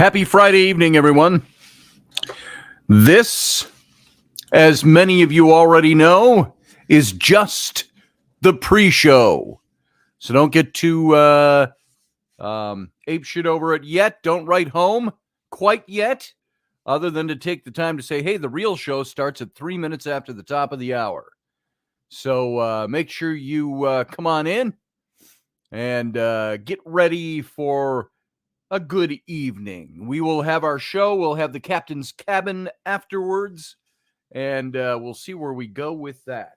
Happy Friday evening, everyone. This, as many of you already know, is just the pre-show. So don't get too apeshit over it yet. Don't write home quite yet, other than to take the time to say, hey, the real show starts at 3 minutes after the top of the hour. So make sure you come on in and get ready for a good evening. We will have our show. We'll have the captain's cabin afterwards, and we'll see where we go with that.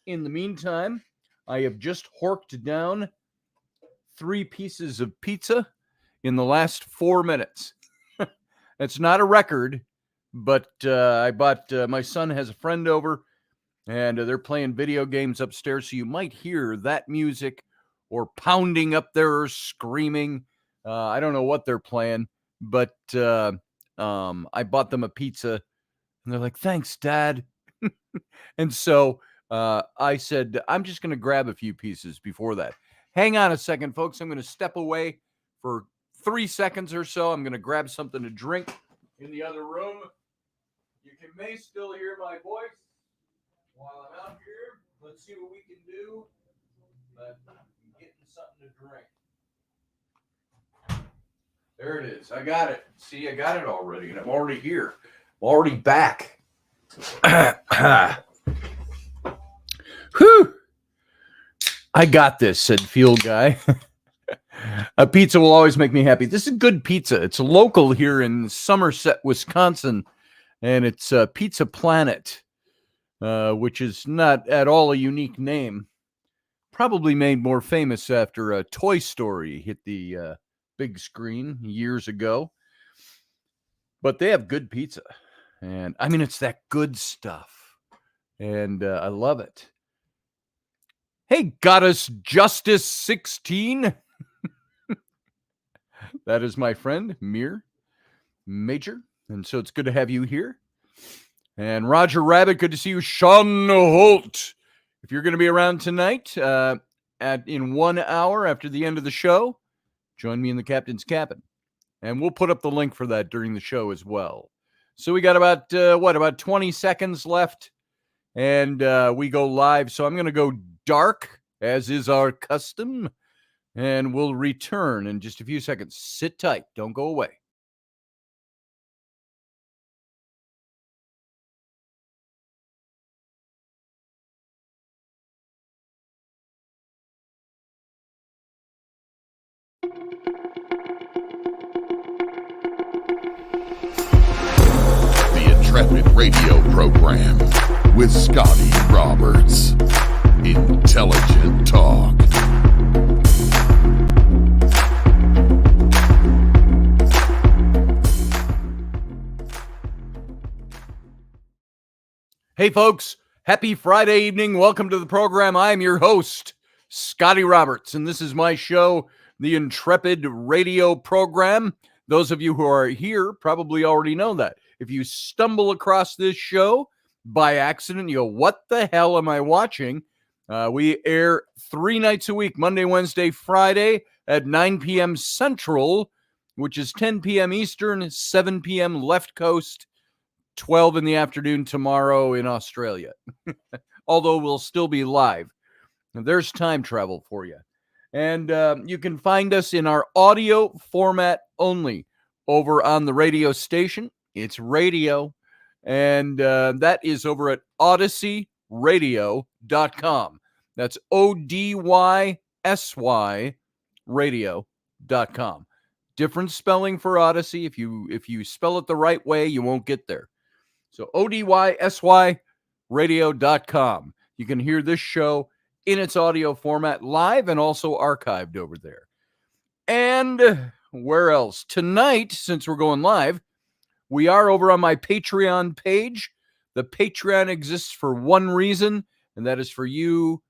In the meantime, I have just horked down 3 pieces of pizza in the last 4 minutes. It's not a record, but I bought, my son has a friend over, and they're playing video games upstairs, so you might hear that music or pounding up there or screaming. I don't know what they're playing, but I bought them a pizza, and they're like, thanks, Dad. And so I said, I'm just going to grab a few pieces before that. Hang on a second, folks. I'm going to step away for 3 seconds or so. I'm going to grab something to drink in the other room. You may still hear my voice while I'm out here. Let's see what we can do. But I'm getting something to drink. There it is. I got it. See, I got it already, and I'm already here. I'm already back. Whew. I got this, said Field Guy. A pizza will always make me happy. This is good pizza. It's local here in Somerset, Wisconsin, and it's Pizza Planet, which is not at all a unique name. Probably made more famous after Toy Story hit the big screen years ago. But they have good pizza. And I mean, it's that good stuff. And I love it. Hey, Goddess Justice 16. That is my friend, Major. And so it's good to have you here. And Roger Rabbit, good to see you. Sean Holt. If you're going to be around tonight in 1 hour after the end of the show, join me in the captain's cabin. And we'll put up the link for that during the show as well. So we got about 20 seconds left, and we go live. So I'm going to go dark, as is our custom, and we'll return in just a few seconds. Sit tight. Don't go away. Intrepid radio program with Scotty Roberts. Intelligent talk. Hey, folks. Happy Friday evening. Welcome to the program. I'm your host, Scotty Roberts, and this is my show, the Intrepid radio program. Those of you who are here probably already know that. If you stumble across this show by accident, you go, what the hell am I watching? We air 3 nights a week, Monday, Wednesday, Friday at 9 p.m. Central, which is 10 p.m. Eastern, 7 p.m. Left Coast, 12 in the afternoon tomorrow in Australia. Although we'll still be live. There's time travel for you. And you can find us in our audio format only over on the radio station. It's radio, and that is over at odyssyradio.com. That's ODYSY radio.com. Different spelling for Odyssey. If you spell it the right way, you won't get there. So ODYSY radio.com. You can hear this show in its audio format live and also archived over there. And where else? Tonight, since we're going live, we are over on my Patreon page. The Patreon exists for one reason, and that is for you,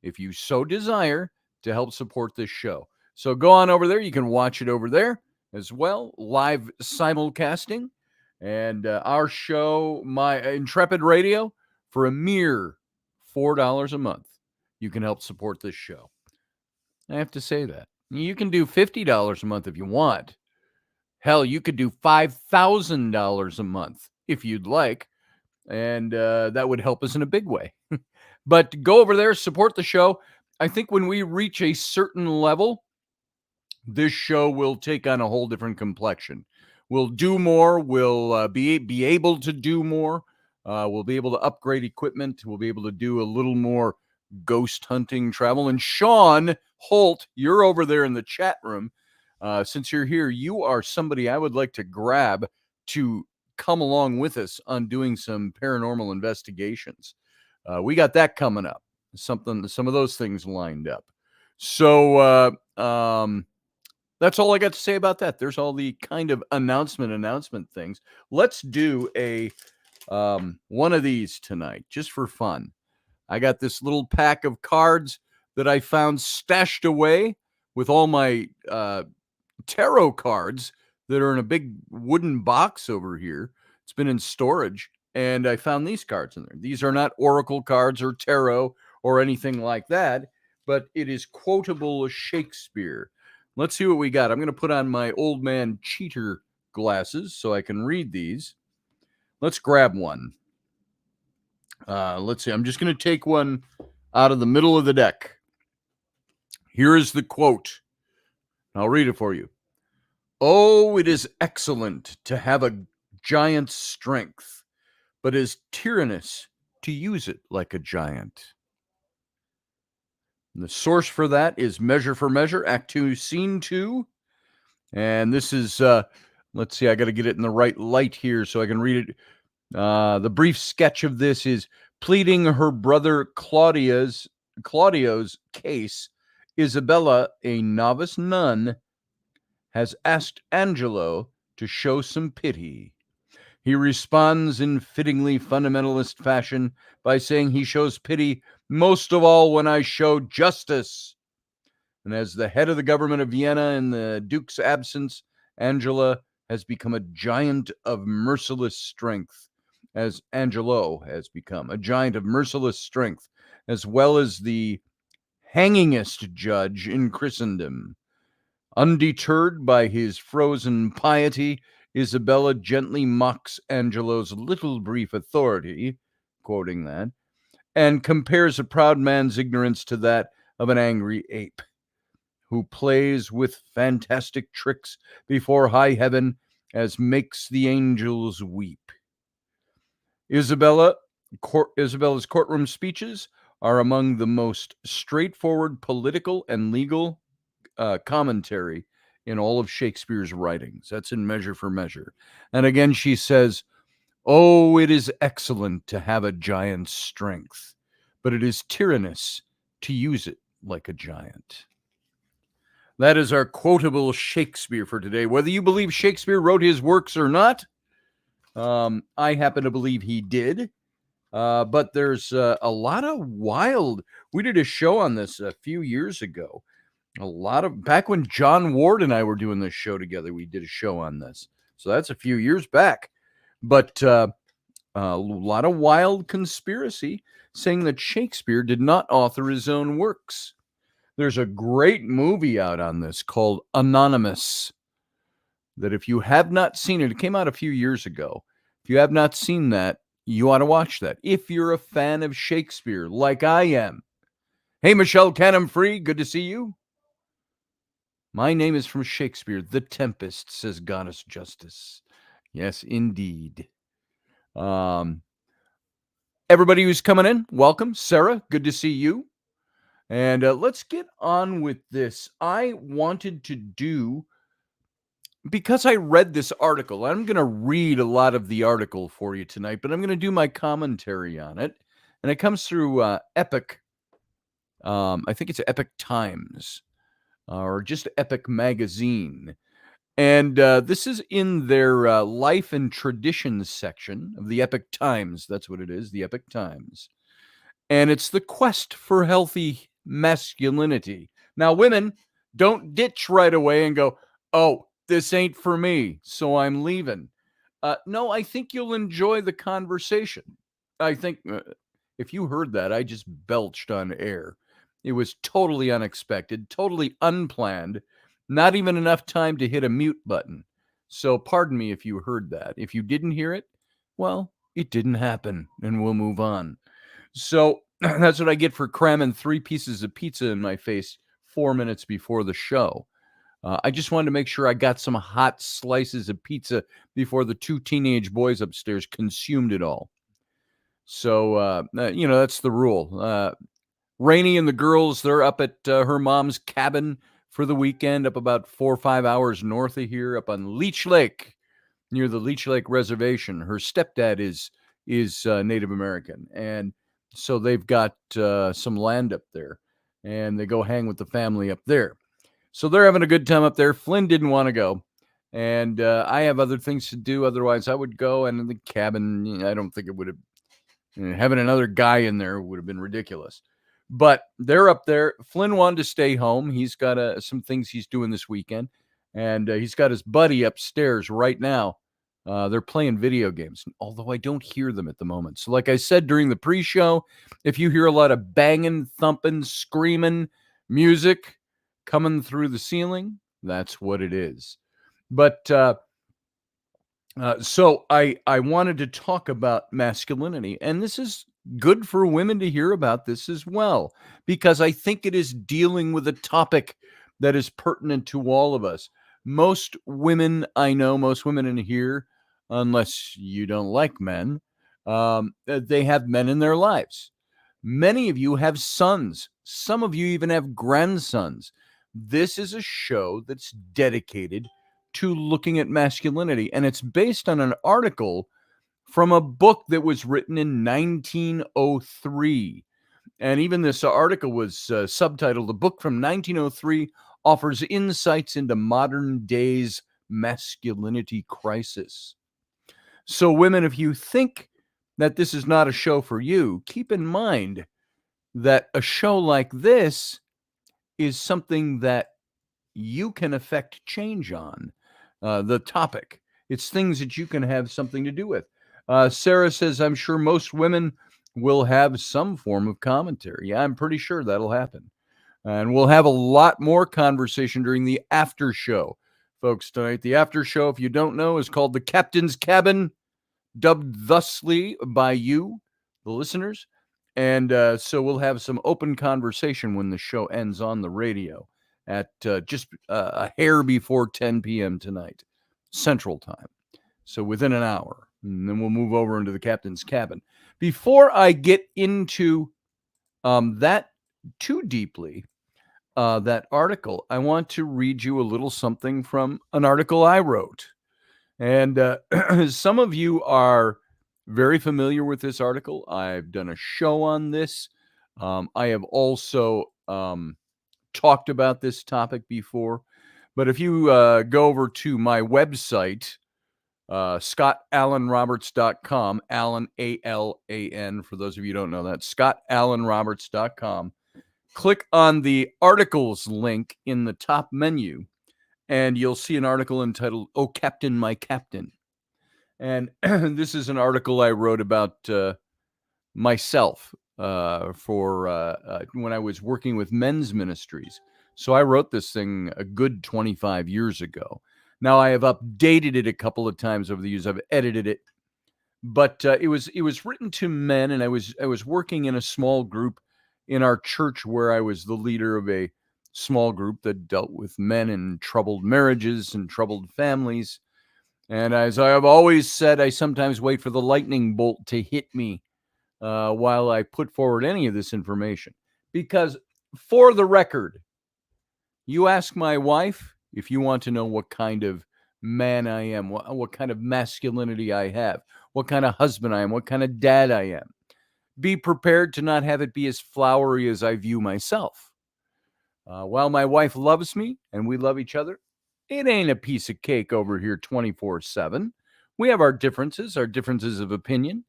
if you so desire, to help support this show. So go on over there. You can watch it over there as well, live simulcasting. And our show, my Intrepid Radio, for a mere $4 a month, you can help support this show. I have to say that. You can do $50 a month if you want. Hell, you could do $5,000 a month if you'd like, and that would help us in a big way. But go over there, support the show. I think when we reach a certain level, this show will take on a whole different complexion. We'll do more. We'll be able to do more. We'll be able to upgrade equipment. We'll be able to do a little more ghost hunting travel. And Sean Holt, you're over there in the chat room. Since you're here, you are somebody I would like to grab to come along with us on doing some paranormal investigations. We got that coming up. Some of those things lined up. So that's all I got to say about that. There's all the kind of announcement things. Let's do a one of these tonight, just for fun. I got this little pack of cards that I found stashed away with all my tarot cards that are in a big wooden box over here. It's been in storage, and I found these cards in there. These are not oracle cards or tarot or anything like that, but it is quotable Shakespeare. Let's see what we got. I'm going to put on my old man cheater glasses so I can read these. Let's grab one. Let's see. I'm just going to take one out of the middle of the deck. Here is the quote. I'll read it for you. Oh, it is excellent to have a giant's strength, but is tyrannous to use it like a giant. And the source for that is Measure for Measure, Act 2, Scene 2. And this is, let's see, I got to get it in the right light here so I can read it. The brief sketch of this is pleading her brother Claudio's case. Isabella, a novice nun, has asked Angelo to show some pity. He responds in fittingly fundamentalist fashion by saying he shows pity most of all when I show justice. And as the head of the government of Vienna in the Duke's absence, Angela has become a giant of merciless strength, as Angelo has become a giant of merciless strength, as well as the hangingest judge in Christendom. Undeterred by his frozen piety, Isabella gently mocks Angelo's little brief authority, quoting that, and compares a proud man's ignorance to that of an angry ape, who plays with fantastic tricks before high heaven as makes the angels weep. Isabella's courtroom speeches are among the most straightforward political and legal commentary in all of Shakespeare's writings. That's in Measure for Measure. And again, she says, oh, it is excellent to have a giant's strength, but it is tyrannous to use it like a giant. That is our quotable Shakespeare for today. Whether you believe Shakespeare wrote his works or not, I happen to believe he did. But there's a lot of wild. We did a show on this a few years ago. Back when John Ward and I were doing this show together, we did a show on this. So that's a few years back. But a lot of wild conspiracy saying that Shakespeare did not author his own works. There's a great movie out on this called Anonymous that if you have not seen it came out a few years ago. If you have not seen that, you ought to watch that. If you're a fan of Shakespeare, like I am. Hey, Michelle Canham-Free, good to see you. My name is from Shakespeare. The Tempest, says Goddess Justice. Yes, indeed. Everybody who's coming in, welcome. Sarah, good to see you. And let's get on with this. I wanted to do, because I read this article, I'm going to read a lot of the article for you tonight, but I'm going to do my commentary on it. And it comes through Epic. I think it's Epic Times. Or just Epic Magazine. And this is in their Life and Traditions section of the Epic Times. That's what it is, the Epic Times. And it's the quest for healthy masculinity. Now, women, don't ditch right away and go, oh, this ain't for me, so I'm leaving. No, I think you'll enjoy the conversation. I think if you heard that, I just belched on air. It was totally unexpected, totally unplanned, not even enough time to hit a mute button. So pardon me if you heard that. If you didn't hear it, well, it didn't happen, and we'll move on. So that's what I get for cramming 3 pieces of pizza in my face 4 minutes before the show. I just wanted to make sure I got some hot slices of pizza before the 2 teenage boys upstairs consumed it all. So, that's the rule. Rainey and the girls, they're up at her mom's cabin for the weekend, up about 4 or 5 hours north of here, up on Leech Lake, near the Leech Lake Reservation. Her stepdad is Native American, and so they've got some land up there, and they go hang with the family up there. So they're having a good time up there. Flynn didn't want to go, and I have other things to do. Otherwise, I would go. And in the cabin, I don't think it would have having another guy in there would have been ridiculous. But they're up there. Flynn wanted to stay home. He's got some things he's doing this weekend, and he's got his buddy upstairs right now. They're playing video games, although I don't hear them at the moment. So like I said during the pre-show, if you hear a lot of banging, thumping, screaming music coming through the ceiling, that's what it is. But so I wanted to talk about masculinity, and this is good for women to hear about this as well, because I think it is dealing with a topic that is pertinent to all of us. Most women I know, most women in here, unless you don't like men, they have men in their lives. Many of you have sons. Some of you even have grandsons. This is a show that's dedicated to looking at masculinity, and it's based on an article from a book that was written in 1903. And even this article was subtitled, "The Book from 1903 Offers Insights into Modern Day's Masculinity Crisis." So women, if you think that this is not a show for you, keep in mind that a show like this is something that you can affect change on. The topic. It's things that you can have something to do with. Sarah says, I'm sure most women will have some form of commentary. Yeah, I'm pretty sure that'll happen. And we'll have a lot more conversation during the after show. Folks, tonight, the after show, if you don't know, is called The Captain's Cabin, dubbed thusly by you, the listeners. And so we'll have some open conversation when the show ends on the radio at just a hair before 10 p.m. tonight, Central Time. So within an hour. And then we'll move over into the Captain's Cabin. Before I get into that too deeply, that article, I want to read you a little something from an article I wrote. And some of you are very familiar with this article. I've done a show on this. I have also talked about this topic before. But if you go over to my website, ScottAlanRoberts.com, Alan, A-L-A-N, for those of you who don't know that, ScottAlanRoberts.com, click on the articles link in the top menu, and you'll see an article entitled, "Oh, Captain, My Captain." And this is an article I wrote about myself for when I was working with men's ministries. So I wrote this thing a good 25 years ago. Now I have updated it a couple of times over the years. I've edited it, but it was written to men, and I was working in a small group in our church where I was the leader of a small group that dealt with men in troubled marriages and troubled families. And as I have always said, I sometimes wait for the lightning bolt to hit me while I put forward any of this information. Because for the record, you ask my wife if you want to know what kind of man I am, what kind of masculinity I have, what kind of husband I am, what kind of dad I am. Be prepared to not have it be as flowery as I view myself. While my wife loves me and we love each other, it ain't a piece of cake over here 24/7. We have our differences of opinion,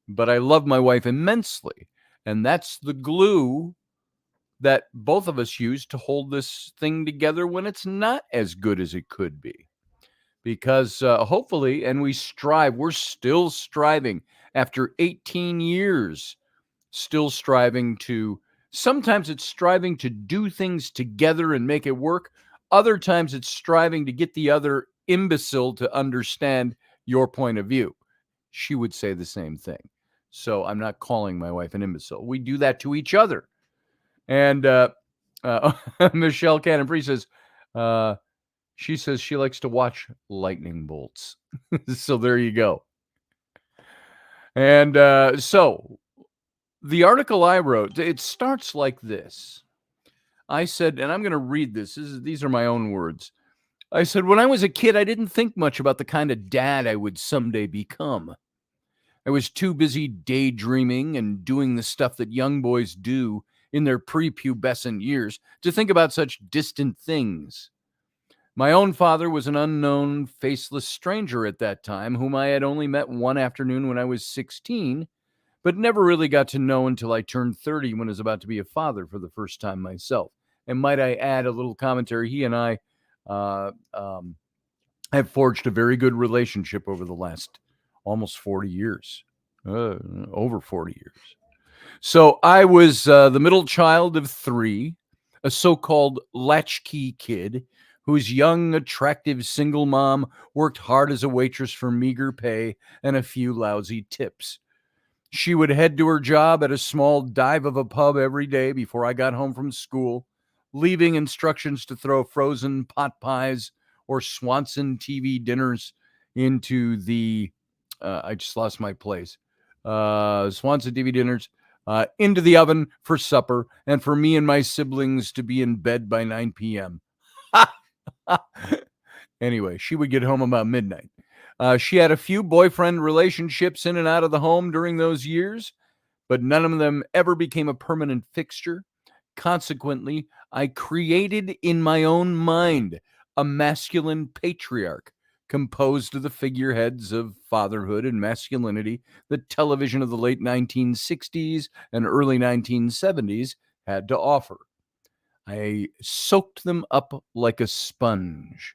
but I love my wife immensely. And that's the glue that both of us use to hold this thing together when it's not as good as it could be. Because hopefully, and we're still striving after 18 years, still striving to, sometimes it's striving to do things together and make it work. Other times it's striving to get the other imbecile to understand your point of view. She would say the same thing. So I'm not calling my wife an imbecile. We do that to each other. And Michelle Cannon-Free says, she says she likes to watch lightning bolts. So there you go. And so the article I wrote, it starts like this. I said, and I'm going to read this. These are my own words. I said, when I was a kid, I didn't think much about the kind of dad I would someday become. I was too busy daydreaming and doing the stuff that young boys do in their prepubescent years to think about such distant things. My own father was an unknown, faceless stranger at that time, whom I had only met one afternoon when I was 16, but never really got to know until I turned 30 when I was about to be a father for the first time myself. And might I add a little commentary, he and I have forged a very good relationship over the last almost 40 years, over 40 years. So I was the middle child of three, a so-called latchkey kid whose young, attractive single mom worked hard as a waitress for meager pay and a few lousy tips. She would head to her job at a small dive of a pub every day before I got home from school, leaving instructions to throw frozen pot pies or Swanson TV dinners into the, I just lost my place, Swanson TV dinners into the oven for supper, and for me and my siblings to be in bed by 9 p.m. Anyway, she would get home about midnight. She had a few boyfriend relationships in and out of the home during those years, but none of them ever became a permanent fixture. Consequently, I created in my own mind a masculine patriarch composed of the figureheads of fatherhood and masculinity that television of the late 1960s and early 1970s had to offer. I soaked them up like a sponge.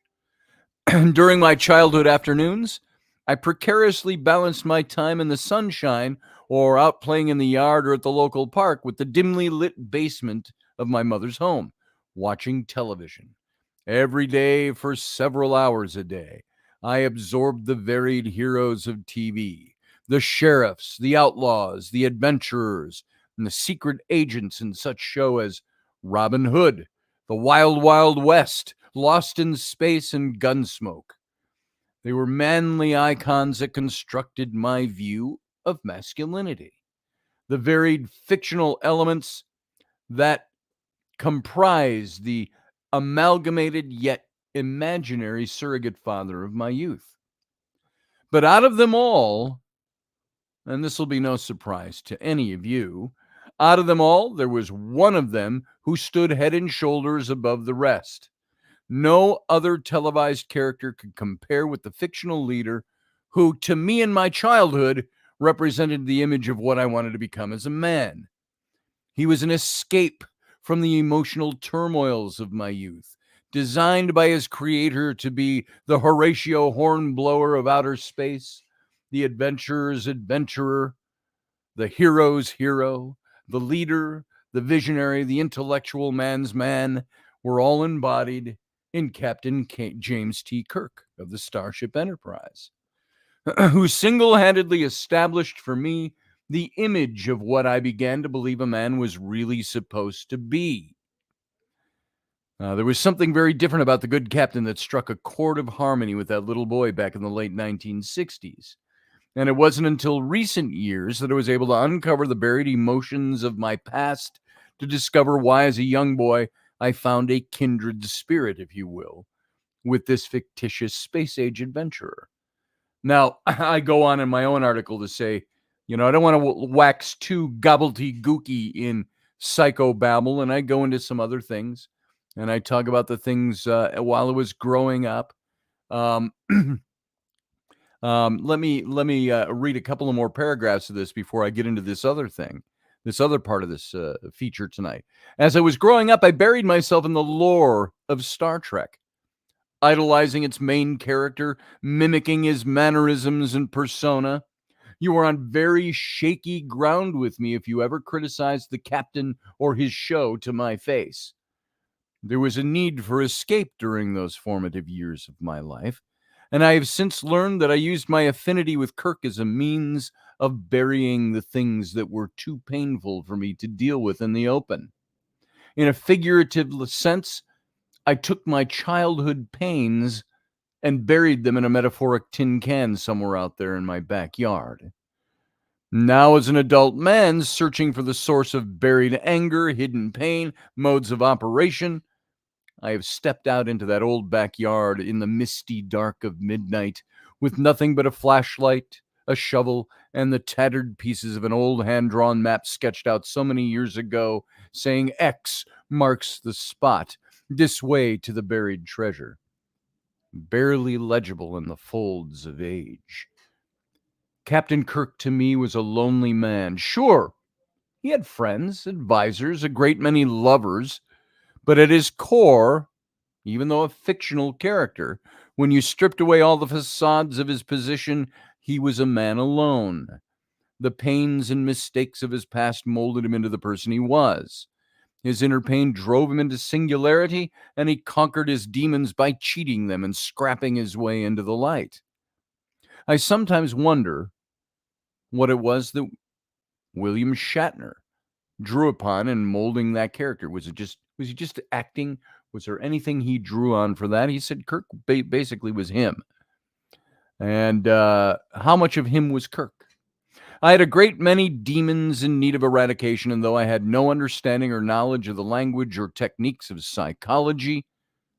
During my childhood afternoons, I precariously balanced my time in the sunshine or out playing in the yard or at the local park with the dimly lit basement of my mother's home, watching television. Every day for several hours a day, I absorbed the varied heroes of TV, the sheriffs, the outlaws, the adventurers, and the secret agents in such show as Robin Hood, The Wild Wild West, Lost in Space, and Gunsmoke. They were manly icons that constructed my view of masculinity. The varied fictional elements that comprise the amalgamated yet imaginary surrogate father of my youth. But out of them all, and this will be no surprise to any of you, out of them all, there was one of them who stood head and shoulders above the rest. No other televised character could compare with the fictional leader who, to me in my childhood, represented the image of what I wanted to become as a man. He was an escape from the emotional turmoils of my youth, designed by his creator to be the Horatio Hornblower of outer space, the adventurer's adventurer, the hero's hero, the leader, the visionary, the intellectual man's man, were all embodied in Captain James T. Kirk of the Starship Enterprise, who single-handedly established for me the image of what I began to believe a man was really supposed to be. There was something very different about the good captain that struck a chord of harmony with that little boy back in the late 1960s. And it wasn't until recent years that I was able to uncover the buried emotions of my past to discover why, as a young boy, I found a kindred spirit, if you will, with this fictitious space-age adventurer. Now, I go on in my own article to say, I don't want to wax too gobbledygooky in psychobabble, and I go into some other things, and I talk about the things while I was growing up. Let me read a couple of more paragraphs of this before I get into this other thing, this other part of this feature tonight. As I was growing up, I buried myself in the lore of Star Trek, idolizing its main character, mimicking his mannerisms and persona. You were on very shaky ground with me if you ever criticized the captain or his show to my face. There was a need for escape during those formative years of my life, and I have since learned that I used my affinity with Kirk as a means of burying the things that were too painful for me to deal with in the open. In a figurative sense, I took my childhood pains and buried them in a metaphoric tin can somewhere out there in my backyard. Now, as an adult man searching for the source of buried anger, hidden pain, modes of operation, I have stepped out into that old backyard in the misty dark of midnight with nothing but a flashlight, a shovel, and the tattered pieces of an old hand-drawn map sketched out so many years ago, saying X marks the spot, this way to the buried treasure, barely legible in the folds of age. Captain Kirk to me was a lonely man. Sure, he had friends, advisors, a great many lovers, but at his core, even though a fictional character, when you stripped away all the facades of his position, he was a man alone. The pains and mistakes of his past molded him into the person he was. His inner pain drove him into singularity, and he conquered his demons by cheating them and scrapping his way into the light. I sometimes wonder what it was that William Shatner drew upon in molding that character. Was he just acting? Was there anything he drew on for that? He said Kirk basically was him. And how much of him was Kirk? I had a great many demons in need of eradication, and though I had no understanding or knowledge of the language or techniques of psychology,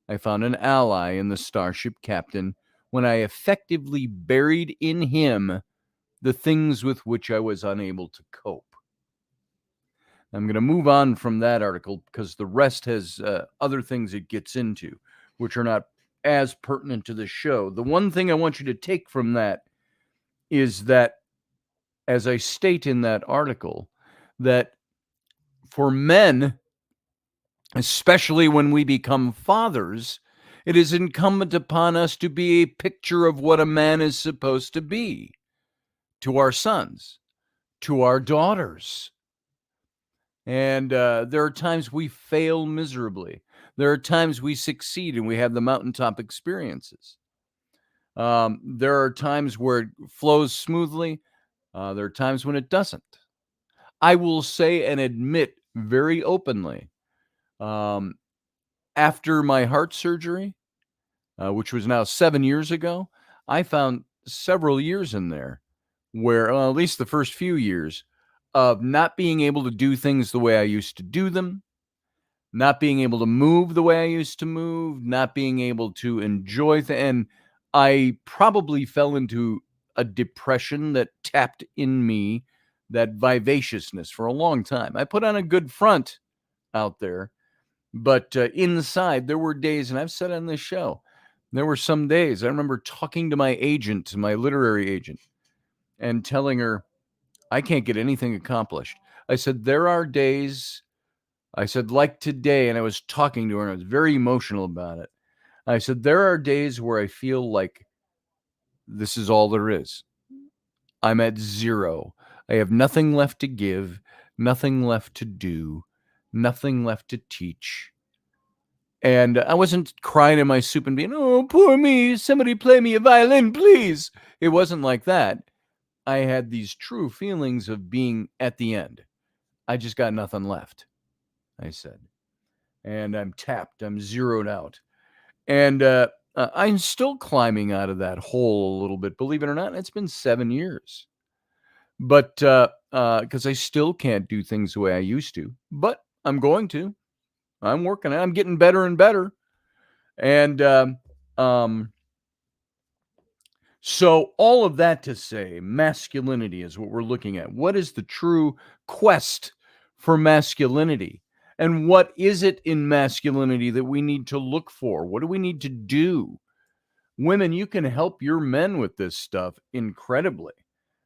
I found an ally in the starship captain when I effectively buried in him the things with which I was unable to cope. I'm going to move on from that article because the rest has other things it gets into, which are not as pertinent to the show. The one thing I want you to take from that is that, as I state in that article, that for men, especially when we become fathers, it is incumbent upon us to be a picture of what a man is supposed to be to our sons, to our daughters. And there are times we fail miserably. There are times we succeed and we have the mountaintop experiences. There are times where it flows smoothly. There are times when it doesn't. I will say and admit very openly, after my heart surgery, which was now 7 years ago, I found several years in there where, at least the first few years, of not being able to do things the way I used to do them, not being able to move the way I used to move, not being able to enjoy and I probably fell into a depression that tapped in me that vivaciousness for a long time. I put on a good front out there, but inside there were days, and I've said on this show, there were some days I remember talking to my agent, my literary agent, and telling her, I can't get anything accomplished. I said, there are days, I said, like today, and I was talking to her, and I was very emotional about it. I said, there are days where I feel like this is all there is. I'm at zero. I have nothing left to give, nothing left to do, nothing left to teach. And I wasn't crying in my soup and being, oh, poor me, somebody play me a violin, please. It wasn't like that. I had these true feelings of being at the end. I just got nothing left, I said. And I'm tapped. I'm zeroed out. And I'm still climbing out of that hole a little bit. Believe it or not, it's been 7 years. But because I still can't do things the way I used to. But I'm going to. I'm working. I'm getting better and better. And so all of that to say, masculinity is what we're looking at. What is the true quest for masculinity? And what is it in masculinity that we need to look for? What do we need to do? Women, you can help your men with this stuff incredibly.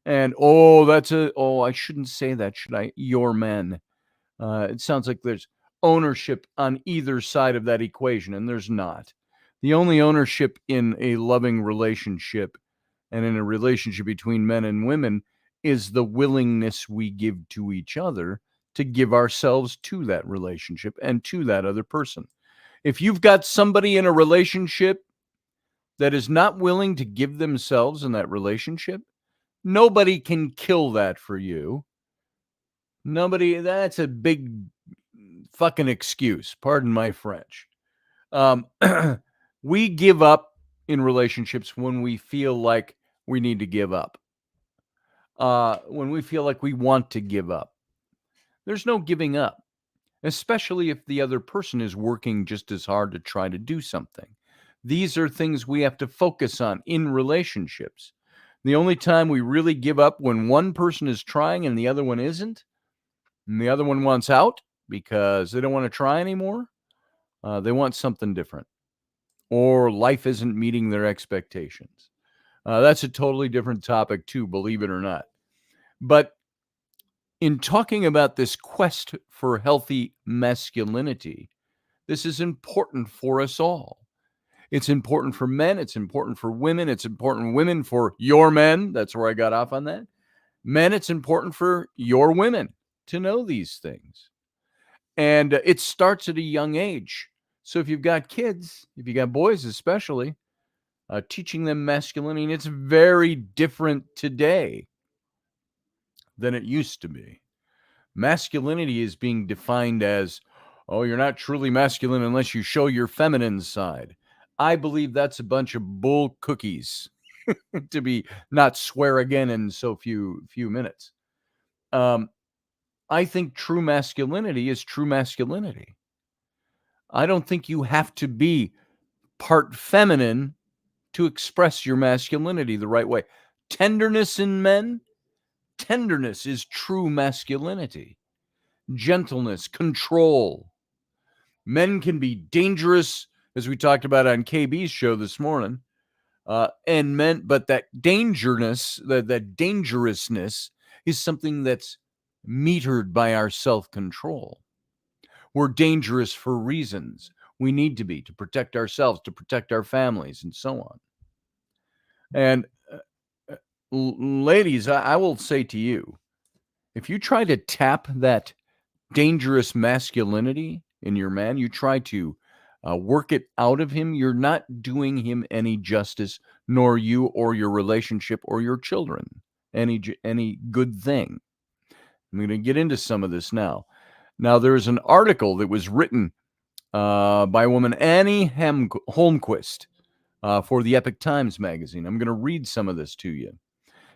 And I shouldn't say that, should I? Your men. It sounds like there's ownership on either side of that equation, and there's not. The only ownership in a loving relationship and in a relationship between men and women is the willingness we give to each other to give ourselves to that relationship and to that other person. If you've got somebody in a relationship that is not willing to give themselves in that relationship, nobody can kill that for you. Nobody, that's a big fucking excuse. Pardon my French. We give up in relationships when we feel like we need to give up. When we feel like we want to give up. There's no giving up, especially if the other person is working just as hard to try to do something. These are things we have to focus on in relationships. The only time we really give up when one person is trying and the other one isn't, and the other one wants out because they don't want to try anymore. They want something different, or life isn't meeting their expectations. That's a totally different topic too, believe it or not. But in talking about this quest for healthy masculinity, this is important for us all. It's important for men. It's important for women. It's important women for your men. That's where I got off on that. Men, it's important for your women to know these things. And it starts at a young age. So if you've got kids, if you got boys especially, teaching them masculinity, it's very different today than it used to be. Masculinity is being defined as, oh, you're not truly masculine unless you show your feminine side. I believe that's a bunch of bull cookies, to be not swear again in so few minutes. I think true masculinity is true masculinity. I don't think you have to be part feminine to express your masculinity the right way. Tenderness in men, tenderness is true masculinity. Gentleness, control. Men can be dangerous, as we talked about on KB's show this morning, and men, but that dangerousness is something that's metered by our self-control. We're dangerous for reasons. We need to be, to protect ourselves, to protect our families, and so on. And ladies, I will say to you, if you try to tap that dangerous masculinity in your man, you try to work it out of him, you're not doing him any justice, nor you or your relationship or your children any good thing. I'm going to get into some of this now. Now, there's an article that was written by a woman, Annie Holmquist, for the Epoch Times magazine. I'm going to read some of this to you.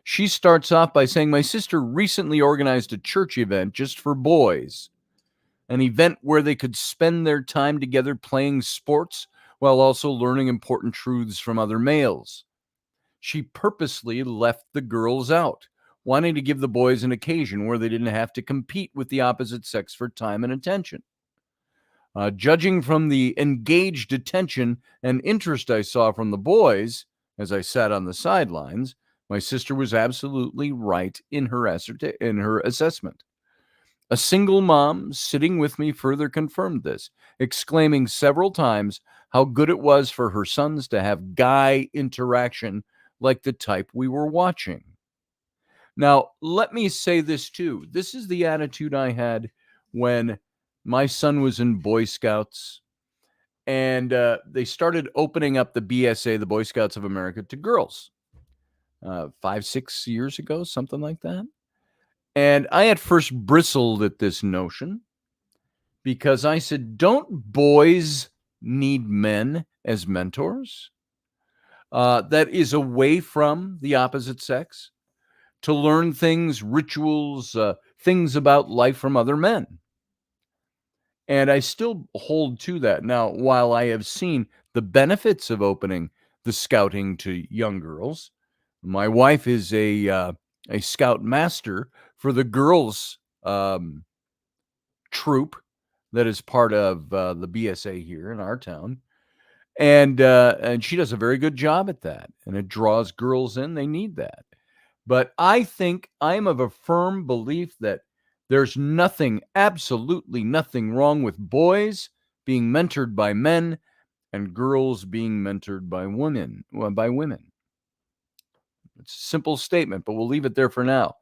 She starts off by saying, my sister recently organized a church event just for boys, an event where they could spend their time together playing sports while also learning important truths from other males. She purposely left the girls out, wanting to give the boys an occasion where they didn't have to compete with the opposite sex for time and attention. Judging from the engaged attention and interest I saw from the boys as I sat on the sidelines, my sister was absolutely right in her assessment. A single mom sitting with me further confirmed this, exclaiming several times how good it was for her sons to have guy interaction like the type we were watching. Now, let me say this too. This is the attitude I had when my son was in Boy Scouts, and they started opening up the BSA, the Boy Scouts of America, to girls 5-6 years ago, something like that. And I at first bristled at this notion because I said, don't boys need men as mentors? That is away from the opposite sex, to learn things, rituals, things about life from other men. And I still hold to that. Now, while I have seen the benefits of opening the scouting to young girls, my wife is a scout master for the girls troop that is part of the BSA here in our town. And she does a very good job at that. And it draws girls in. They need that. But I think I'm of a firm belief that there's nothing, absolutely nothing wrong with boys being mentored by men and girls being mentored by women. It's a simple statement, but we'll leave it there for now.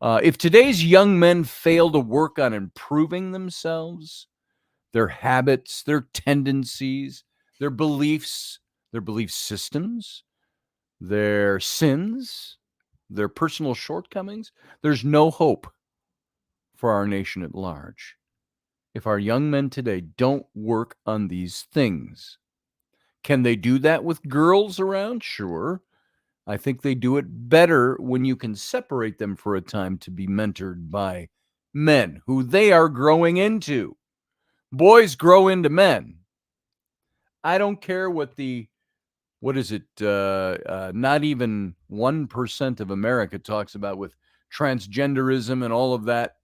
If today's young men fail to work on improving themselves, their habits, their tendencies, their beliefs, their belief systems, their sins, their personal shortcomings, there's no hope for our nation at large if our young men today don't work on these things. Can they do that with girls around? Sure. I think they do it better when you can separate them for a time to be mentored by men who they are growing into. Boys grow into men. I don't care what not even 1% of America talks about with transgenderism and all of that.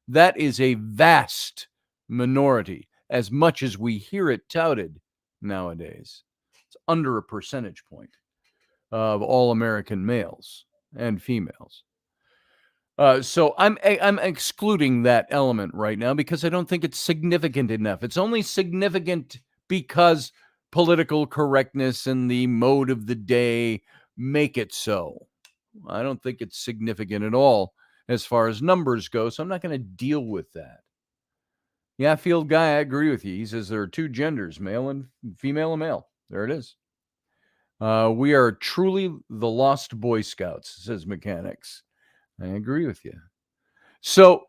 That is a vast minority, as much as we hear it touted nowadays. It's under a percentage point of all American males and females. So I'm excluding that element right now because I don't think it's significant enough. It's only significant because political correctness and the mode of the day make it so. I don't think it's significant at all as far as numbers go, so I'm not going to deal with that. Yeah, Field Guy, I agree with you. He says there are two genders, male and female and male. There it is. We are truly the lost Boy Scouts, says Mechanics. I agree with you. So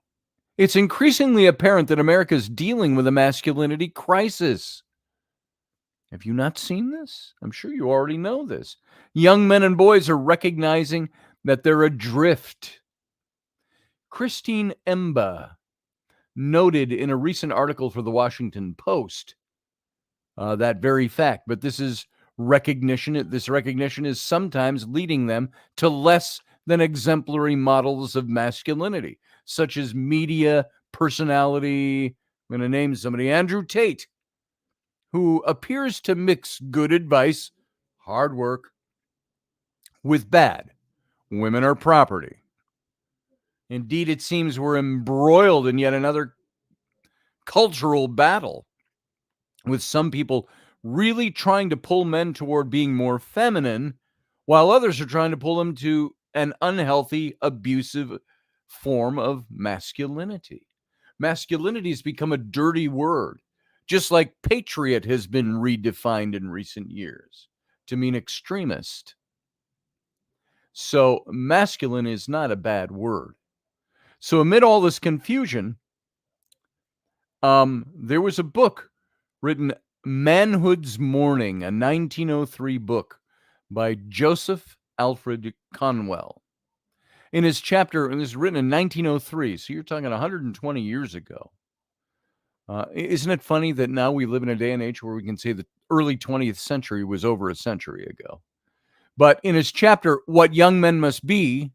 it's increasingly apparent that America is dealing with a masculinity crisis. Have you not seen this? I'm sure you already know this. Young men and boys are recognizing that they're adrift. Christine Emba noted in a recent article for the Washington Post that very fact, but this recognition is sometimes leading them to less than exemplary models of masculinity, such as media personality. I'm going to name somebody, Andrew Tate, who appears to mix good advice, hard work, with bad. Women are property. Indeed, it seems we're embroiled in yet another cultural battle, with some people really trying to pull men toward being more feminine, while others are trying to pull them to an unhealthy, abusive form of masculinity. Masculinity has become a dirty word, just like patriot has been redefined in recent years to mean extremist. So masculine is not a bad word. So amid all this confusion, there was a book written, Manhood's Morning, a 1903 book by Joseph Alfred Conwell. In his chapter, and this was written in 1903, so you're talking 120 years ago. Isn't it funny that now we live in a day and age where we can say the early 20th century was over a century ago? But in his chapter, What Young Men Must Be,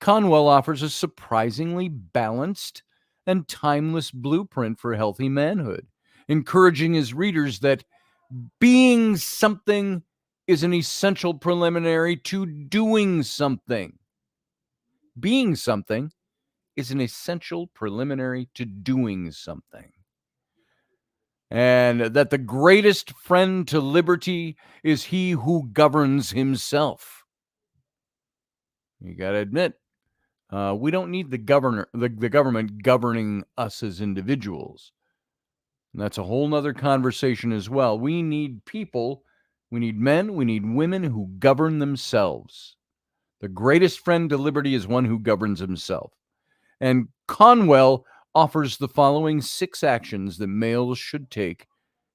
Conwell offers a surprisingly balanced and timeless blueprint for healthy manhood, encouraging his readers that being something is an essential preliminary to doing something. Being something is an essential preliminary to doing something. And that the greatest friend to liberty is he who governs himself. You got to admit, we don't need the government governing us as individuals. And that's a whole nother conversation as well. We need people, we need men, we need women who govern themselves. The greatest friend to liberty is one who governs himself. And Conwell offers the following 6 actions that males should take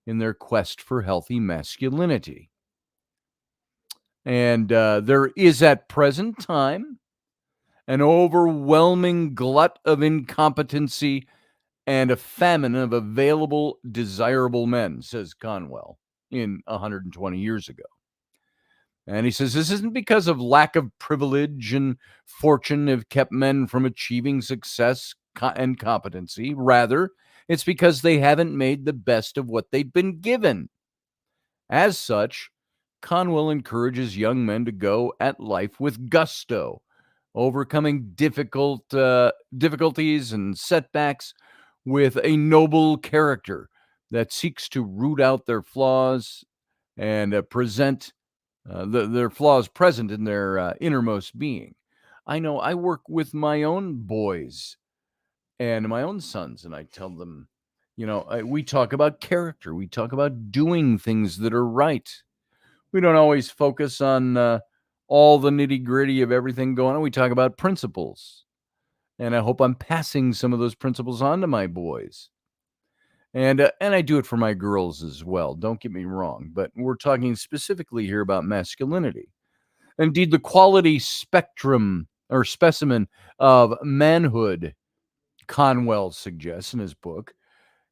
in their quest for healthy masculinity. And there is at present time an overwhelming glut of incompetency and a famine of available, desirable men, says Conwell, in 120 years ago. And he says this isn't because of lack of privilege and fortune have kept men from achieving success and competency. Rather, it's because they haven't made the best of what they've been given. As such, Conwell encourages young men to go at life with gusto, overcoming difficulties and setbacks with a noble character that seeks to root out their flaws and present their flaws present in their innermost being. I know I work with my own boys and my own sons, and I tell them, we talk about character. We talk about doing things that are right. We don't always focus on all the nitty-gritty of everything going on. We talk about principles. And I hope I'm passing some of those principles on to my boys. And I do it for my girls as well. Don't get me wrong. But we're talking specifically here about masculinity. Indeed, the quality spectrum or specimen of manhood, Conwell suggests in his book,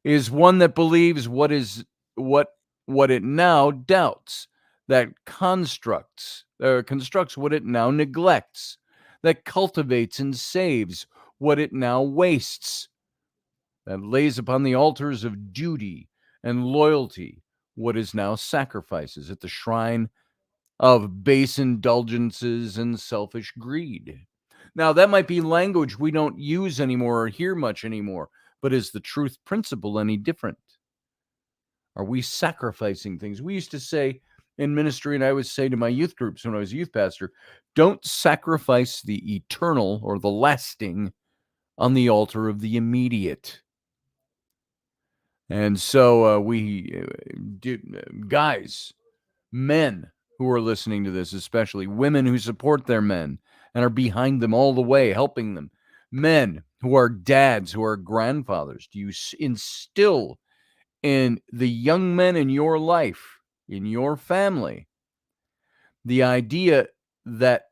is one that believes what it now doubts, that constructs what it now neglects, that cultivates and saves what it now wastes, that lays upon the altars of duty and loyalty what is now sacrifices at the shrine of base indulgences and selfish greed. Now, that might be language we don't use anymore or hear much anymore, but is the truth principle any different? Are we sacrificing things? We used to say in ministry, and I would say to my youth groups when I was a youth pastor, don't sacrifice the eternal or the lasting on the altar of the immediate. And so guys, men who are listening to this, especially women who support their men and are behind them all the way, helping them, men who are dads, who are grandfathers, do you instill in the young men in your life, in your family, the idea that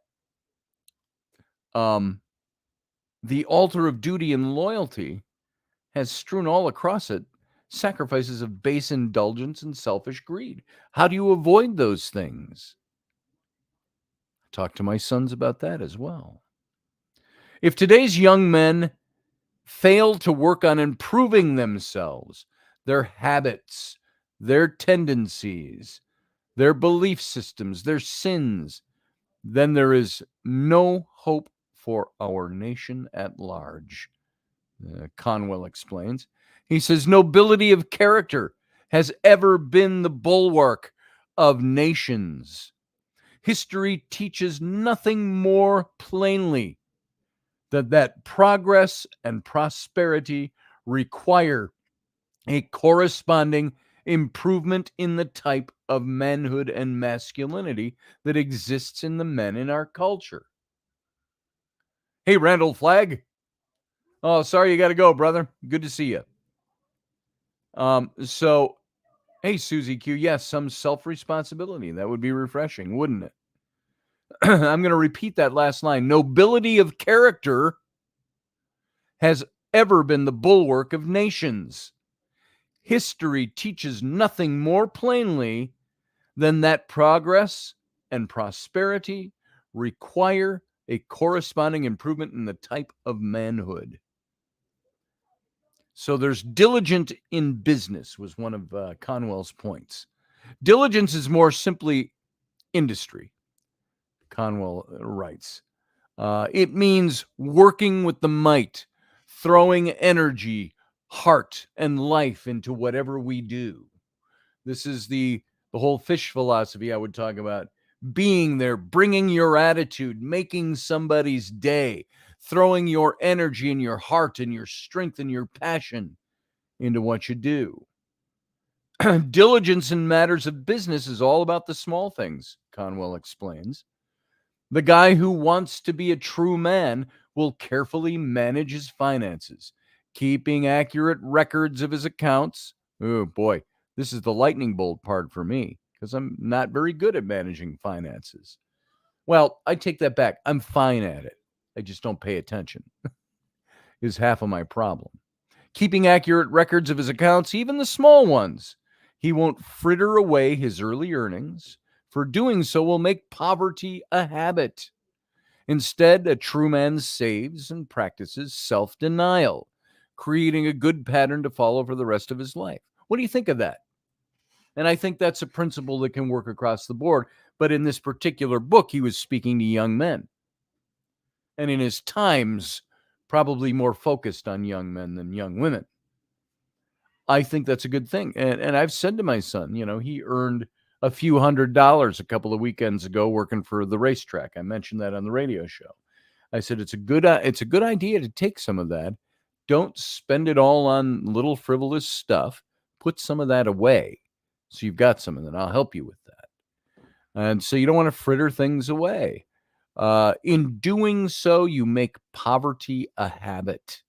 the altar of duty and loyalty has strewn all across it sacrifices of base indulgence and selfish greed? How do you avoid those things? Talk to my sons about that as well. If today's young men fail to work on improving themselves, their habits, their tendencies, their belief systems, their sins, then there is no hope for our nation at large. Conwell explains. He says, nobility of character has ever been the bulwark of nations. History teaches nothing more plainly than that progress and prosperity require a corresponding improvement in the type of manhood and masculinity that exists in the men in our culture. Hey, Randall Flagg. Oh, sorry, you got to go, brother. Good to see you. Hey, Susie Q. Yes, some self-responsibility. That would be refreshing, wouldn't it? I'm going to repeat that last line. Nobility of character has ever been the bulwark of nations. History teaches nothing more plainly than that progress and prosperity require a corresponding improvement in the type of manhood. So there's diligent in business was one of Conwell's points. Diligence is more simply industry, Conwell writes. It means working with the might, throwing energy, heart, and life into whatever we do. This is the whole fish philosophy I would talk about. Being there, bringing your attitude, making somebody's day, throwing your energy and your heart and your strength and your passion into what you do. Diligence in matters of business is all about the small things, Conwell explains. The guy who wants to be a true man will carefully manage his finances, keeping accurate records of his accounts. Oh boy, this is the lightning bolt part for me because I'm not very good at managing finances. Well, I take that back. I'm fine at it. I just don't pay attention. Is half of my problem. Keeping accurate records of his accounts, even the small ones. He won't fritter away his early earnings. For doing so will make poverty a habit. Instead, a true man saves and practices self-denial, creating a good pattern to follow for the rest of his life. What do you think of that? And I think that's a principle that can work across the board. But in this particular book, he was speaking to young men. And in his times, probably more focused on young men than young women. I think that's a good thing. And I've said to my son, he earned a few $100s a couple of weekends ago working for the racetrack. I mentioned that on the radio show. I said, it's a good idea to take some of that. Don't spend it all on little frivolous stuff. Put some of that away so you've got some, and then I'll help you with that. And so you don't want to fritter things away. In doing so, you make poverty a habit.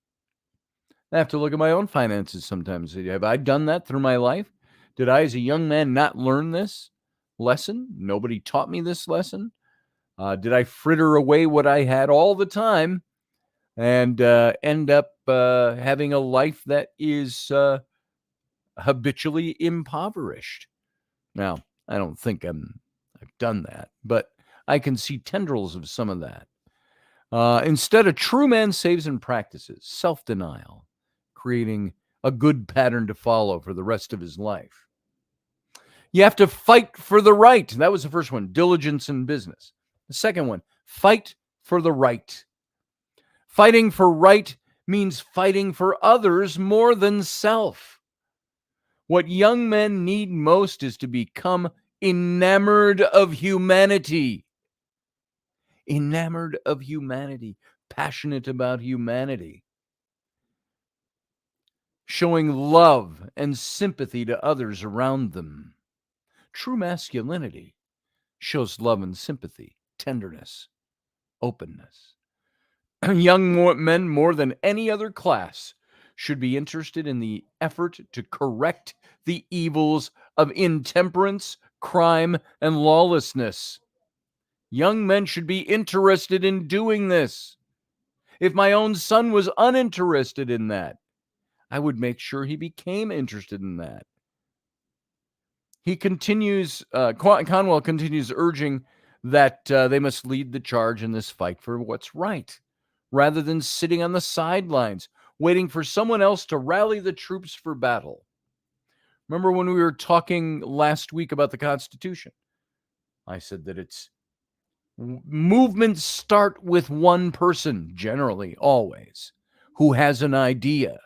I have to look at my own finances sometimes. Have I done that through my life? Did I, as a young man, not learn this lesson? Nobody taught me this lesson. Did I fritter away what I had all the time and end up having a life that is habitually impoverished? Now, I don't think I've done that, but I can see tendrils of some of that. Instead, a true man saves and practices self-denial, creating a good pattern to follow for the rest of his life. You have to fight for the right. That was the first one, diligence in business. The second one, fight for the right. Fighting for right means fighting for others more than self. What young men need most is to become enamored of humanity. Enamored of humanity, passionate about humanity. Showing love and sympathy to others around them. True masculinity shows love and sympathy, tenderness, openness. Young men, more than any other class, should be interested in the effort to correct the evils of intemperance, crime, and lawlessness. Young men should be interested in doing this. If my own son was uninterested in that, I would make sure he became interested in that. He continues, Conwell continues urging that they must lead the charge in this fight for what's right, rather than sitting on the sidelines, waiting for someone else to rally the troops for battle. Remember when we were talking last week about the Constitution? I said that it's movements start with one person, generally, always, who has an idea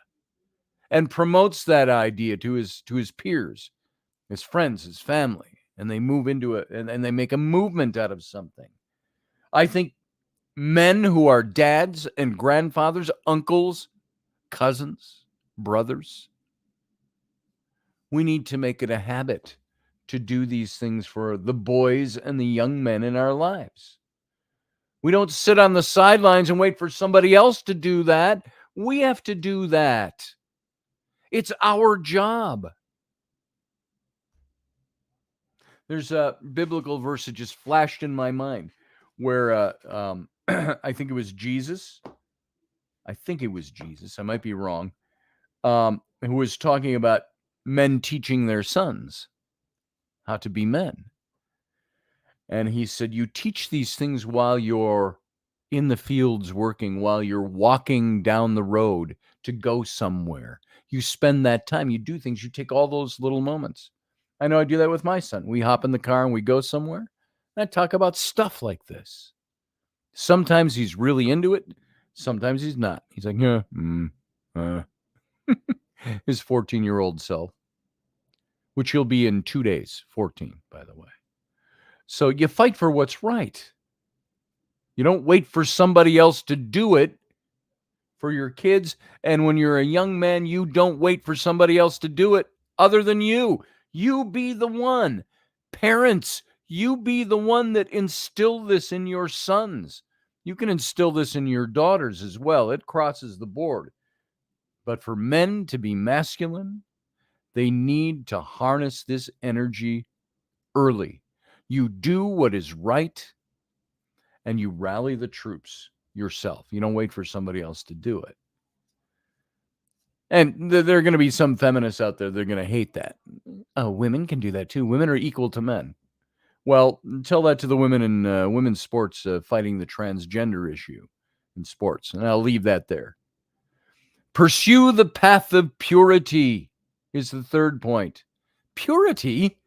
and promotes that idea to his peers, his friends, his family, and they move into it and they make a movement out of something. I think men who are dads and grandfathers, uncles, cousins, brothers, we need to make it a habit to do these things for the boys and the young men in our lives. We don't sit on the sidelines and wait for somebody else to do that. We have to do that. It's our job. There's a biblical verse that just flashed in my mind where I think it was Jesus. I think it was Jesus. I might be wrong. Who was talking about men teaching their sons how to be men. And he said, you teach these things while you're in the fields working, while you're walking down the road to go somewhere. You spend that time, you do things, you take all those little moments. I know I do that with my son. We hop in the car and we go somewhere. And I talk about stuff like this. Sometimes he's really into it. Sometimes he's not. He's like, yeah, his 14-year-old self, which he'll be in 2 days, 14, by the way. So you fight for what's right. You don't wait for somebody else to do it for your kids. And when you're a young man, you don't wait for somebody else to do it other than you. You be the one. Parents, you be the one that instill this in your sons. You can instill this in your daughters as well. It crosses the board. But for men to be masculine, they need to harness this energy early. You do what is right and you rally the troops yourself. You don't wait for somebody else to do it. And there are going to be some feminists out there that are going to hate that. Oh, women can do that too. Women are equal to men. Well, tell that to the women in women's sports fighting the transgender issue in sports. And I'll leave that there. Pursue the path of purity is the third point. Purity?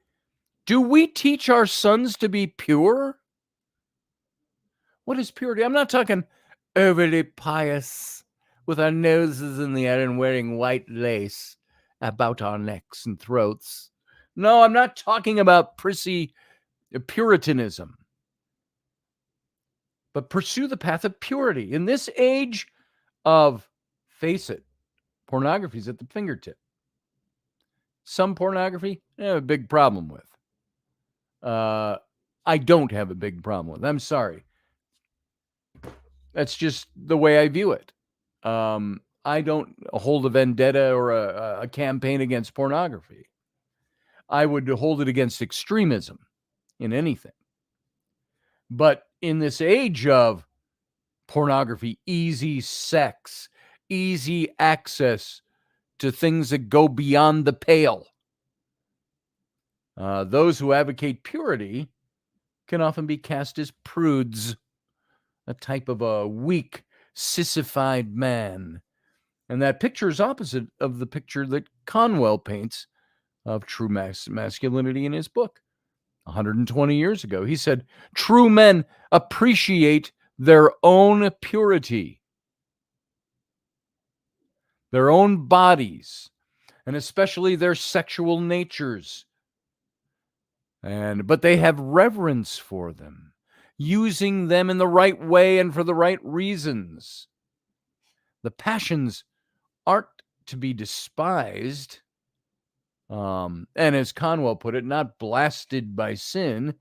Do we teach our sons to be pure? What is purity? I'm not talking overly pious with our noses in the air and wearing white lace about our necks and throats. No, I'm not talking about prissy Puritanism. But pursue the path of purity. In this age of, face it, pornography's at the fingertip. Some pornography, I have a big problem with. I don't have a big problem with. I'm sorry. That's just the way I view it. I don't hold a vendetta or a campaign against pornography. I would hold it against extremism in anything. But in this age of pornography, easy sex, easy access to things that go beyond the pale, those who advocate purity can often be cast as prudes, a type of a weak, sissified man. And that picture is opposite of the picture that Conwell paints of true masculinity in his book 120 years ago. He said, true men appreciate their own purity, their own bodies, and especially their sexual natures. But they have reverence for them, using them in the right way and for the right reasons. The passions aren't to be despised. And as Conwell put it, not blasted by sin,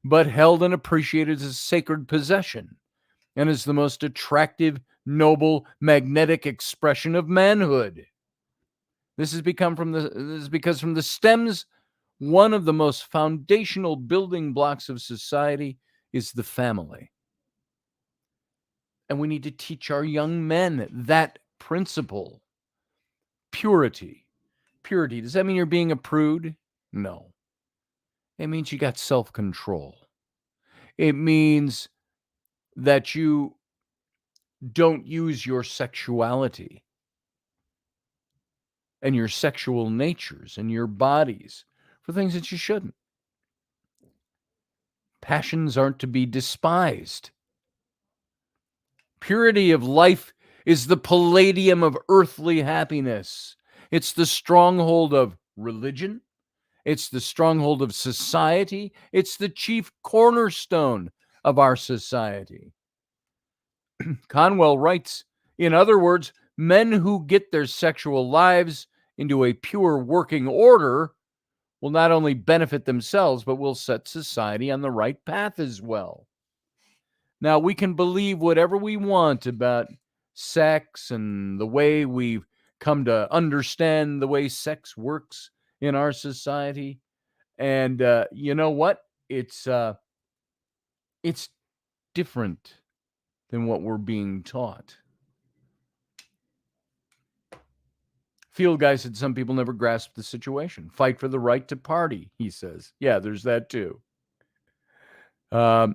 but held and appreciated as a sacred possession and as the most attractive, noble, magnetic expression of manhood. This is because from the stems, one of the most foundational building blocks of society is the family. And we need to teach our young men that principle. Purity. Purity. Does that mean you're being a prude? No. It means you got self-control. It means that you don't use your sexuality and your sexual natures and your bodies for things that you shouldn't. Passions aren't to be despised. Purity of life is the palladium of earthly happiness. It's the stronghold of religion. It's the stronghold of society. It's the chief cornerstone of our society. Conwell writes, in other words, men who get their sexual lives into a pure working order will not only benefit themselves, but will set society on the right path as well. Now, we can believe whatever we want about sex and the way we've come to understand the way sex works in our society. And you know what? It's different than what we're being taught. Field guy said some people never grasp the situation. Fight for the right to party, he says. Yeah, there's that too. So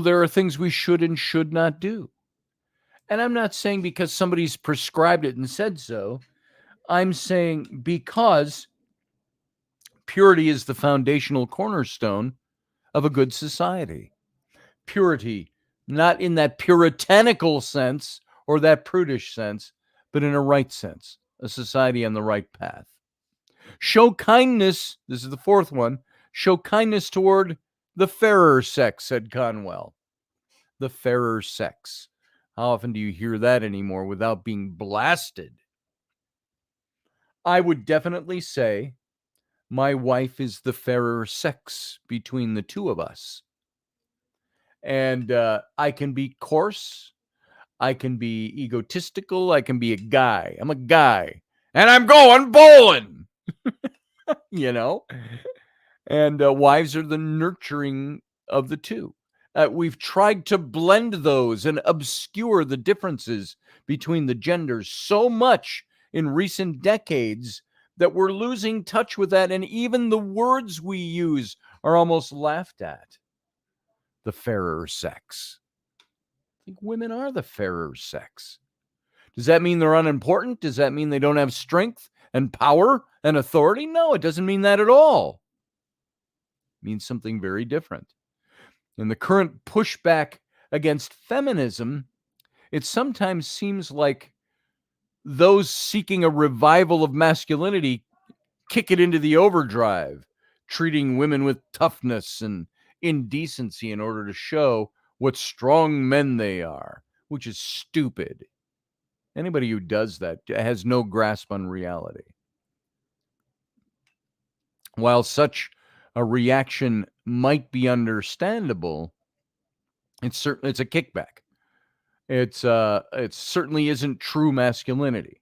there are things we should and should not do. And I'm not saying because somebody's prescribed it and said so. I'm saying because purity is the foundational cornerstone of a good society. Purity, not in that puritanical sense or that prudish sense, but in a right sense, a society on the right path. Show kindness, this is the fourth one, show kindness toward the fairer sex, said Conwell. The fairer sex. How often do you hear that anymore without being blasted? I would definitely say my wife is the fairer sex between the two of us. And I can be coarse. I can be egotistical. I can be a guy. I'm a guy. And I'm going bowling. You know? And wives are the nurturing of the two. We've tried to blend those and obscure the differences between the genders so much in recent decades that we're losing touch with that. And even the words we use are almost laughed at. The fairer sex. I think women are the fairer sex. Does that mean they're unimportant? Does that mean they don't have strength and power and authority? No, it doesn't mean that at all. It means something very different. In the current pushback against feminism, it sometimes seems like those seeking a revival of masculinity kick it into the overdrive, treating women with toughness and indecency in order to show what strong men they are, which is stupid. Anybody who does that has no grasp on reality. While such a reaction might be understandable, it's a kickback. It certainly isn't true masculinity.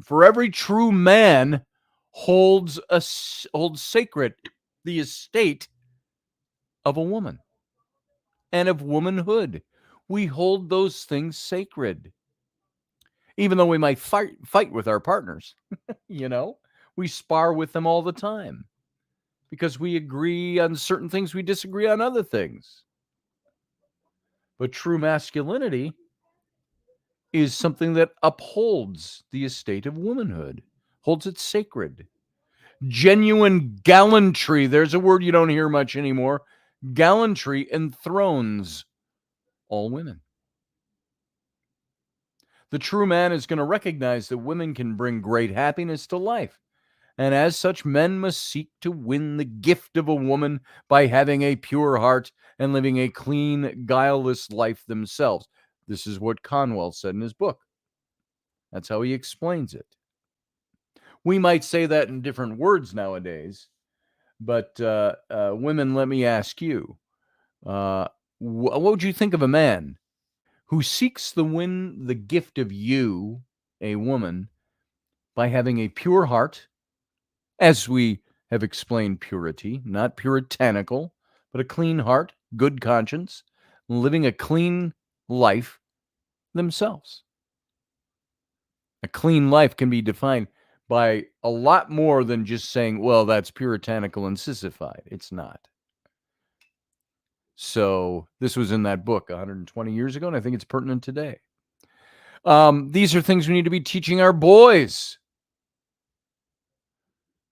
For every true man holds sacred the estate of a woman and of womanhood. We hold those things sacred, even though we might fight with our partners. We spar with them all the time because we agree on certain things, we disagree on other things. But true masculinity is something that upholds the estate of womanhood, holds it sacred. Genuine gallantry, there's a word you don't hear much anymore. Gallantry enthrones all women. The true man is going to recognize that women can bring great happiness to life. And as such, men must seek to win the gift of a woman by having a pure heart and living a clean, guileless life themselves. This is what Conwell said in his book. That's how he explains it. We might say that in different words nowadays, but women, let me ask you, what would you think of a man who seeks to win the gift of you, a woman, by having a pure heart, as we have explained purity, not puritanical, but a clean heart, good conscience, living a clean life themselves? A clean life can be defined by a lot more than just saying, well, that's puritanical and sissified. It's not. So this was in that book 120 years ago, and I think it's pertinent today. These are things we need to be teaching our boys.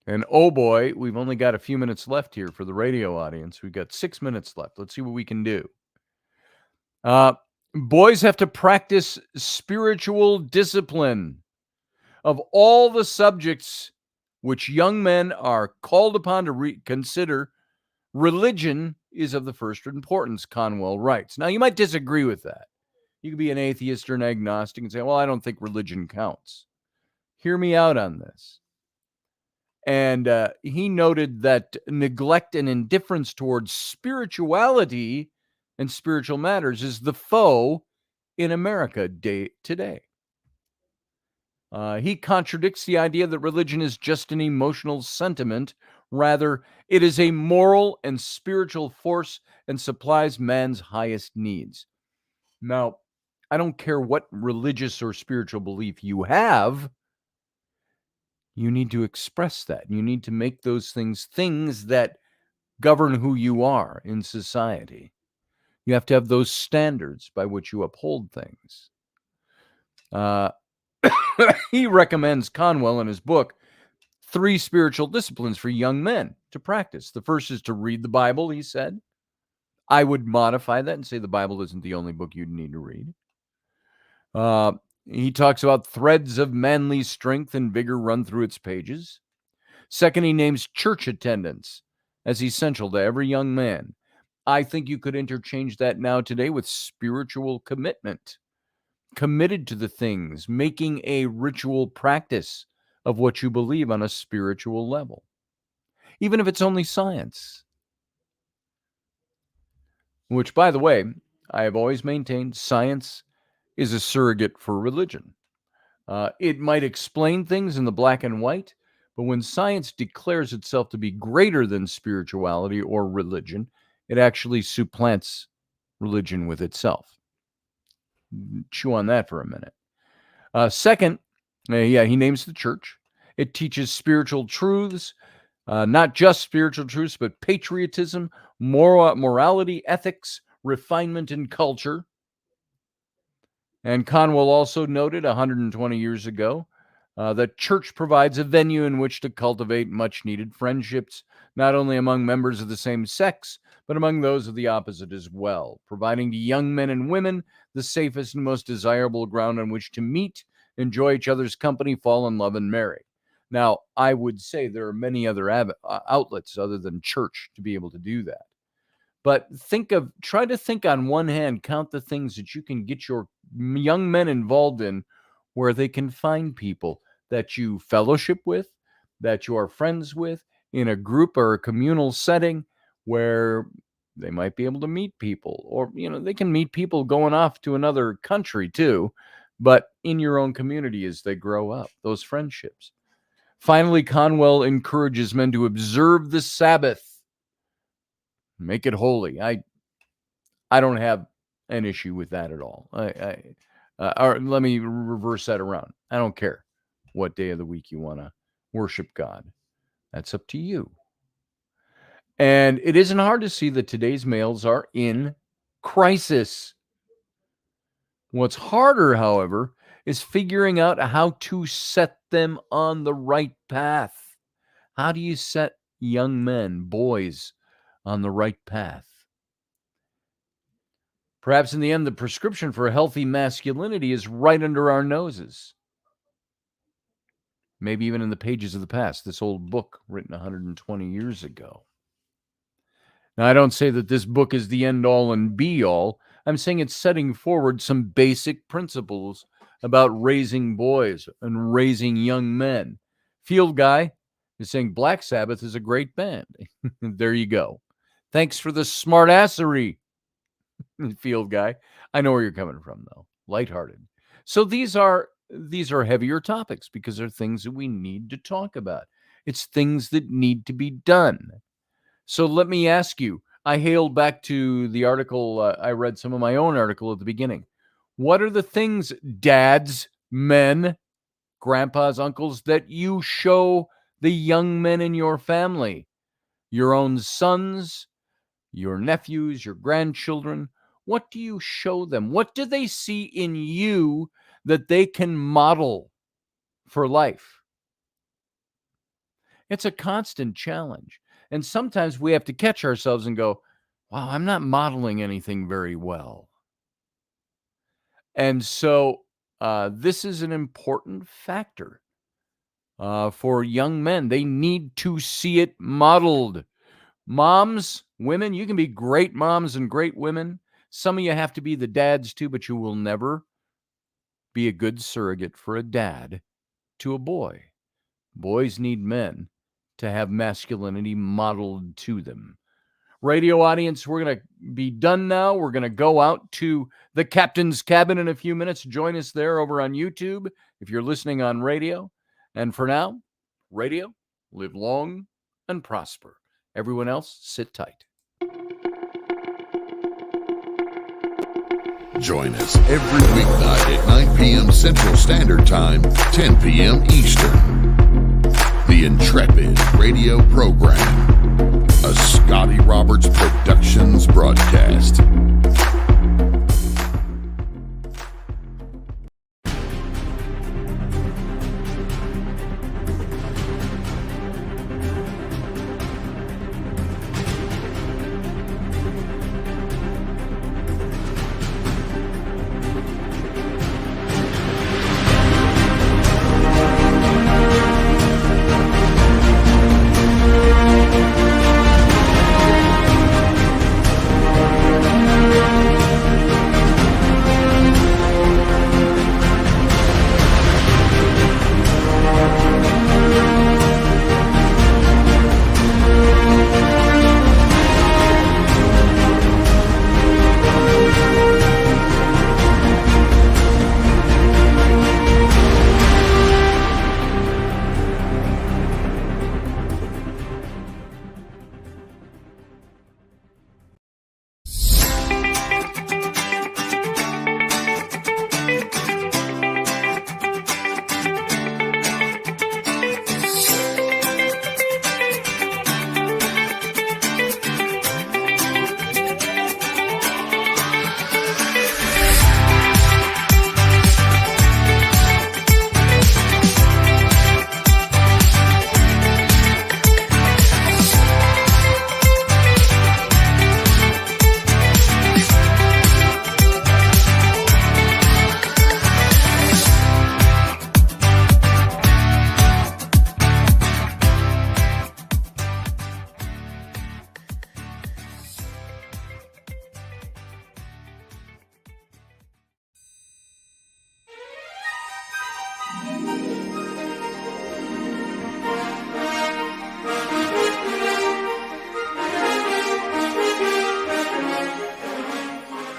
And oh boy, we've only got a few minutes left here for the radio audience. We've got 6 minutes left. Let's see what we can do. Boys have to practice spiritual discipline. Of all the subjects which young men are called upon to consider, religion is of the first importance, Conwell writes. Now, you might disagree with that. You could be an atheist or an agnostic and say, well, I don't think religion counts. Hear me out on this. And he noted that neglect and indifference towards spirituality and spiritual matters is the foe in America today. He contradicts the idea that religion is just an emotional sentiment. Rather, it is a moral and spiritual force and supplies man's highest needs. Now, I don't care what religious or spiritual belief you have. You need to express that. You need to make those things that govern who you are in society. You have to have those standards by which you uphold things. He recommends, Conwell, in his book, 3 spiritual disciplines for young men to practice. The first is to read the Bible, he said. I would modify that and say the Bible isn't the only book you need to read. He talks about threads of manly strength and vigor run through its pages. Second, he names church attendance as essential to every young man. I think you could interchange that now today with spiritual commitment. Committed to the things, making a ritual practice of what you believe on a spiritual level, even if it's only science. Which, by the way, I have always maintained science is a surrogate for religion. It might explain things in the black and white, but when science declares itself to be greater than spirituality or religion, it actually supplants religion with itself. Chew on that for a minute. Second, he names the church. It teaches spiritual truths, not just spiritual truths, but patriotism, morality, ethics, refinement, and culture. And Conwell also noted 120 years ago that church provides a venue in which to cultivate much-needed friendships, not only among members of the same sex, but among those of the opposite as well, providing to young men and women the safest and most desirable ground on which to meet, enjoy each other's company, fall in love, and marry. Now, I would say there are many other outlets other than church to be able to do that. But try to think on one hand, count the things that you can get your young men involved in where they can find people that you fellowship with, that you are friends with, in a group or a communal setting where they might be able to meet people, or, they can meet people going off to another country too, but in your own community as they grow up, those friendships. Finally, Conwell encourages men to observe the Sabbath, make it holy. I don't have an issue with that at all. Or let me reverse that around. I don't care what day of the week you want to worship God. That's up to you. And it isn't hard to see that today's males are in crisis. What's harder, however, is figuring out how to set them on the right path. How do you set young men, boys, on the right path? Perhaps in the end, the prescription for a healthy masculinity is right under our noses. Maybe even in the pages of the past, this old book written 120 years ago. Now, I don't say that this book is the end-all and be-all. I'm saying it's setting forward some basic principles about raising boys and raising young men. Field Guy is saying Black Sabbath is a great band. There you go. Thanks for the smartassery, Field Guy. I know where you're coming from, though. Lighthearted. So these are heavier topics because they're things that we need to talk about. It's things that need to be done. So let me ask you, I hailed back to the article, I read some of my own article at the beginning. What are the things, dads, men, grandpas, uncles, that you show the young men in your family? Your own sons, your nephews, your grandchildren. What do you show them? What do they see in you that they can model for life? It's a constant challenge. And sometimes we have to catch ourselves and go, wow, I'm not modeling anything very well. And so this is an important factor for young men. They need to see it modeled. Moms, women, you can be great moms and great women. Some of you have to be the dads too, but you will never be a good surrogate for a dad to a boy. Boys need men to have masculinity modeled to them. Radio audience, we're going to be done now. We're going to go out to the captain's cabin in a few minutes. Join us there over on YouTube if you're listening on radio. And for now, radio, live long and prosper. Everyone else, sit tight. Join us every weeknight at 9 p.m. Central Standard Time, 10 p.m. Eastern. The Intrepid radio program, a Scotty Roberts Productions broadcast.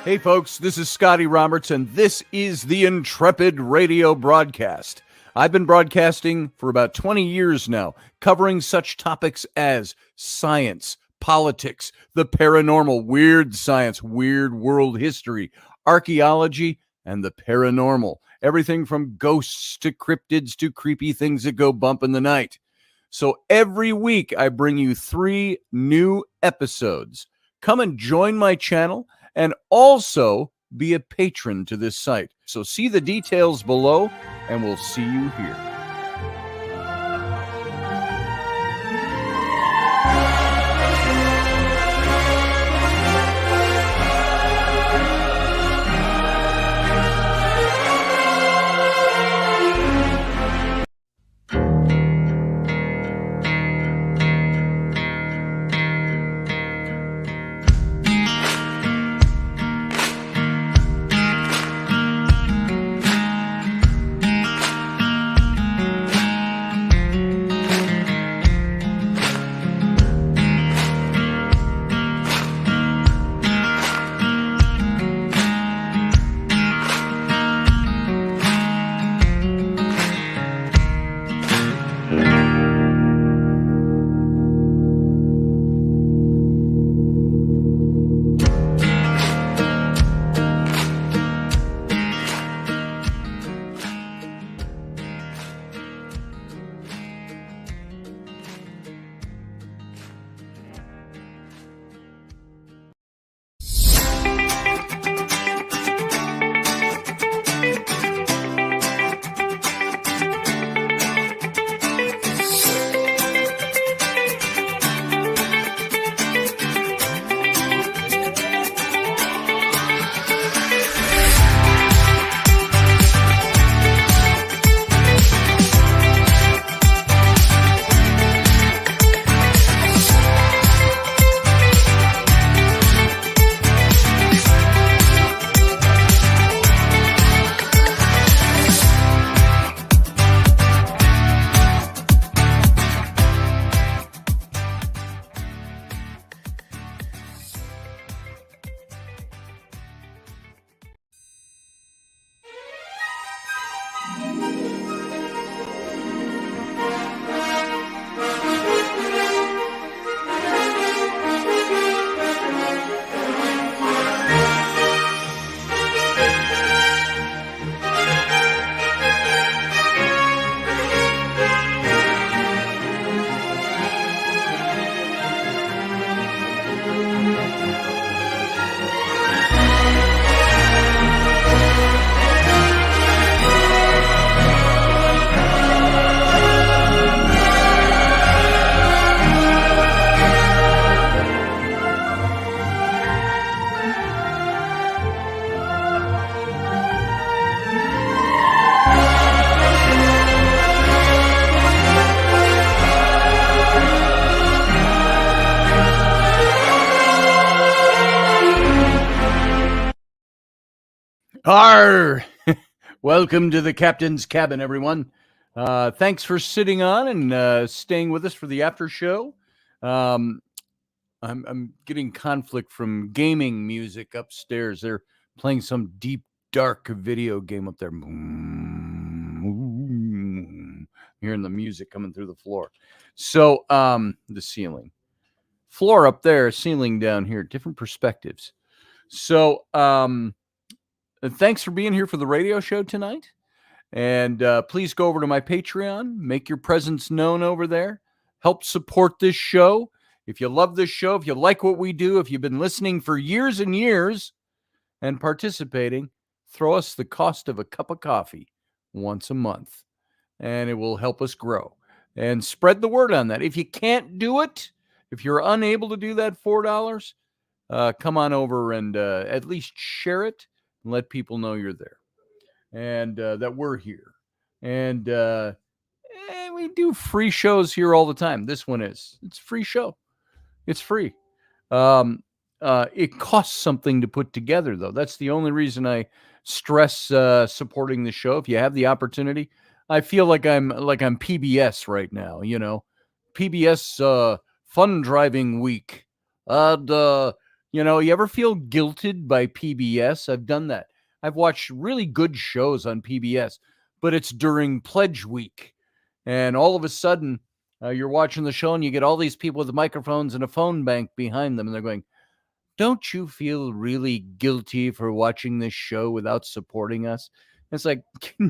Hey folks, this is Scotty Roberts, and this is the Intrepid radio broadcast. I've been broadcasting for about 20 years now, covering such topics as science, politics, the paranormal, weird science, weird world history, archaeology, and the paranormal. Everything from ghosts to cryptids to creepy things that go bump in the night. So every week I bring you 3 new episodes. Come and join my channel and also be a patron to this site. So see the details below, and we'll see you here. Arr! Welcome to the captain's cabin, everyone. Thanks for sitting on and staying with us for the after show. I'm getting conflict from gaming music upstairs. They're playing some deep, dark video game up there. Hearing the music coming through the floor. So the ceiling. Floor up there, ceiling down here, different perspectives. So thanks for being here for the radio show tonight. And please go over to my Patreon. Make your presence known over there. Help support this show. If you love this show, if you like what we do, if you've been listening for years and years and participating, throw us the cost of a cup of coffee once a month. And it will help us grow. And spread the word on that. If you can't do it, if you're unable to do that $4, come on over and at least share it and let people know you're there and that we're here. And we do free shows here all the time. This one it's a free show. It's free. It costs something to put together, though. That's the only reason I stress supporting the show. If you have the opportunity, I feel like I'm PBS right now. PBS Fun Driving Week. And You know, you ever feel guilted by PBS? I've done that. I've watched really good shows on PBS, but it's during Pledge Week. And all of a sudden, you're watching the show and you get all these people with microphones and a phone bank behind them. And they're going, don't you feel really guilty for watching this show without supporting us? It's like,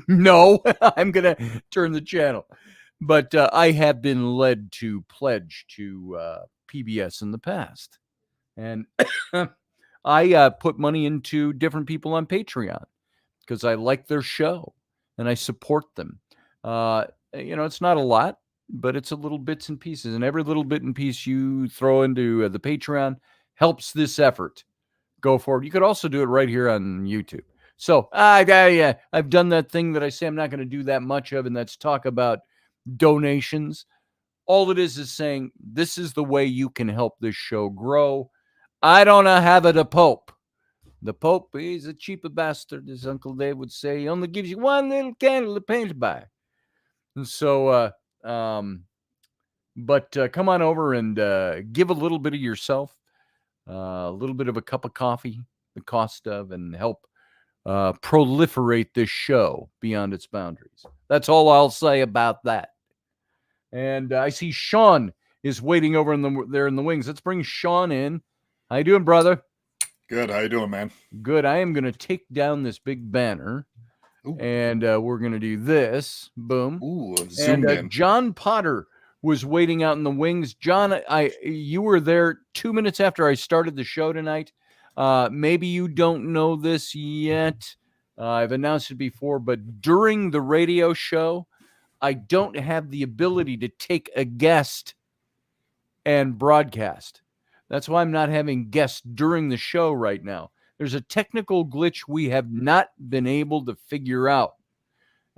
no, I'm going to turn the channel. But I have been led to pledge to PBS in the past. And I put money into different people on Patreon because I like their show and I support them. It's not a lot, but it's a little bits and pieces. And every little bit and piece you throw into the Patreon helps this effort go forward. You could also do it right here on YouTube. So I've done that thing that I say I'm not going to do that much of, and that's talk about donations. All it is saying this is the way you can help this show grow. I don't have a Pope. The Pope, he's a cheap bastard, as Uncle Dave would say. He only gives you one little candle to paint by. And so, but come on over and give a little bit of yourself, a little bit of a cup of coffee, the cost of, and help proliferate this show beyond its boundaries. That's all I'll say about that. And I see Sean is waiting over there in the wings. Let's bring Sean in. How you doing, brother? Good. How you doing, man? Good. I am going to take down this big banner. Ooh. And we're going to do this. Boom. Ooh, zoom in. John Potter was waiting out in the wings. John, you were there 2 minutes after I started the show tonight. Maybe you don't know this yet. I've announced it before, but during the radio show, I don't have the ability to take a guest and broadcast. That's why I'm not having guests during the show right now. There's a technical glitch we have not been able to figure out.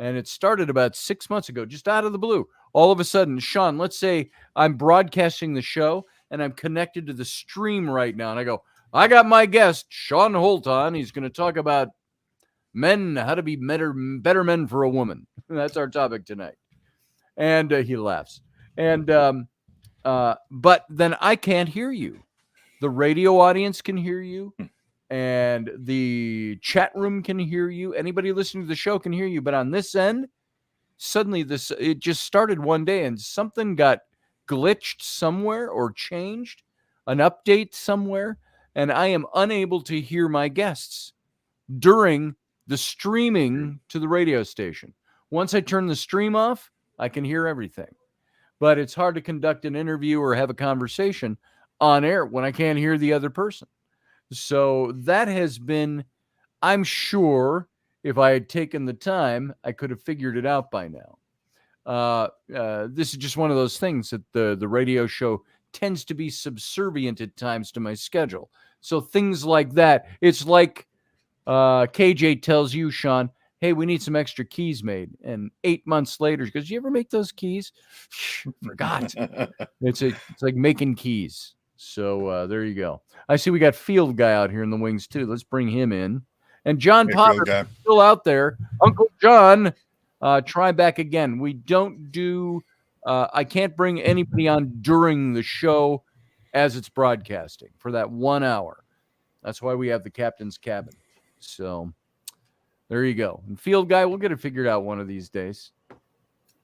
And it started about 6 months ago, just out of the blue. All of a sudden, Sean, let's say I'm broadcasting the show and I'm connected to the stream right now. And I go, I got my guest, Sean Holt, on. He's going to talk about men, how to be better men for a woman. That's our topic tonight. And he laughs. And but then I can't hear you. The radio audience can hear you, and the chat room can hear you. Anybody listening to the show can hear you. But on this end, suddenly it just started one day, and something got glitched somewhere or changed, an update somewhere, and I am unable to hear my guests during the streaming to the radio station. Once I turn the stream off, I can hear everything. But it's hard to conduct an interview or have a conversation on air when I can't hear the other person. So that has been, I'm sure, if I had taken the time, I could have figured it out by now. This is just one of those things that the radio show tends to be subservient at times to my schedule. So things like that, it's like KJ tells you, Sean, hey, we need some extra keys made. And 8 months later, she goes, you ever make those keys? Forgot. It's like making keys. So there you go. I see we got Field Guy out here in the wings too. Let's bring him in. And John Potter still out there. Uncle John, try back again. We don't do, I can't bring anybody on during the show as it's broadcasting for that 1 hour. That's why we have the captain's cabin. So there you go. And Field Guy, we'll get it figured out one of these days.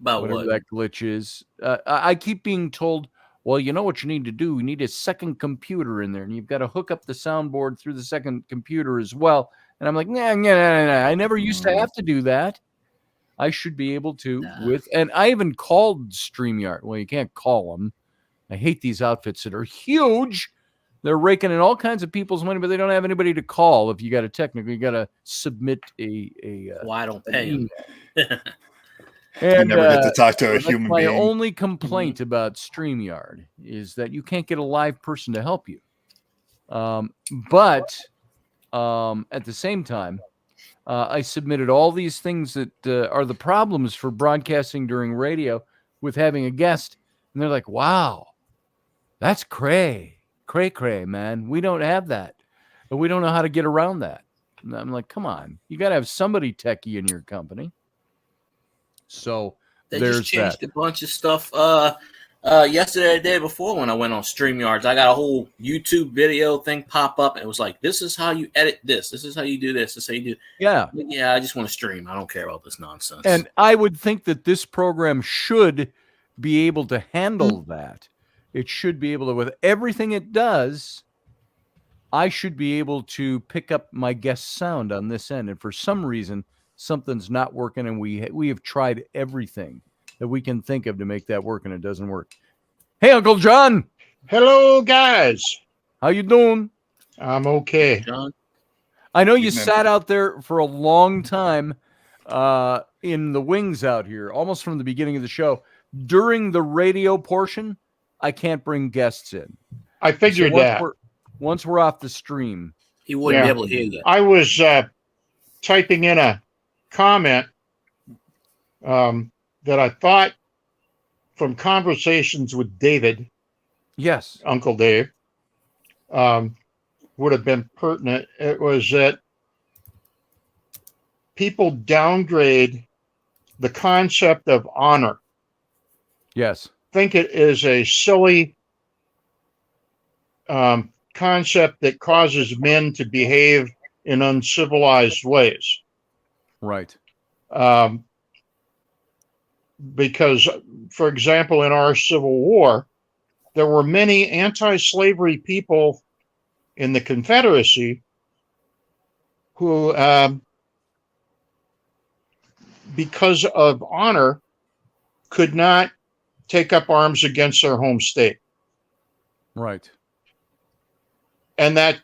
About whatever what? that glitch is. I keep being told, well, you know what you need to do? You need a second computer in there, and you've got to hook up the soundboard through the second computer as well. And I'm like, nah. I never used to have to do that. I should be able to and I even called StreamYard. Well, you can't call them. I hate these outfits that are huge. They're raking in all kinds of people's money, but they don't have anybody to call. If you got to technically, you got to submit a well, I don't pay them. And you never get to talk to a human being. My only complaint about StreamYard is that you can't get a live person to help you. But at the same time, I submitted all these things that are the problems for broadcasting during radio with having a guest. And they're like, wow, that's cray, man. We don't have that. But we don't know how to get around that. And I'm like, come on. You got to have somebody techie in your company. So they there's just changed that. a bunch of stuff Yesterday, the day before, when I went on StreamYards, I got a whole YouTube video thing pop up, and it was like, "This is how you edit this. This is how you do this. This is how you do." Yeah. Yeah, I just want to stream. I don't care about this nonsense. And I would think that this program should be able to handle that. It should be able to, with everything it does, I should be able to pick up my guest sound on this end. And for some reason, something's not working, and we have tried everything that we can think of to make that work, and it doesn't work. Hey, Uncle John. Hello, guys. How you doing? I'm okay. John, I know you Evening. sat out there for a long time in the wings out here, almost from the beginning of the show. During the radio portion, I can't bring guests in. I figured that. Once we're off the stream. he wouldn't Yeah. be able to hear you. I was typing in a comment that I thought from conversations with David, Yes. Uncle Dave, would have been pertinent. It was that people downgrade the concept of honor, Yes. think it is a silly concept that causes men to behave in uncivilized ways. Right. Because, for example, in our Civil War, there were many anti-slavery people in the Confederacy who, because of honor, could not take up arms against their home state. Right. And that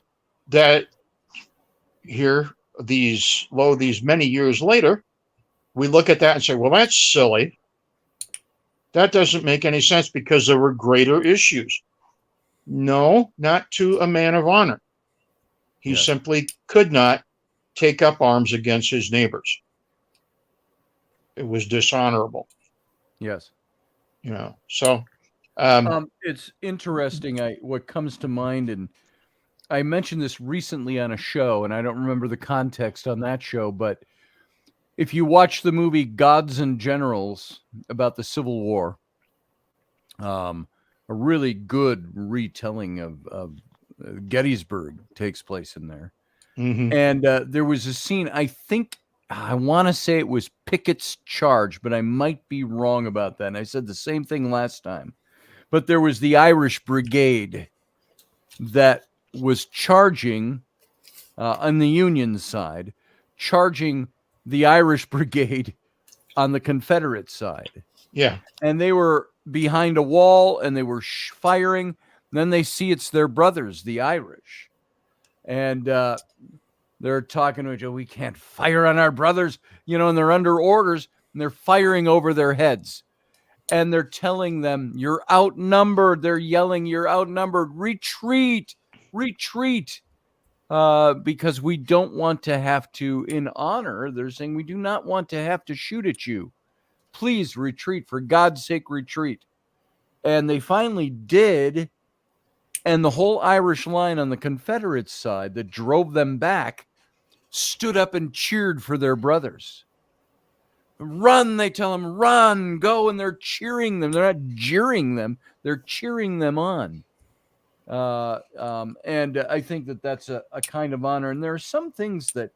here, these many years later, we look at that and say, well, that's silly. That doesn't make any sense because there were greater issues. No, not to a man of honor. He Yes. simply could not take up arms against his neighbors. It was dishonorable, Yes. you know. So, It's interesting. What comes to mind, and I mentioned this recently on a show, and I don't remember the context on that show, but if you watch the movie Gods and Generals about the Civil War, a really good retelling of Gettysburg takes place in there. mhm. And there was a scene, I want to say it was Pickett's charge, but I might be wrong about that. And I said the same thing last time. But there was the Irish Brigade that was charging on the Union side, charging the Irish Brigade on the Confederate side. Yeah, And they were behind a wall and they were firing. Then they see it's their brothers, the Irish. And they're talking to each other. We can't fire on our brothers, and they're under orders and they're firing over their heads. And they're telling them, you're outnumbered. They're yelling, you're outnumbered. Retreat, retreat. Because we don't want to have to, in honor, they're saying, we do not want to have to shoot at you. Please retreat. For God's sake, retreat. And they finally did. And the whole Irish line on the Confederate side that drove them back stood up and cheered for their brothers. Run, they tell them, run, go, and they're cheering them. They're not jeering them. They're cheering them on. And I think that that's a kind of honor. And there are some things that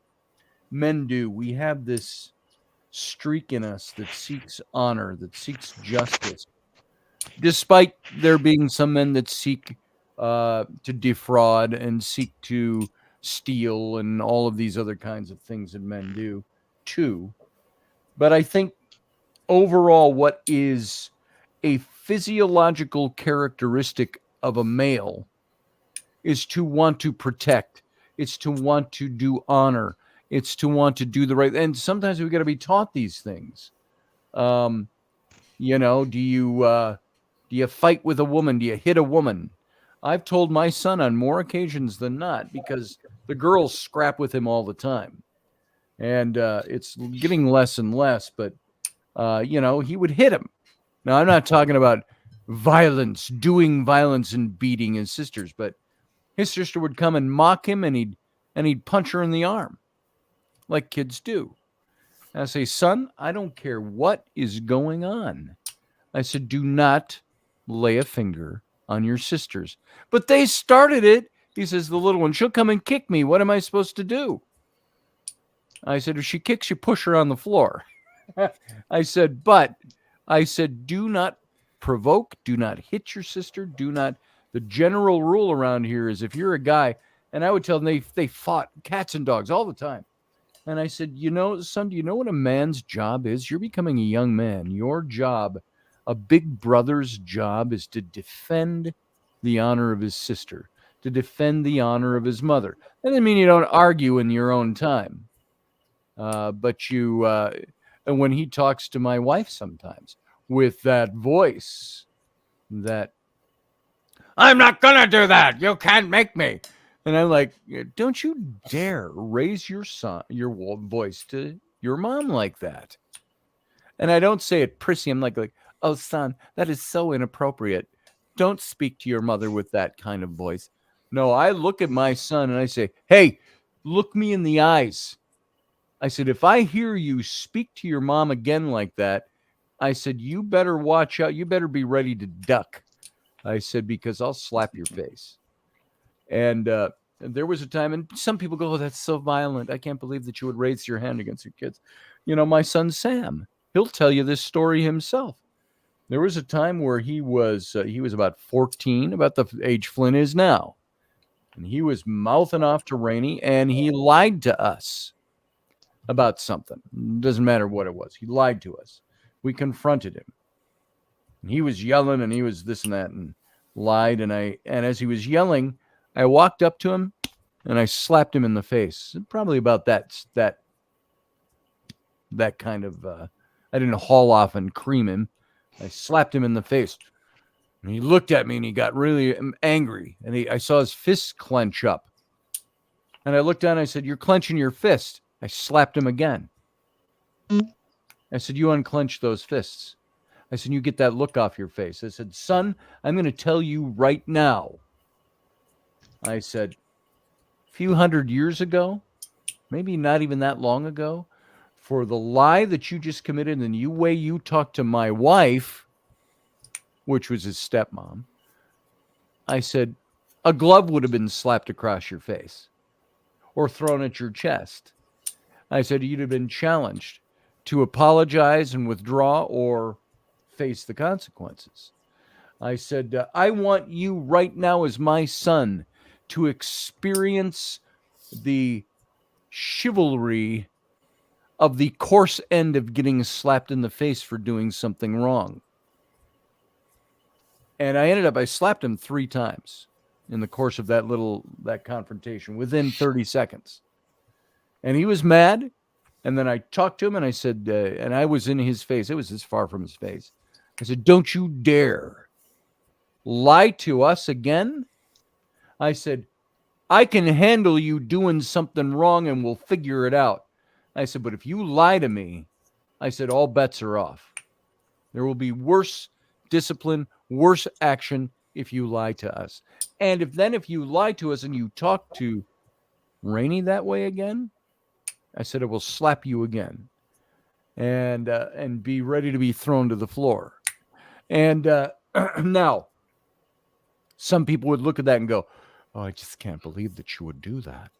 men do. We have this streak in us that seeks honor, that seeks justice, despite there being some men that seek to defraud and seek to steal and all of these other kinds of things that men do too. But I think overall, what is a physiological characteristic of a male is to want to protect. It's to want to do honor. It's to want to do the right. And sometimes we got to be taught these things. Do you fight with a woman? Do you hit a woman? I've told my son on more occasions than not, because the girls scrap with him all the time. And it's getting less and less, but, he would hit him. Now, I'm not talking about violence, doing violence and beating his sisters, but his sister would come and mock him, and he'd punch her in the arm, like kids do. And I say, son, I don't care what is going on. I said, do not lay a finger on your sisters. But they started it. He says, the little one, she'll come and kick me. What am I supposed to do? I said, if she kicks you, push her on the floor. I said, do not provoke, do not hit your sister, do not. The general rule around here is if you're a guy, and I would tell them they fought cats and dogs all the time. And I said, son, do you know what a man's job is? You're becoming a young man. Your job, a big brother's job, is to defend the honor of his sister, to defend the honor of his mother. That doesn't mean you don't argue in your own time. But you, and when he talks to my wife sometimes with that voice, that I'm not going to do that. You can't make me. And I'm like, don't you dare raise your voice to your mom like that. And I don't say it prissy. I'm like, oh, son, that is so inappropriate. Don't speak to your mother with that kind of voice. No, I look at my son and I say, hey, look me in the eyes. I said, if I hear you speak to your mom again like that, I said, you better watch out. You better be ready to duck. I said, because I'll slap your face. And there was a time, and some people go, oh, that's so violent. I can't believe that you would raise your hand against your kids. My son, Sam, he'll tell you this story himself. There was a time where he was about 14, about the age Flynn is now. And he was mouthing off to Rainey, and he lied to us about something. Doesn't matter what it was. He lied to us. We confronted him. And he was yelling, and he was this and that, and lied. And as he was yelling, I walked up to him, and I slapped him in the face. Probably about that kind of. I didn't haul off and cream him. I slapped him in the face. And he looked at me, and he got really angry. And I saw his fists clench up. And I looked down, and I said, "You're clenching your fist." I slapped him again. I said, "You unclench those fists." I said, "You get that look off your face." I said, "Son, I'm going to tell you right now." I said, a few hundred years ago, maybe not even that long ago, for the lie that you just committed and the way you talked to my wife, which was his stepmom, I said, a glove would have been slapped across your face or thrown at your chest. I said, you'd have been challenged to apologize and withdraw or face the consequences. I said, I want you right now as my son to experience the chivalry of the coarse end of getting slapped in the face for doing something wrong. And I slapped him 3 times in the course of that confrontation within 30 seconds. And he was mad. And then I talked to him and I said, and I was in his face. It was this far from his face. I said, don't you dare lie to us again. I said, I can handle you doing something wrong and we'll figure it out. I said, but if you lie to me, I said, all bets are off. There will be worse discipline, worse action if you lie to us. And if you lie to us and you talk to Rainey that way again, I said, I will slap you again and be ready to be thrown to the floor. And now, some people would look at that and go, oh, I just can't believe that you would do that.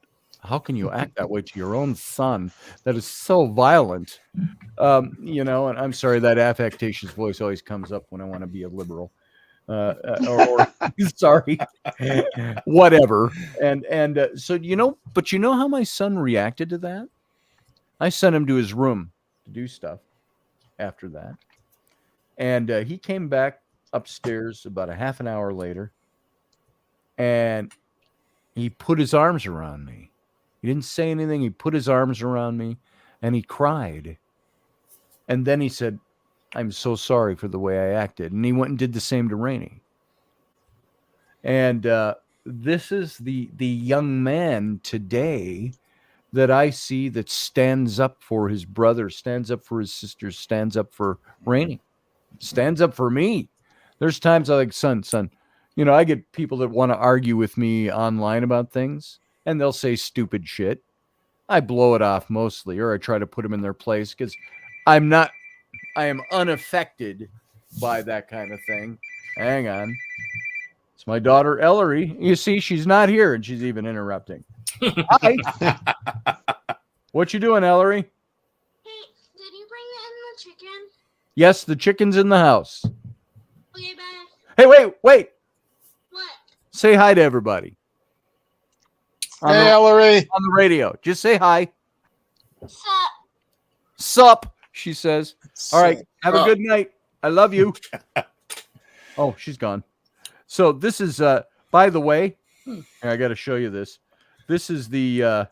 How can you act that way to your own son? That is so violent. And I'm sorry, that affectatious voice always comes up when I want to be a liberal. Or sorry, whatever. And so, but you know how my son reacted to that? I sent him to his room to do stuff after that. And he came back upstairs about a half an hour later. And he put his arms around me. He didn't say anything. He put his arms around me and he cried. And then he said, I'm so sorry for the way I acted. And he went and did the same to Rainey. And this is the young man today that I see that stands up for his brother, stands up for his sister, stands up for Rainey, stands up for me. There's times I like, son, I get people that want to argue with me online about things and they'll say stupid shit. I blow it off mostly, or I try to put them in their place because I am unaffected by that kind of thing. Hang on. It's my daughter, Ellery. You see, she's not here, and she's even interrupting. Hi. What you doing, Ellery? Hey, did you bring in the chicken? Yes, the chicken's in the house. Okay, bye. Hey, wait. What? Say hi to everybody. On Hey, the, Ellery. on the radio. Just say hi. Sup? Sup, she says. All right. Have a Sup. good night. I love you. Oh, she's gone. So this is, by the way, I got to show you this. This is the,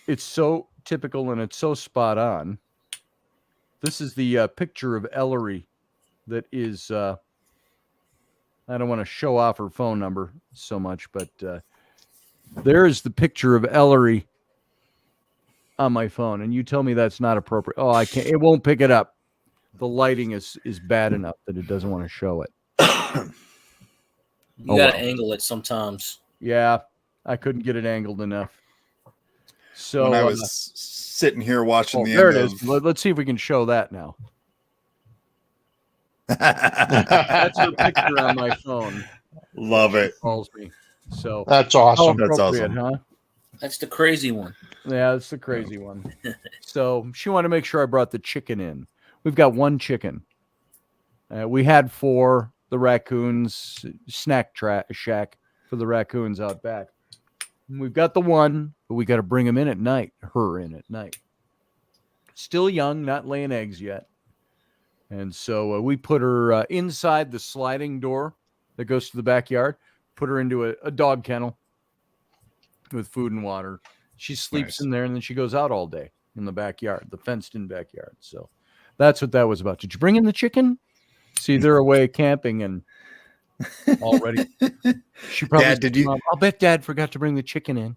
it's so typical and it's so spot on. This is the picture of Ellery that is, I don't want to show off her phone number so much, but there is the picture of Ellery on my phone. And you tell me that's not appropriate. Oh, I can't, it won't pick it up. The lighting is bad enough that it doesn't want to show it. You gotta angle it sometimes. Yeah, I couldn't get it angled enough. So when I was sitting here watching the there end it is. of Let's see if we can show that now. That's her picture on my phone. Love it. Calls me. So That's how awesome. That's appropriate, awesome. huh? That's the crazy one. Yeah, that's the crazy one. So she wanted to make sure I brought the chicken in. We've got one chicken. We had 4. The raccoons snack shack for the raccoons out back. We've got the one, but we got to bring him in at night. Her in at night. Still young, not laying eggs yet. And so we put her inside the sliding door that goes to the backyard. Put her into a dog kennel with food and water. She sleeps Nice. in there, and then she goes out all day in the backyard, the fenced-in backyard. So that's what that was about. Did you bring in the chicken? See, they're away camping and already. She probably Dad, did you- Mom, I'll bet Dad forgot to bring the chicken in.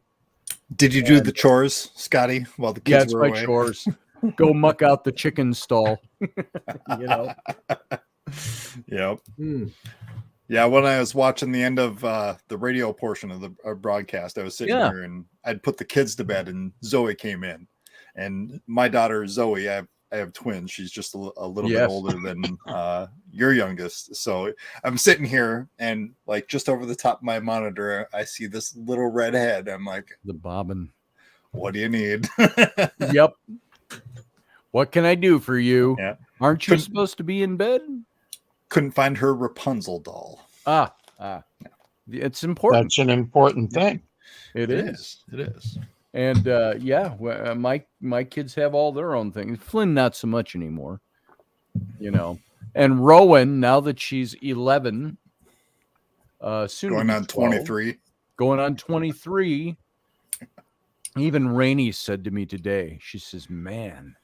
Did you do the chores, Scotty, while the Yeah, kids it's were my away? chores. Go muck out the chicken stall. You know. Yep. Yeah, when I was watching the end of the radio portion of the broadcast, I was sitting Yeah. here and I'd put the kids to bed, and Zoe came in. And my daughter Zoe, I have twins. She's just a little Yes. bit older than your youngest. So I'm sitting here, and like just over the top of my monitor, I see this little red head. I'm like, The bobbin. "What do you need?" Yep. What can I do for you? Yeah. Aren't you supposed to be in bed? Couldn't find her Rapunzel doll. Ah. It's important. That's an important thing. It is. It is. And my kids have all their own things. Flynn, not so much anymore, you know. And Rowan, now that she's 11, soon Going to be on 12, 23. going on 23. Even Rainey said to me today, she says, "Man,"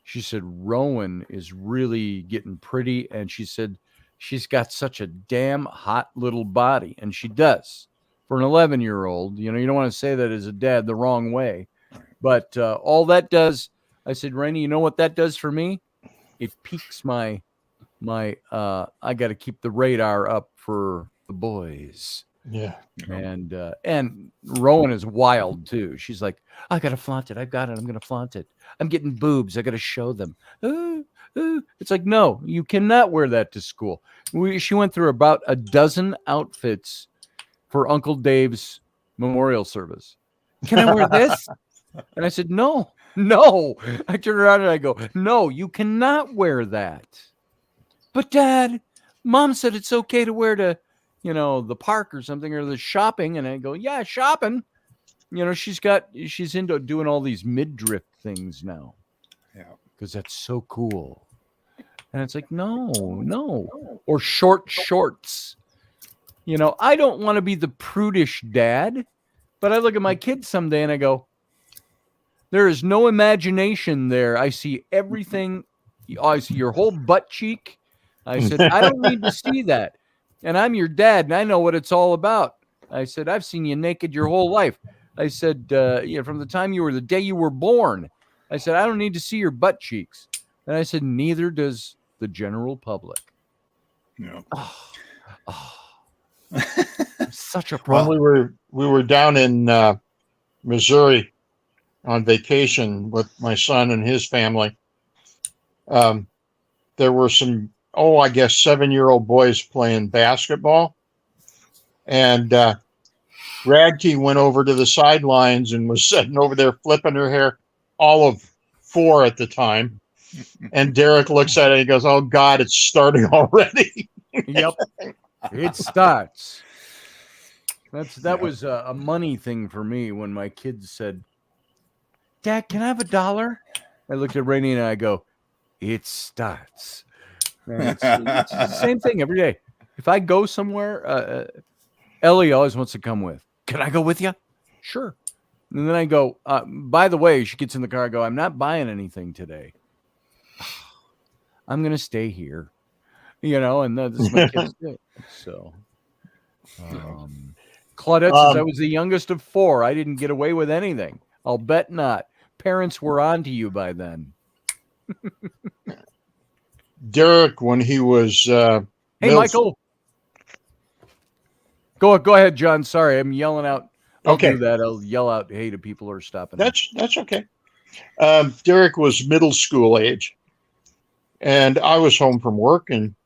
she said, "Rowan is really getting pretty," and she said she's got such a damn hot little body, and she does. For an 11-year-old, you know, you don't want to say that as a dad the wrong way, but all that does, I said, Rainey, you know what that does for me? It piques my I got to keep the radar up for the boys. Yeah. And Rowan is wild too. She's like, I gotta flaunt it. I've got it. I'm gonna flaunt it. I'm getting boobs. I gotta show them. It's like, no, you cannot wear that to school. She went through about a dozen outfits for Uncle Dave's memorial service. Can I wear this? And I said, no. I turn around and I go, no, you cannot wear that. But Dad, Mom said it's okay to wear to, you know, the park or something, or the shopping. And I go, yeah, shopping. You know, she's into doing all these midriff things now. Yeah. Because that's so cool. And it's like, no. Or short shorts. You know, I don't want to be the prudish dad, but I look at my kids someday and I go, there is no imagination there. I see everything. I see your whole butt cheek. I said, I don't need to see that. And I'm your dad, and I know what it's all about. I said, I've seen you naked your whole life. I said, from the time the day you were born. I said, I don't need to see your butt cheeks. And I said, neither does the general public. Yeah. Such a When problem. we were down in Missouri on vacation with my son and his family, there were some I guess 7-year-old boys playing basketball. And Radke went over to the sidelines and was sitting over there flipping her hair, all of 4 at the time. And Derek looks at it and he goes, "Oh God, it's starting already." Yep. It starts. That was a money thing for me when my kids said, "Dad, can I have $1?" I looked at Rainey and I go, "It starts." And it's the same thing every day. If I go somewhere, Ellie always wants to come with. "Can I go with you?" "Sure." And then I go, by the way, she gets in the car. I go, "I'm not buying anything today. I'm going to stay here." And that's my kids do. So, Claudette says, "I was the youngest of 4. I didn't get away with anything." I'll bet not. Parents were on to you by then. Derek, when he was Hey, Michael. Go ahead, John. Sorry, I'm yelling out. I'll do that. I'll yell out hey to people who are stopping. That's okay. Derek was middle school age, and I was home from work, and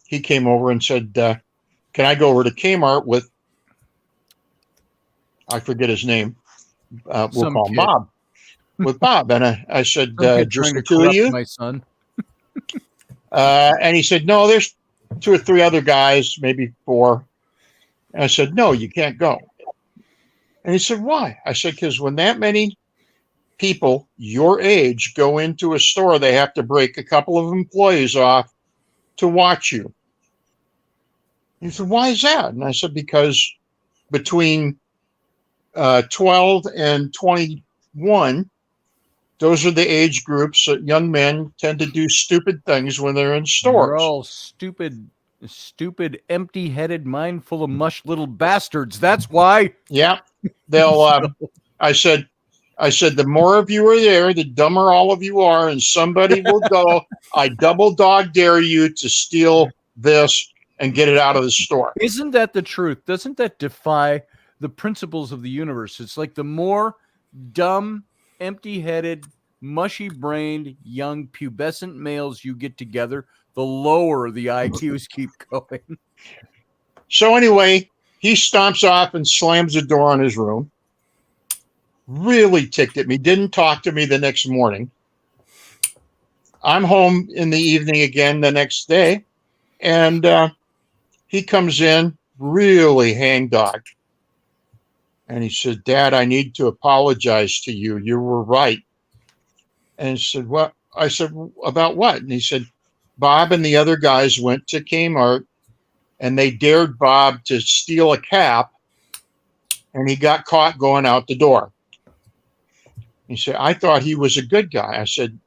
he came over and said, "Can I go over to Kmart with," I forget his name. We'll call him Bob. With Bob, and I said, "Just the 2 of you?" My son. And he said, "No, there's 2 or 3 other guys, maybe 4." And I said, "No, you can't go." And he said, "Why?" I said, "Because when that many people your age go into a store, they have to break a couple of employees off to watch you." He said, "Why is that?" And I said, "Because between 12 and 21, those are the age groups that young men tend to do stupid things when they're in stores." They're all stupid, empty-headed, mind full of mush little bastards. That's why. Yeah. They'll, I said, the more of you are there, the dumber all of you are, and somebody will go, "I double dog dare you to steal this and get it out of the store." Isn't that the truth? Doesn't that defy the principles of the universe? It's like the more dumb, empty-headed, mushy-brained, young, pubescent males you get together, the lower the IQs keep going. So anyway, he stomps off and slams the door on his room. Really ticked at me. Didn't talk to me the next morning. I'm home in the evening again the next day, and he comes in really hangdog. And he said, "Dad, I need to apologize to you. You were right." And he said, "What?" I said, "About what?" And he said, "Bob and the other guys went to Kmart and they dared Bob to steal a cap, and he got caught going out the door." He said, "I thought he was a good guy." I said,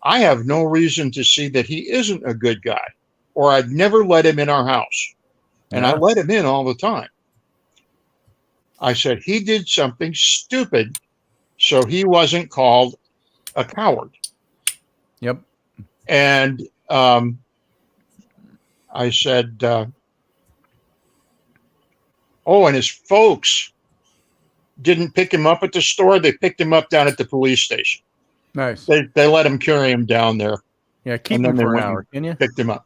"I have no reason to see that he isn't a good guy, or I'd never let him in our house. And I let him in all the time." I said, "He did something stupid, so he wasn't called a coward." Yep. And I said, and his folks didn't pick him up at the store. They picked him up down at the police station. Nice. They let him carry him down there. Yeah, keep him for an hour, can you? Picked him up.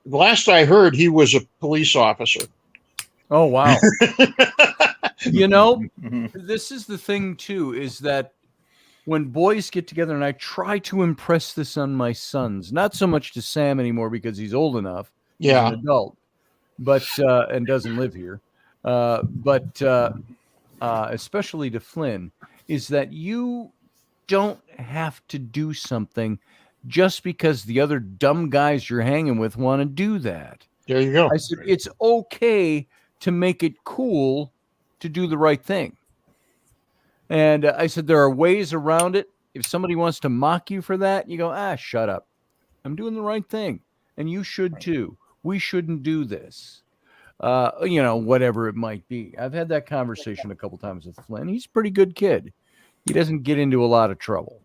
Last I heard, he was a police officer. Oh, wow. This is the thing, too, is that when boys get together, and I try to impress this on my sons, not so much to Sam anymore because he's old enough, he's an adult, but and doesn't live here, but especially to Flynn, is that you don't have to do something just because the other dumb guys you're hanging with want to do that. There you go. I said, it's okay to make it cool to do the right thing. And I said, there are ways around it. If somebody wants to mock you for that, you go, shut up. I'm doing the right thing. And you should too. We shouldn't do this. Whatever it might be. I've had that conversation a couple times with Flynn. He's a pretty good kid. He doesn't get into a lot of trouble.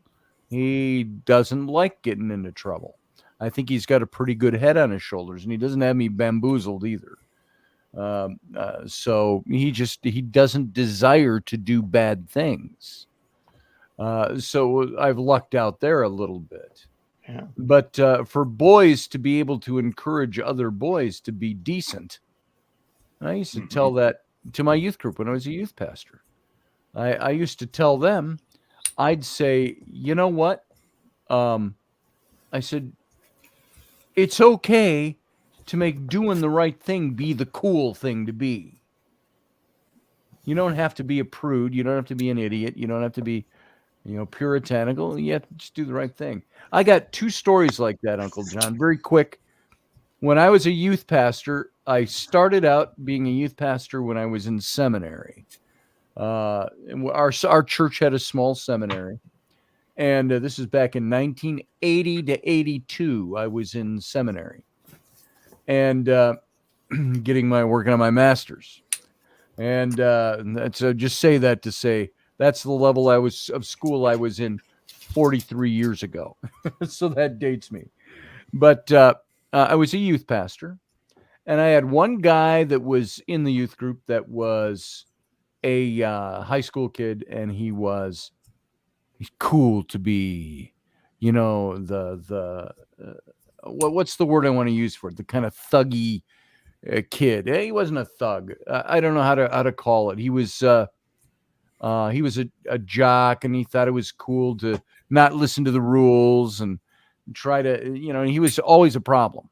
He doesn't like getting into trouble. I think he's got a pretty good head on his shoulders, and he doesn't have me bamboozled either. So he doesn't desire to do bad things. So I've lucked out there a little bit. Yeah. But for boys to be able to encourage other boys to be decent, and I used to tell that to my youth group when I was a youth pastor. I used to tell them, I'd say, you know what? I said, it's okay to make doing the right thing be the cool thing to be. You don't have to be a prude. You don't have to be an idiot. You don't have to be, puritanical. You have to just do the right thing. I got 2 stories like that, Uncle John, very quick. When I was a youth pastor, I started out being a youth pastor when I was in seminary. Our church had a small seminary. And this is back in 1980 to 82. I was in seminary and working on my master's. And so just say that to say that's the level of school I was in 43 years ago. So that dates me. But I was a youth pastor, and I had one guy that was in the youth group that was a high school kid, and he's cool to be, what's the word I want to use for it? The kind of thuggy kid. He wasn't a thug. I don't know how to call it. He was a jock, and he thought it was cool to not listen to the rules and try to, he was always a problem.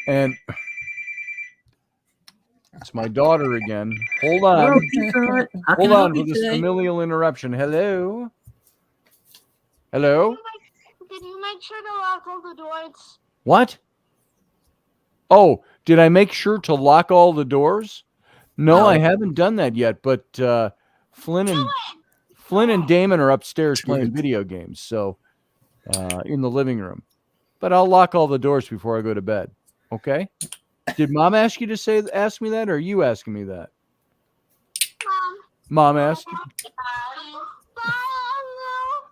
And it's my daughter again. Hold on. Hold on for this familial interruption. Hello? Hello? Did you make sure to lock all the doors? What? Oh, did I make sure to lock all the doors? No, I haven't done that yet, but Flynn and Damon are upstairs playing video games, so in the living room. But I'll lock all the doors before I go to bed. Okay? Did Mom ask me that, or are you asking me that? Mom asked you.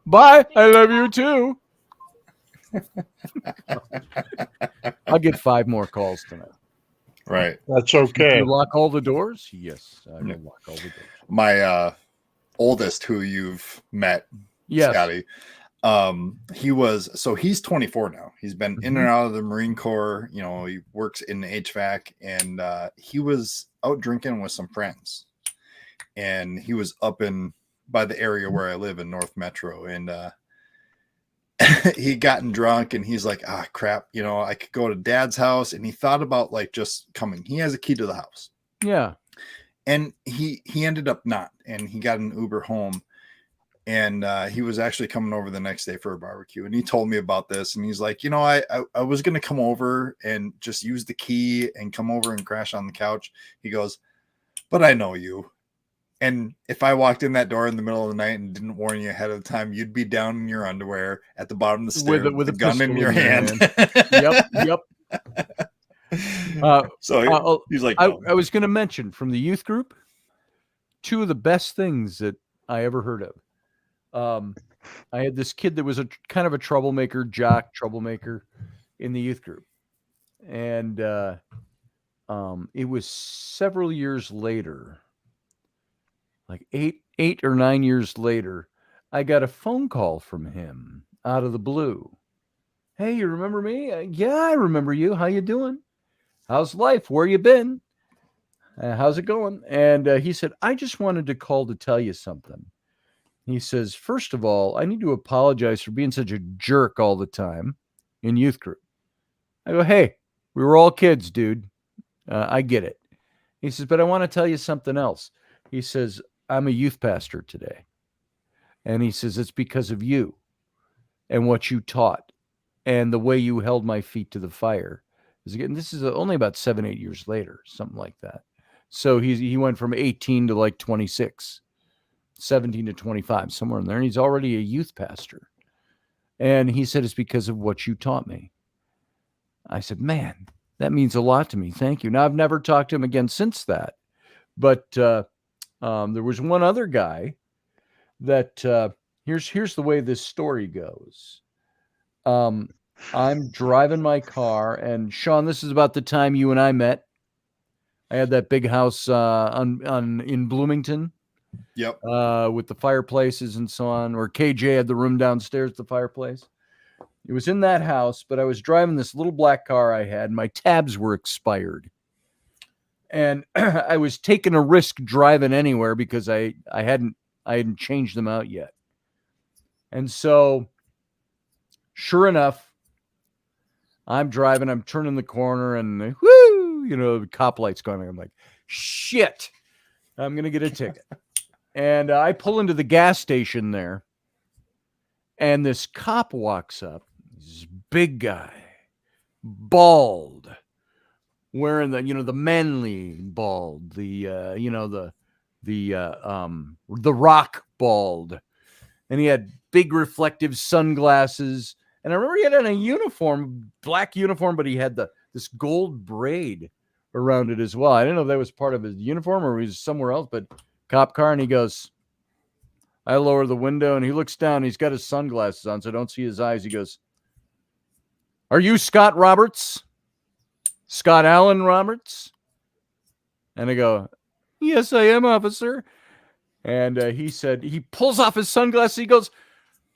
Bye. I love you too. I'll get 5 more calls tonight. Right. That's okay. You lock all the doors? Yes, I will lock all the doors. My oldest, who you've met, Yes. Scotty, he's 24 now. He's been in and out of the Marine Corps. He works in HVAC, and he was out drinking with some friends, and he was up by the area where I live in North Metro, and he gotten drunk, and he's like, crap, I could go to Dad's house, and he thought about just coming. He has a key to the house. Yeah. And he ended up not, and he got an Uber home. And he was actually coming over the next day for a barbecue. And he told me about this. And he's like, I was going to come over and just use the key and come over and crash on the couch. He goes, but I know you. And if I walked in that door in the middle of the night and didn't warn you ahead of the time, you'd be down in your underwear at the bottom of the stairs with a gun in your hand. Yep. He's like, no. I was going to mention from the youth group, 2 of the best things that I ever heard of. I had this kid that was a kind of a troublemaker in the youth group. And it was several years later, like 8 or 9 years later, I got a phone call from him out of the blue. Hey, you remember me? Yeah, I remember you. How you doing? How's life? Where you been? How's it going? And he said, I just wanted to call to tell you something. He says, first of all, I need to apologize for being such a jerk all the time in youth group. I go, hey, we were all kids, dude. I get it. He says, but I want to tell you something else. He says, I'm a youth pastor today. And he says, it's because of you and what you taught and the way you held my feet to the fire. Again, this is only about 7-8 years later, something like that. So he went from 18 to like 26. 17 to 25, somewhere in there. And he's already a youth pastor. And he said, it's because of what you taught me. I said, man, that means a lot to me. Thank you. Now, I've never talked to him again since that. But there was one other guy that here's the way this story goes. I'm driving my car, and Sean, this is about the time you and I met. I had that big house in Bloomington. Yep. With the fireplaces and so on, or KJ had the room downstairs, the fireplace. It was in that house, but I was driving this little black car I had. My tabs were expired. And I was taking a risk driving anywhere because I hadn't changed them out yet. And so, sure enough, I'm driving, I'm turning the corner, and whoo, the cop light's going. I'm like, shit, I'm going to get a ticket. And I pull into the gas station there, and this cop walks up, this big guy, bald, wearing the manly bald, the rock bald, and he had big reflective sunglasses. And I remember he had on a uniform, black uniform, but he had this gold braid around it as well. I didn't know if that was part of his uniform or he was somewhere else, but cop car. And he goes, I lower the window and he looks down. He's got his sunglasses on, so I don't see his eyes. He goes, are you Scott Roberts? Scott Allen Roberts? And I go, yes, I am, officer. And he said, he pulls off his sunglasses. He goes,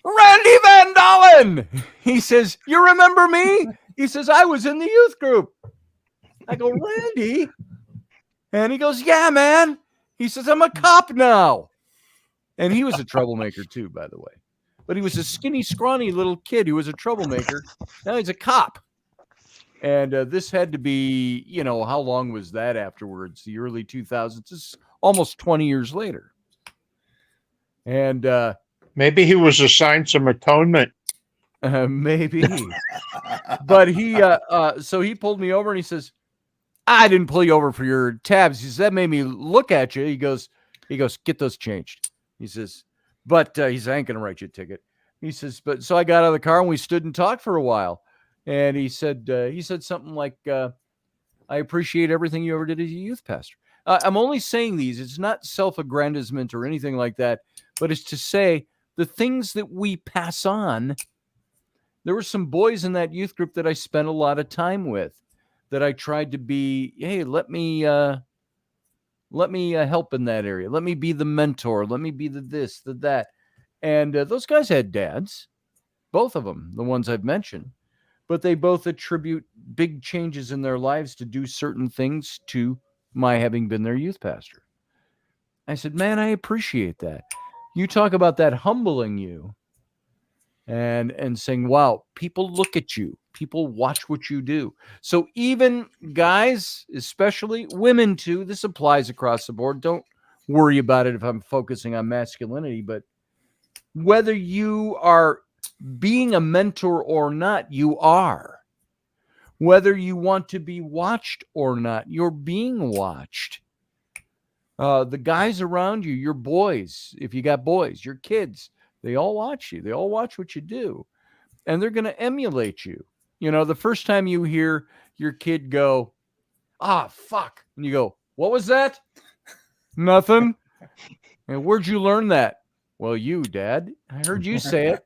Randy Van Dalen. He says, you remember me? He says, I was in the youth group. I go, Randy? And he goes, yeah, man. He says, I'm a cop now. And he was a troublemaker too, by the way. But he was a skinny, scrawny little kid who was a troublemaker. Now he's a cop. And this had to be, how long was that afterwards? The early 2000s. It's almost 20 years later. And maybe he was assigned some atonement. Maybe. But so he pulled me over and he says, I didn't pull you over for your tabs. He says, that made me look at you. He goes, get those changed. He says, but he says, I ain't going to write you a ticket. He says, but so I got out of the car and we stood and talked for a while. And he said something like, I appreciate everything you ever did as a youth pastor. I'm only saying these. It's not self-aggrandizement or anything like that, but it's to say the things that we pass on. There were some boys in that youth group that I spent a lot of time with that I tried to be, hey, let me help in that area. Let me be the mentor. Let me be the this, the that. And those guys had dads, both of them, the ones I've mentioned, but they both attribute big changes in their lives to do certain things to my having been their youth pastor. I said, man, I appreciate that. You talk about that humbling you and saying, wow, people look at you. People watch what you do. So even guys, especially women too, this applies across the board. Don't worry about it if I'm focusing on masculinity, but whether you are being a mentor or not, you are. Whether you want to be watched or not, you're being watched. The guys around you, your boys, if you got boys, your kids, they all watch you. They all watch what you do. And they're going to emulate you. The first time you hear your kid go, fuck. And you go, what was that? Nothing. And where'd you learn that? Well, you, Dad. I heard you say it.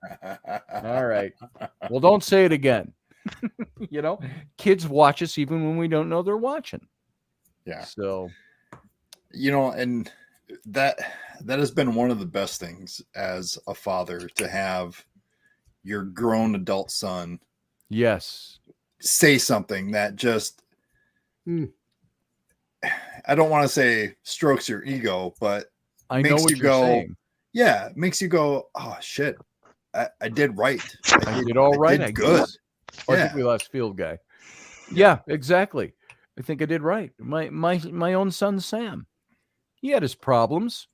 All right. Well, don't say it again. Kids watch us even when we don't know they're watching. Yeah. So, and that has been one of the best things as a father, to have your grown adult son say something that just, I don't want to say strokes your ego, but I know what you're saying. Yeah, it makes you go, oh shit, I did right. I did all right. I did good. I think we lost Field Guy. Yeah, exactly. I think I did right. My own son Sam, he had his problems.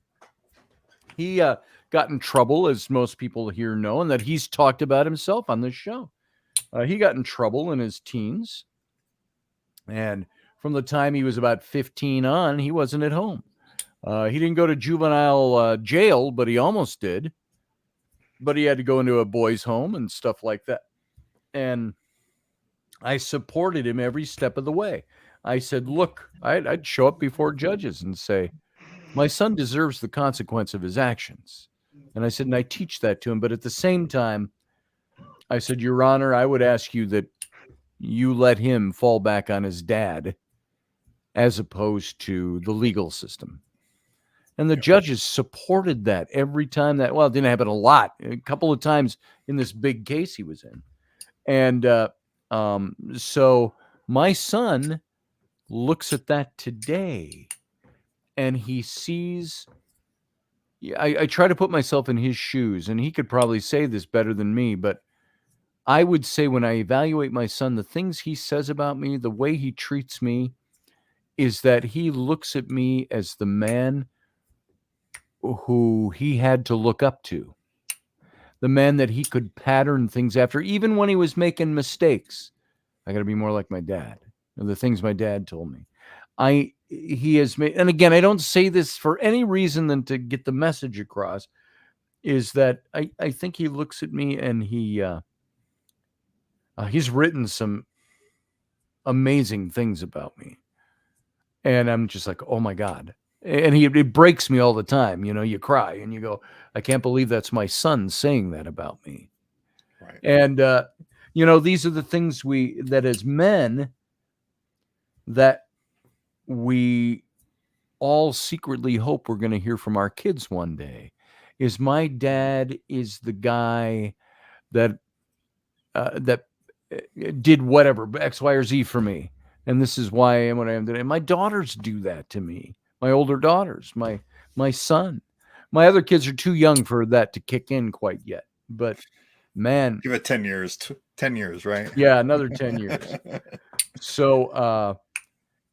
He got in trouble, as most people here know, and that he's talked about himself on this show. He got in trouble in his teens, and from the time he was about 15 on, he wasn't at home. He didn't go to juvenile jail, but he almost did. But he had to go into a boys' home and stuff like that. And I supported him every step of the way. I said, look, I'd show up before judges and say, my son deserves the consequence of his actions. And I said, and I teach that to him. But at the same time, I said, Your Honor, I would ask you that you let him fall back on his dad as opposed to the legal system. And the judges supported that every time it didn't happen a lot. A couple of times in this big case he was in. And so my son looks at that today, and he sees. I try to put myself in his shoes, and he could probably say this better than me, but I would say when I evaluate my son, the things he says about me, the way he treats me, is that he looks at me as the man who he had to look up to, the man that he could pattern things after, even when he was making mistakes. I got to be more like my dad. The things my dad told me. He has made, and again, I don't say this for any reason than to get the message across, is that I think he looks at me and he's written some amazing things about me. And I'm just like, oh my God. And it breaks me all the time. You know, you cry and you go, I can't believe that's my son saying that about me. Right. And, you know, these are the things that as men, that we all secretly hope we're going to hear from our kids one day. Is my dad is the guy that did whatever, X, Y, or Z for me. And this is why I am what I am today. My daughters do that to me. My older daughters, my son. My other kids are too young for that to kick in quite yet. But man, Give it 10 years. 10 years, right? Yeah, another 10 years. So,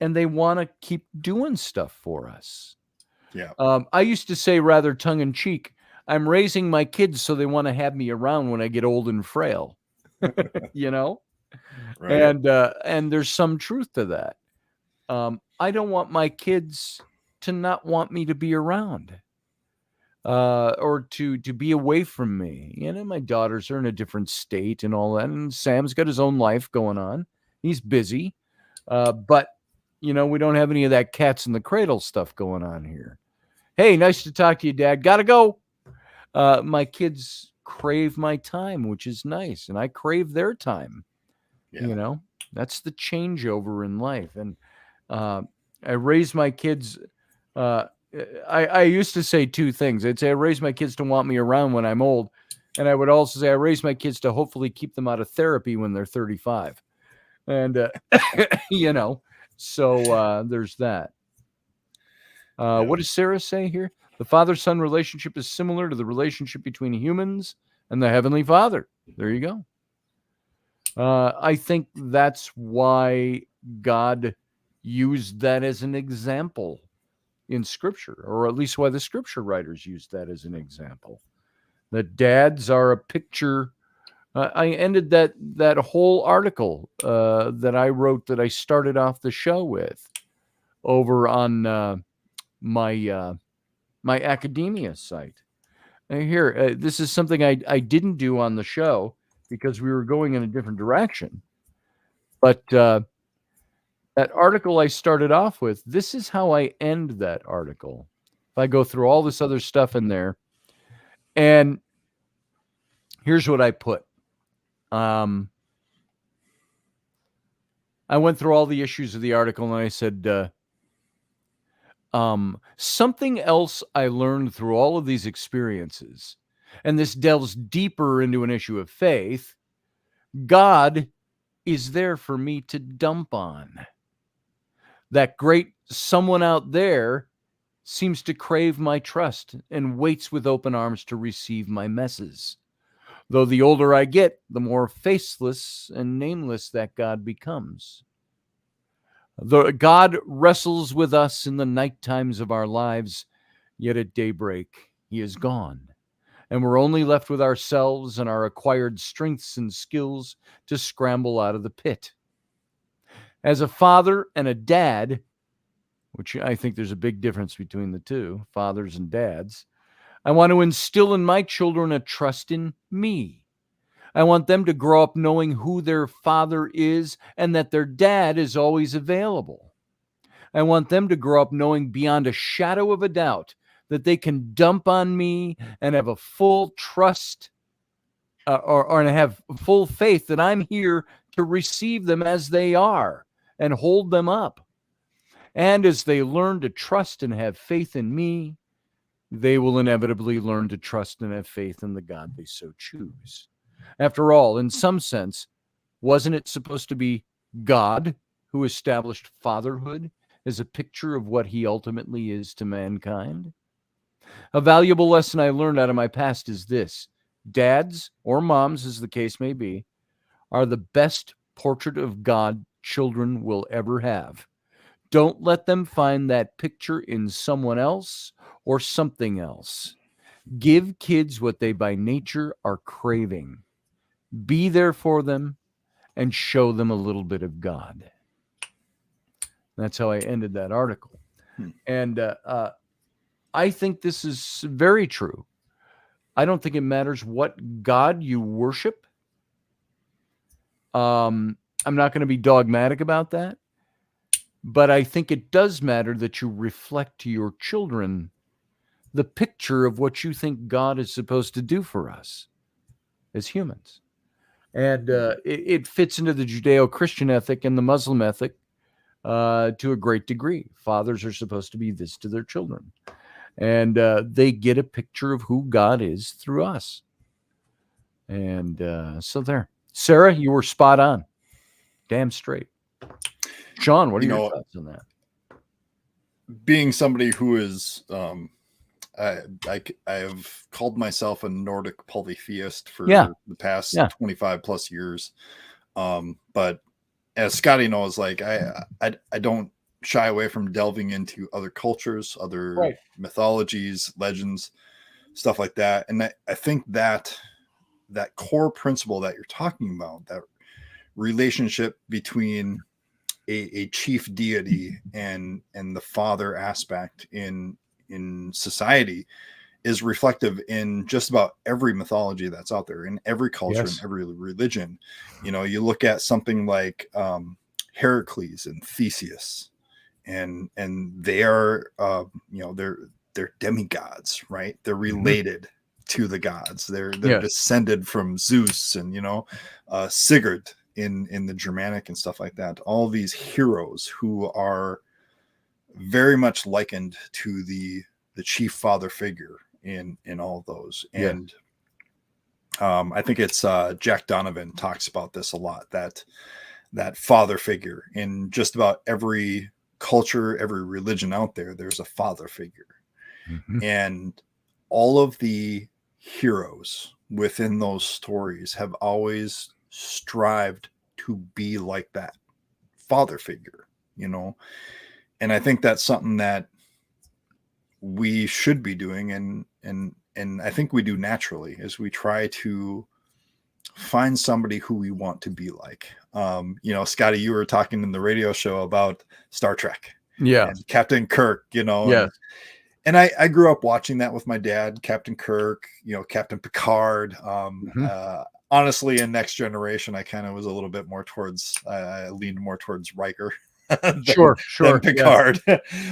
and they want to keep doing stuff for us. Yeah. I used to say rather tongue in cheek, I'm raising my kids so they want to have me around when I get old and frail. You know? Right. And there's some truth to that. I don't want my kids to not want me to be around, or to be away from me. You know, my daughters are in a different state and all that, and Sam's got his own life going on. He's busy, but you know, we don't have any of that cats in the cradle stuff going on here. Hey, nice to talk to you, Dad. Gotta go. My kids crave my time, which is nice, and I crave their time. Yeah. You know, that's the changeover in life. And I raised my kids. I used to say two things. I'd say I raised my kids to want me around when I'm old, and I would also say I raised my kids to hopefully keep them out of therapy when they're 35. And you know, so there's that. What does Sarah say here? The father-son relationship is similar to the relationship between humans and the Heavenly Father. There you go. I think that's why God used that as an example in Scripture, or at least why the Scripture writers used that as an example. That dads are a picture. I ended that whole article that I wrote, that I started off the show with, over on my academia site. And here, this is something I didn't do on the show because we were going in a different direction. But that article I started off with, this is how I end that article. If I go through all this other stuff in there, and here's what I put. I went through all the issues of the article, and I said, something else I learned through all of these experiences, and this delves deeper into an issue of faith. God is there for me to dump on. That great someone out there seems to crave my trust and waits with open arms to receive my messes. Though the older I get, the more faceless and nameless that God becomes. God wrestles with us in the night times of our lives, yet at daybreak he is gone, and we're only left with ourselves and our acquired strengths and skills to scramble out of the pit. As a father and a dad, which I think there's a big difference between the two, fathers and dads, I want to instill in my children a trust in me. I want them to grow up knowing who their father is and that their dad is always available. I want them to grow up knowing beyond a shadow of a doubt that they can dump on me and have a full trust or have full faith that I'm here to receive them as they are and hold them up. And as they learn to trust and have faith in me, they will inevitably learn to trust and have faith in the God they so choose. After all, in some sense, Wasn't it supposed to be God who established fatherhood as a picture of what he ultimately is to mankind? A valuable lesson I learned out of my past is this: dads, or moms, as the case may be, are the best portrait of God children will ever have. Don't let them find that picture in someone else or something else. Give kids what they by nature are craving. Be there for them and show them a little bit of God. That's how I ended that article. And I think this is very true. I don't think it matters what God you worship. I'm not going to be dogmatic about that, but I think it does matter that you reflect to your children the picture of what you think God is supposed to do for us as humans. And it fits into the Judeo-Christian ethic and the Muslim ethic to a great degree. Fathers are supposed to be this to their children. And they get a picture of who God is through us. And so there. Sarah, you were spot on. Damn straight. Sean, what are your thoughts on that? Being somebody who is, I have called myself a Nordic polytheist for the past 25 plus years. But as Scotty knows, like I don't shy away from delving into other cultures, other mythologies, legends, stuff like that. And I think that core principle that you're talking about, that relationship between a chief deity and the father aspect in society, is reflective in just about every mythology that's out there, in every culture, in every religion. You know, you look at something like Heracles and Theseus, and they are they're demigods, right? They're related to the gods. They're descended from Zeus and Sigurd in the Germanic and stuff like that. All these heroes who are very much likened to the chief father figure in all of those. And I think it's Jack Donovan talks about this a lot, that father figure in just about every culture, every religion out there. There's a father figure. And all of the heroes within those stories have always strived to be like that father figure, and I think that's something that we should be doing, and I think we do naturally, is we try to find somebody who we want to be like. Scotty, you were talking in the radio show about Star Trek, and Captain Kirk, and I grew up watching that with my dad, Captain Kirk, Captain Picard. Honestly, in Next Generation, I kind of was a little bit more towards, I leaned more towards Riker than Picard.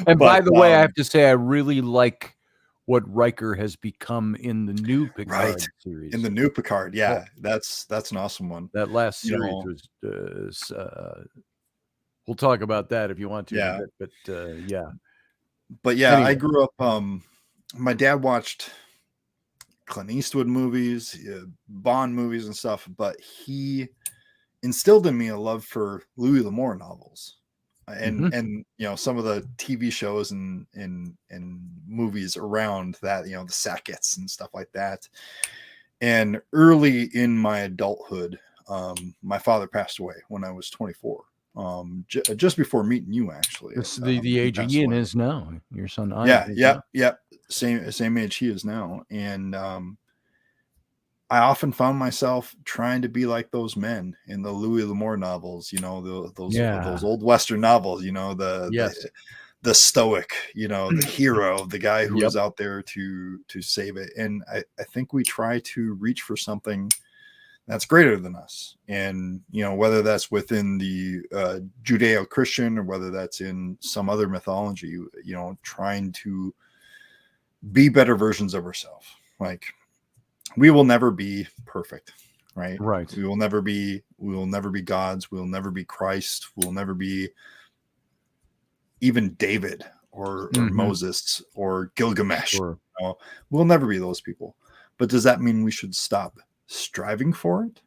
And by the way, I have to say, I really like what Riker has become in the new Picard series. In the new Picard, that's an awesome one. That last series was, we'll talk about that if you want to. But anyway. I grew up, my dad watched Clint Eastwood movies, Bond movies and stuff, but he instilled in me a love for Louis L'Amour novels and some of the TV shows and movies around that, the Sacketts and stuff like that. And early in my adulthood, my father passed away when I was 24. Just before meeting you, actually. It's the age Ian is now. Your son Ian. Same age he is now. And I often found myself trying to be like those men in the Louis L'Amour novels, those old Western novels, the stoic, the hero, the guy who is out there to save it. And I think we try to reach for something that's greater than us. And, whether that's within the Judeo-Christian or whether that's in some other mythology, trying to be better versions of ourselves. Like, we will never be perfect, right? We will never be gods. We will never be Christ. We will never be even David or Moses or Gilgamesh. We'll never be those people. But does that mean we should stop striving for it?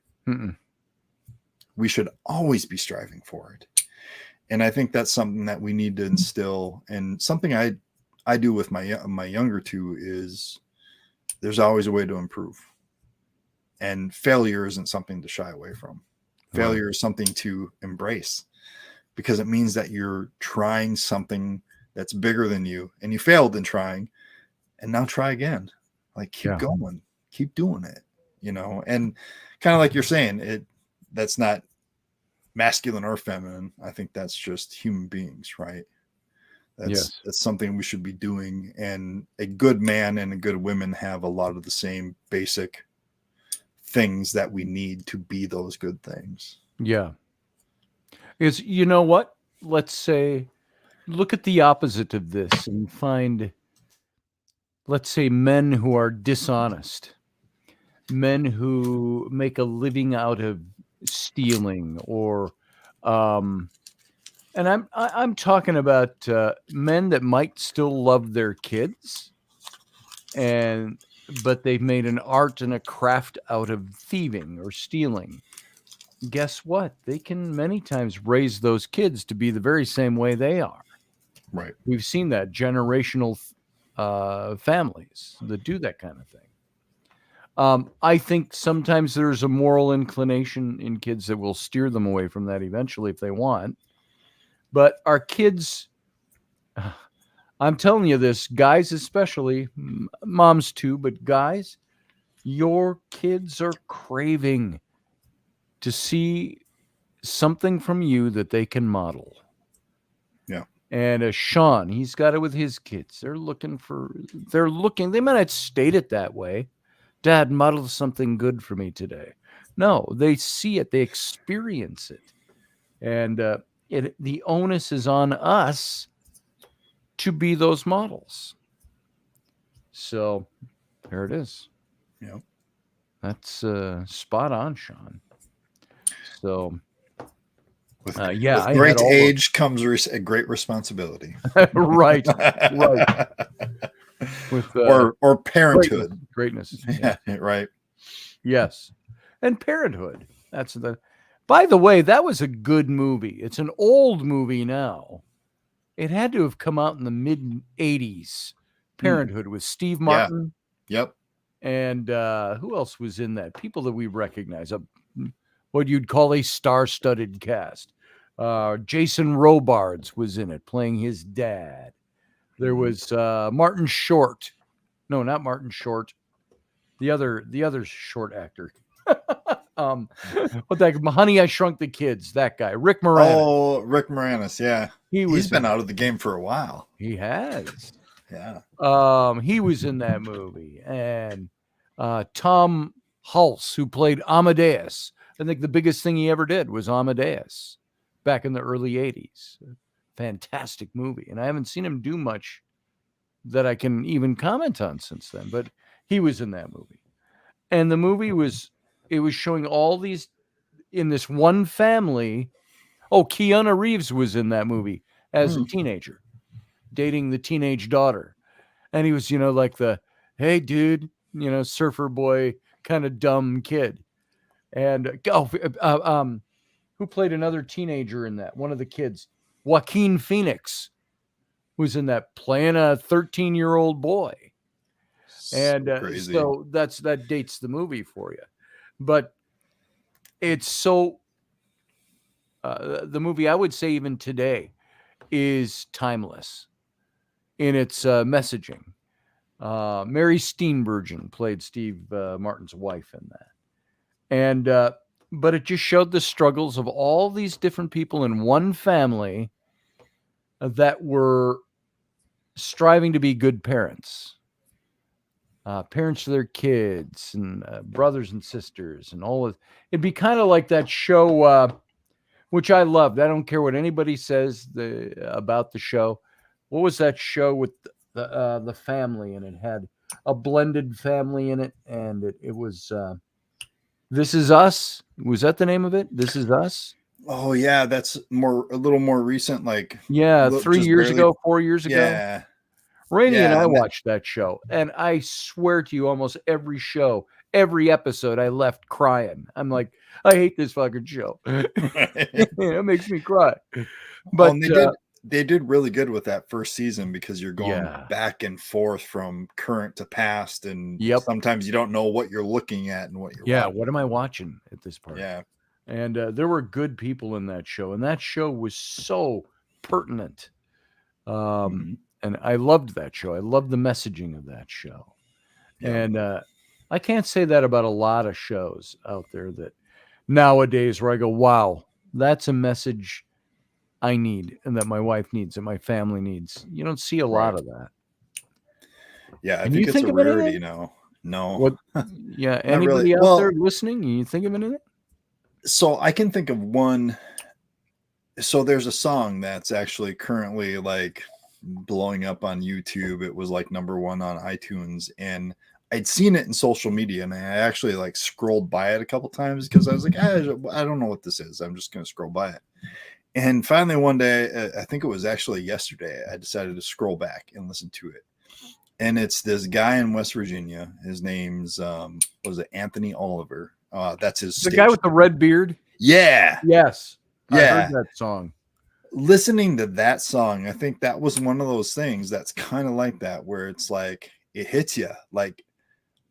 We should always be striving for it. And I think that's something that we need to instill. And something I do with my younger two is there's always a way to improve. And failure isn't something to shy away from. Failure is something to embrace, because it means that you're trying something that's bigger than you, and you failed in trying, and now try again. Like, keep going, keep doing it, you know. And kind of like you're saying, that's not masculine or feminine. I think that's just human beings, right? That's something we should be doing. And a good man and a good woman have a lot of the same basic things that we need to be those good things. Yeah. Is, you know what? Let's say, look at the opposite of this and find, let's say, men who are dishonest, men who make a living out of stealing, or, and I'm talking about men that might still love their kids, but they've made an art and a craft out of thieving or stealing. Guess what? They can many times raise those kids to be the very same way they are. Right. We've seen that, generational families that do that kind of thing. I think sometimes there's a moral inclination in kids that will steer them away from that eventually if they want. But our kids, I'm telling you this, guys especially, moms too, but guys, your kids are craving to see something from you that they can model. Yeah. And Sean, he's got it with his kids. They're looking, they might not state it that way. Dad, model something good for me today. No, they see it, they experience it. And the onus is on us to be those models. So there it is. Yeah. That's spot on, Sean. So with great age comes a great responsibility. right. With or parenthood. Greatness. Yeah, right. Yes. And parenthood. By the way, that was a good movie. It's an old movie now. It had to have come out in the mid 80s. Parenthood with Steve Martin. Yeah. Yep. And who else was in that? People that we recognize. What you'd call a star-studded cast. Jason Robards was in it, playing his dad. There was Martin Short. No, not Martin Short. The other short actor. What that? Honey, I Shrunk the Kids. That guy, Rick Moranis. Oh, Rick Moranis. Yeah, he's been out of the game for a while. He has. Yeah. He was in that movie, and Tom Hulse, who played Amadeus. I think the biggest thing he ever did was Amadeus back in the early 80s. Fantastic movie. And I haven't seen him do much that I can even comment on since then, but he was in that movie. And the movie was showing all these in this one family. Oh, Keanu Reeves was in that movie as a teenager, dating the teenage daughter. And he was, like the, hey, dude, surfer boy, kind of dumb kid. And who played another teenager in that? One of the kids, Joaquin Phoenix, who's in that, playing a 13-year-old boy. And so that dates the movie for you. But it's so the movie, I would say even today, is timeless in its messaging. Mary Steenburgen played Steve Martin's wife in that. And but it just showed the struggles of all these different people in one family that were striving to be good parents. Parents to their kids and brothers and sisters and all of it'd be kind of like that show, which I loved. I don't care what anybody says about the show. What was that show with the family, and it had a blended family in it, and it was This Is Us. Was that the name of it? This Is Us. Oh yeah, that's a little more recent. Like 3 years ago, 4 years ago. Yeah. Rainey and I watched that show, and I swear to you, almost every show, every episode I left crying. I'm like, I hate this fucking show. It makes me cry. But and they did really good with that first season because you're going back and forth from current to past, and sometimes you don't know what you're looking at and what you're watching. What am I watching at this part? Yeah. And there were good people in that show, and that show was so pertinent. And I loved that show. I loved the messaging of that show. Yeah. And I can't say that about a lot of shows out there that nowadays where I go, wow, that's a message I need and that my wife needs and my family needs. You don't see a lot of that. Yeah, I think it's a rarity now. No. What, yeah, anybody out there listening? You think of anything? So I can think of one. So there's a song that's actually currently like blowing up on YouTube. It was like #1 on iTunes, and I'd seen it in social media, and I actually like scrolled by it a couple times because I was like, I don't know what this is. I'm just going to scroll by it. And finally one day, I think it was actually yesterday, I decided to scroll back and listen to it. And it's this guy in West Virginia. His name's was it Anthony Oliver? That's his the guy with the red beard. Yeah. Yes. Yeah. I heard that song. Listening to that song, I think that was one of those things that's kind of like that, where it's like it hits you. Like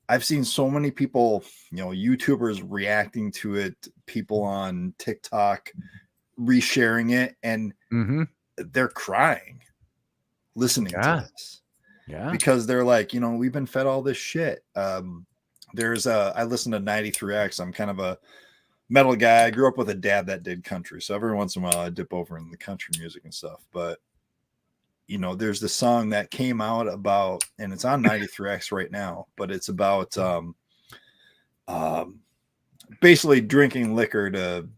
I've seen so many people, YouTubers reacting to it, people on TikTok resharing it, and they're crying listening to this. Yeah. Because they're like, we've been fed all this shit. I listen to 93X. I'm kind of a metal guy. I grew up with a dad that did country. So every once in a while I dip over in the country music and stuff. But, there's this song that came out about, and it's on 93X right now, but it's about basically drinking liquor to,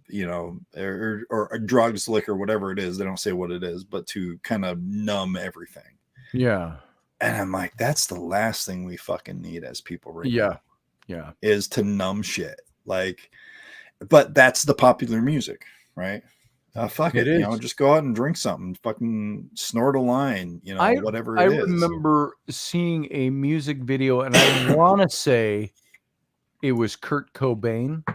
or drugs, liquor, whatever it is. They don't say what it is, but to kind of numb everything. Yeah. And I'm like, that's the last thing we fucking need as people right now. Yeah. Is to numb shit. Like, but that's the popular music, right? Fuck it. Just go out and drink something. Fucking snort a line, whatever it is. I remember seeing a music video, and I want to say it was Kurt Cobain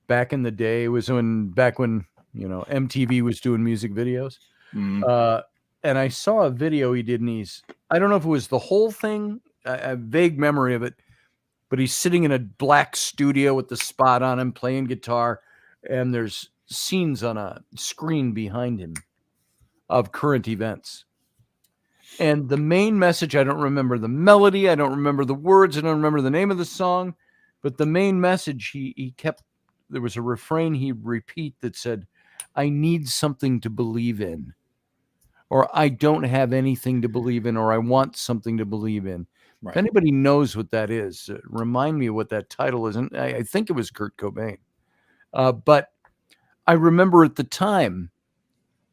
back in the day. It was back when MTV was doing music videos. And I saw a video he did, and I don't know if it was the whole thing, a vague memory of it, but he's sitting in a black studio with the spot on him playing guitar, and there's scenes on a screen behind him of current events. And the main message, I don't remember the melody, I don't remember the words, I don't remember the name of the song, but the main message he kept, there was a refrain he'd repeat that said, I need something to believe in. Or I don't have anything to believe in, or I want something to believe in. Right. If anybody knows what that is, remind me what that title is. And I think it was Kurt Cobain. But I remember at the time,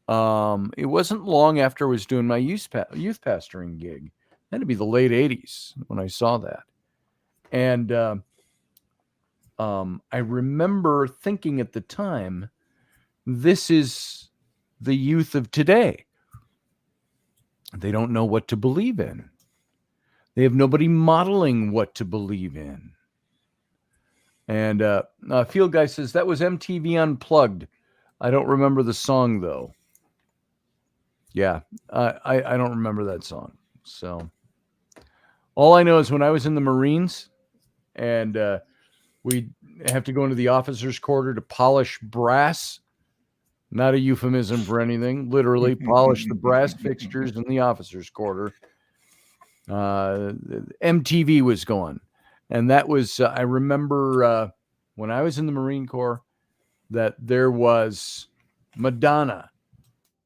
it wasn't long after I was doing my youth pastoring gig. That'd be the late 80s when I saw that. And I remember thinking at the time, this is the youth of today. They don't know what to believe in. They have nobody modeling what to believe in. And Field Guy says, that was MTV Unplugged. I don't remember the song, though. Yeah, I don't remember that song. So all I know is when I was in the Marines and we have to go into the officers' quarter to polish brass. Not a euphemism for anything. Literally polish the brass fixtures in the officers' quarter. MTV was going. And that was, I remember when I was in the Marine Corps, that there was Madonna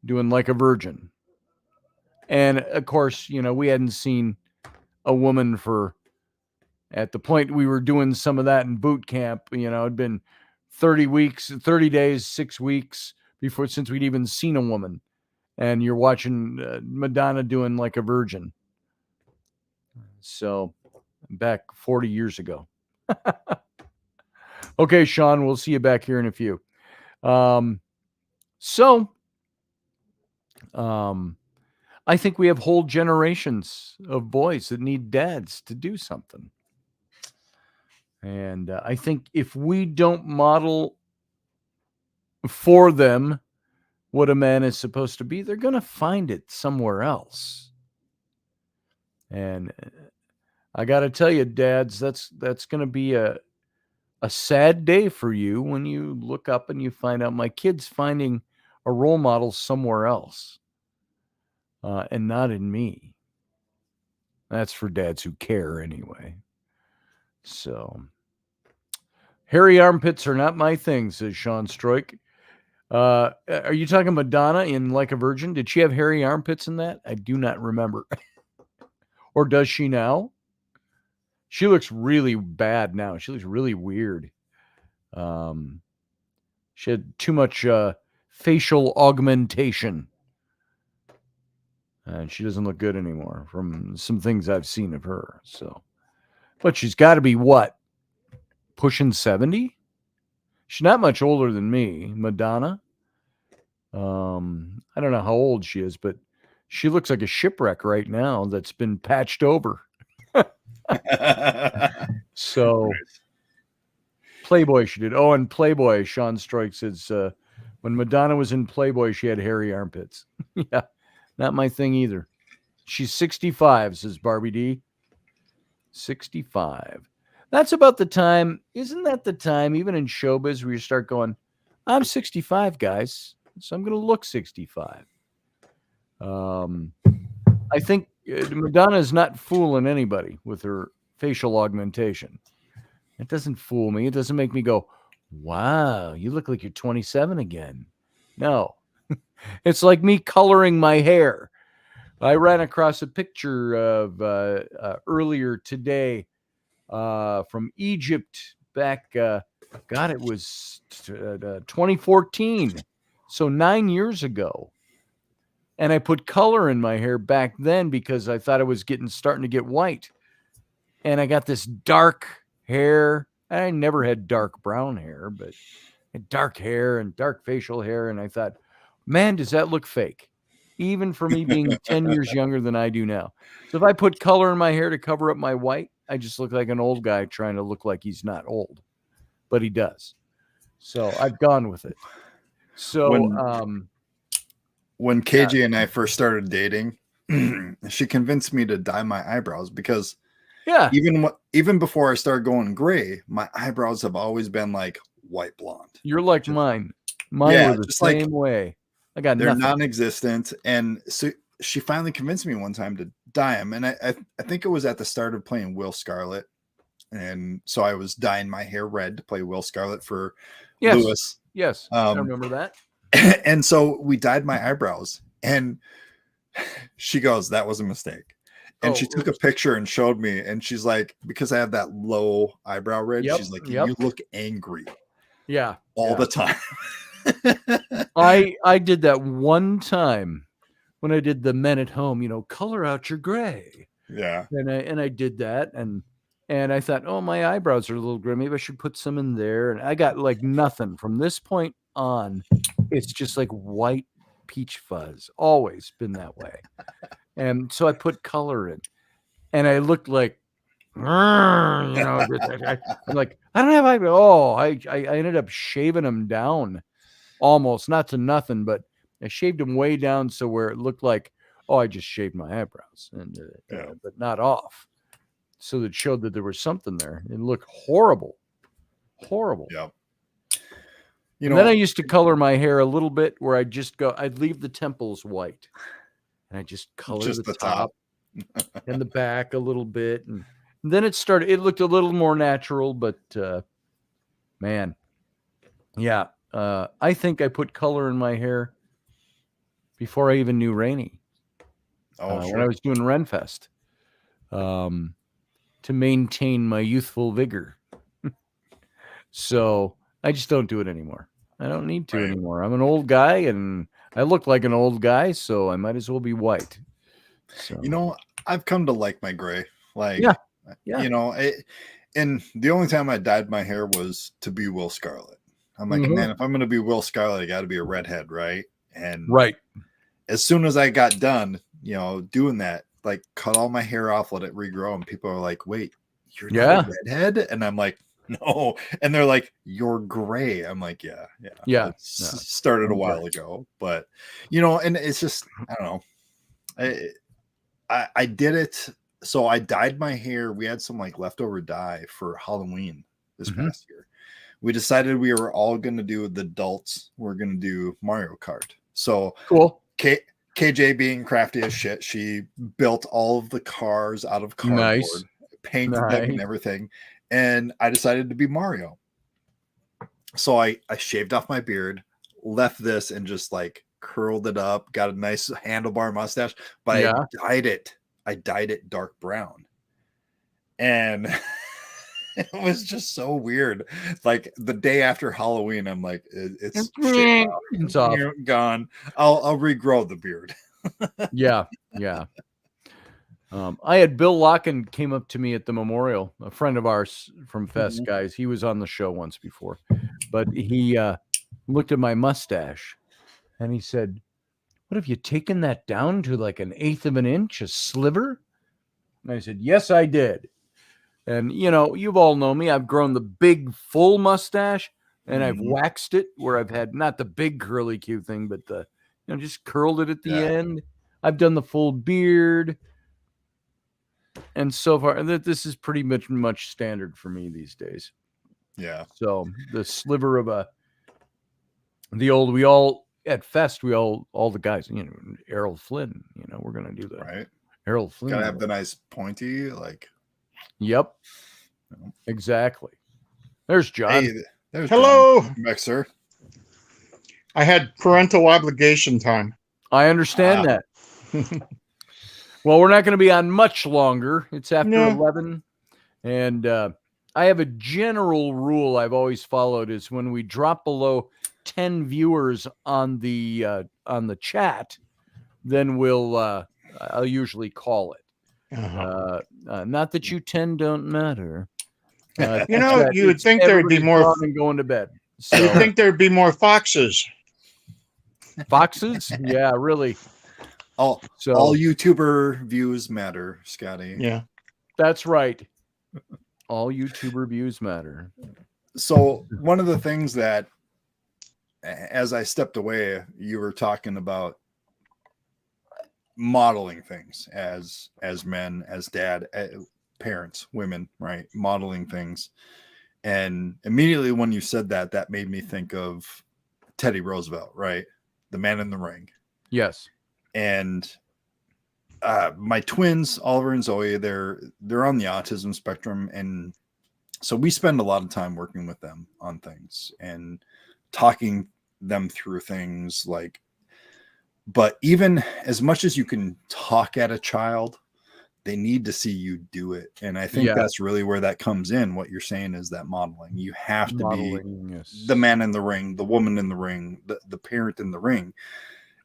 doing Like a Virgin. And of course, we hadn't seen a woman at the point we were doing some of that in boot camp, it'd been 30 days, 6 weeks since we'd even seen a woman. And you're watching Madonna doing Like a Virgin. So back 40 years ago. Okay, Sean, we'll see you back here in a few. I think we have whole generations of boys that need dads to do something. And I think if we don't model for them what a man is supposed to be, they're going to find it somewhere else. And I got to tell you, dads, that's going to be a sad day for you when you look up and you find out my kid's finding a role model somewhere else, and not in me. That's for dads who care anyway. So, hairy armpits are not my thing, says Sean Stroik. Are you talking Madonna in Like a Virgin? Did she have hairy armpits in that? I do not remember. Or does she now? She looks really bad now. She looks really weird. She had too much facial augmentation. And she doesn't look good anymore from some things I've seen of her. So, but she's got to be what? Pushing 70? She's not much older than me, Madonna. I don't know how old she is, but she looks like a shipwreck right now that's been patched over. So, Playboy she did. Oh, and Playboy, Sean Stroik says, when Madonna was in Playboy, she had hairy armpits. Yeah, not my thing either. She's 65, says Barbie D. 65. That's about the time. Isn't that the time, even in showbiz, where you start going, I'm 65, guys, so I'm going to look 65. I think Madonna is not fooling anybody with her facial augmentation. It doesn't fool me. It doesn't make me go, wow, you look like you're 27 again. No. It's like me coloring my hair. I ran across a picture of earlier today from Egypt back, it was 2014. So 9 years ago. And I put color in my hair back then because I thought it was starting to get white. And I got this dark hair. I never had dark brown hair, but dark hair and dark facial hair. And I thought, man, does that look fake? Even for me being 10 years younger than I do now. So if I put color in my hair to cover up my white, I just look like an old guy trying to look like he's not old, but he does. So I've gone with it. So, when KJ and I first started dating, she convinced me to dye my eyebrows because even before I started going gray, my eyebrows have always been like white blonde. You're like mine. Mine were the same way. I got they're nothing. Non-existent. And so she finally convinced me one time to dye them. And I think it was at the start of playing Will Scarlet. And so I was dyeing my hair red to play Will Scarlet for Lewis. Yes, I remember that. And so we dyed my eyebrows, and she goes, that was a mistake. And she took a picture and showed me, and she's like, because I have that low eyebrow ridge, she's like, you look angry. Yeah. All the time. I did that one time when I did the Men at Home, color out your gray. Yeah. And I did that, and I thought, oh, my eyebrows are a little gray. Maybe I should put some in there. And I got like nothing from this point on. It's just like white peach fuzz. Always been that way. And so I put color in, and I looked like, I'm like, I don't have eyebrows. Oh, I ended up shaving them down almost, not to nothing, but I shaved them way down so where it looked like, oh, I just shaved my eyebrows, and but not off. So that showed that there was something there. It looked horrible. Yeah. Then I used to color my hair a little bit where I'd leave the temples white, and I just color just the top and the back a little bit. And then it looked a little more natural, but man, yeah. I think I put color in my hair before I even knew Rainey. When I was doing Renfest, to maintain my youthful vigor. So I just don't do it anymore. I don't need to anymore. I'm an old guy, and I look like an old guy, so I might as well be white. So. I've come to like my gray. Like, yeah. And the only time I dyed my hair was to be Will Scarlet. I'm like, man, if I'm going to be Will Scarlet, I got to be a redhead, right? And as soon as I got done, doing that, like cut all my hair off, let it regrow, and people are like, wait, you're not a redhead? And I'm like, No. And they're like, you're gray. I'm like, yeah. Yeah. Started a I'm while gray. ago, but and it's just, I don't know. I did it. So I dyed my hair. We had some like leftover dye for Halloween this Mhm. past year. We decided we were all going to do, the adults were going to do Mario Kart. So Cool. KJ, being crafty as shit, she built all of the cars out of cardboard, Nice. painted them and Nice. everything. And I decided to be Mario. So I shaved off my beard, left this, and just like curled it up, got a nice handlebar mustache, but Yeah. I dyed it dark brown. And it was just so weird. Like the day after Halloween, I'm like, it's shit off. It's off. Gone. I'll regrow the beard. Yeah. I had Bill Locken came up to me at the memorial, a friend of ours from Fest, guys. He was on the show once before, but he looked at my mustache and he said, "What, have you taken that down to like 1/8 of an inch, a sliver?" And I said, "Yes, I did." And you've all known me. I've grown the big full mustache and I've waxed it where I've had not the big curly Q thing, but the just curled it at the end. I've done the full beard. And so far, this is pretty much standard for me these days. Yeah. So the sliver of we all at Fest, all the guys, Errol Flynn, we're going to do that. Right. Errol Flynn. Gotta have the nice pointy, like. Yep. Exactly. There's John. Hey, there's Hello. John. Back, sir. I had parental obligation time. I understand that. Well, we're not going to be on much longer. It's after 11. And I have a general rule I've always followed is when we drop below 10 viewers on the chat, then I'll usually call it. Not that you 10 don't matter. You would think there'd be more and going to bed. So you'd think there'd be more foxes. Foxes? Yeah, really. All YouTuber views matter, Scotty. Yeah. That's right. All YouTuber views matter. So one of the things that, as I stepped away, you were talking about modeling things as men, as dad, parents, women, right? Modeling things. And immediately when you said that, that made me think of Teddy Roosevelt, right? The Man in the Ring. Yes. And my twins, Oliver and Zoe, they're on the autism spectrum. And so we spend a lot of time working with them on things and talking them through things like, but even as much as you can talk at a child, they need to see you do it. And I think that's really where that comes in. What you're saying is that modeling. You have to be the man in the ring, the woman in the ring, the parent in the ring.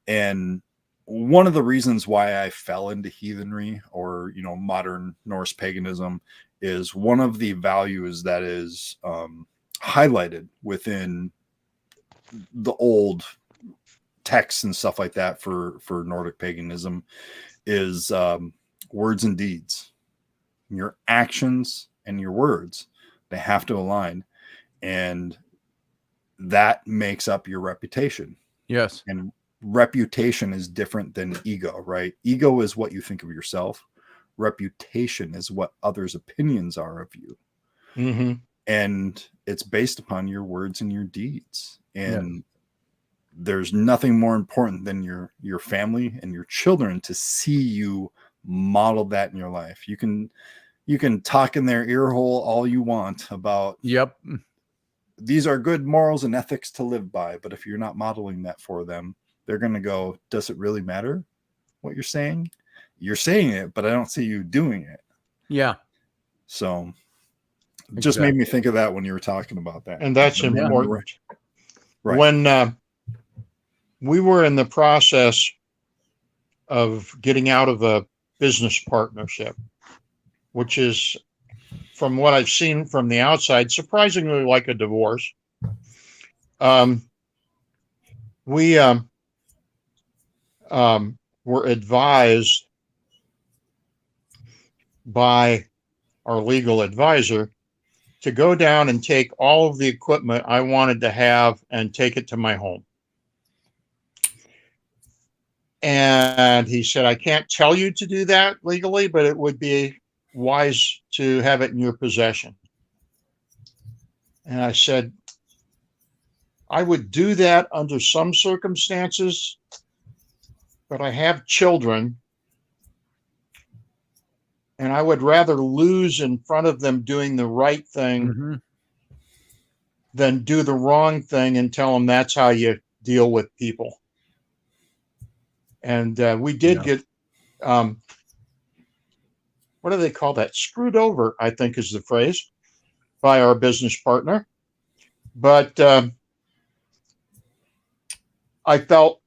And one of the reasons why I fell into heathenry or, modern Norse paganism is one of the values that is highlighted within the old texts and stuff like that for Nordic paganism is words and deeds. Your actions and your words, they have to align. And that makes up your reputation. Yes. And reputation is different than ego, right? Ego is what you think of yourself. Reputation is what others' opinions are of you. Mm-hmm. And it's based upon your words and your deeds. And there's nothing more important than your family and your children to see you model that in your life. You can talk in their ear hole all you want about these are good morals and ethics to live by, but if you're not modeling that for them, they're going to go, does it really matter what you're saying? You're saying it, but I don't see you doing it. Yeah. So just made me think of that when you were talking about that. And that's important. Right. When we were in the process of getting out of a business partnership, which is, from what I've seen from the outside, surprisingly like a divorce. We were advised by our legal advisor to go down and take all of the equipment I wanted to have and take it to my home. And he said, I can't tell you to do that legally, but it would be wise to have it in your possession. And I said, I would do that under some circumstances, but I have children, and I would rather lose in front of them doing the right thing than do the wrong thing and tell them that's how you deal with people. And we did get, what do they call that? Screwed over, I think is the phrase, by our business partner. But I felt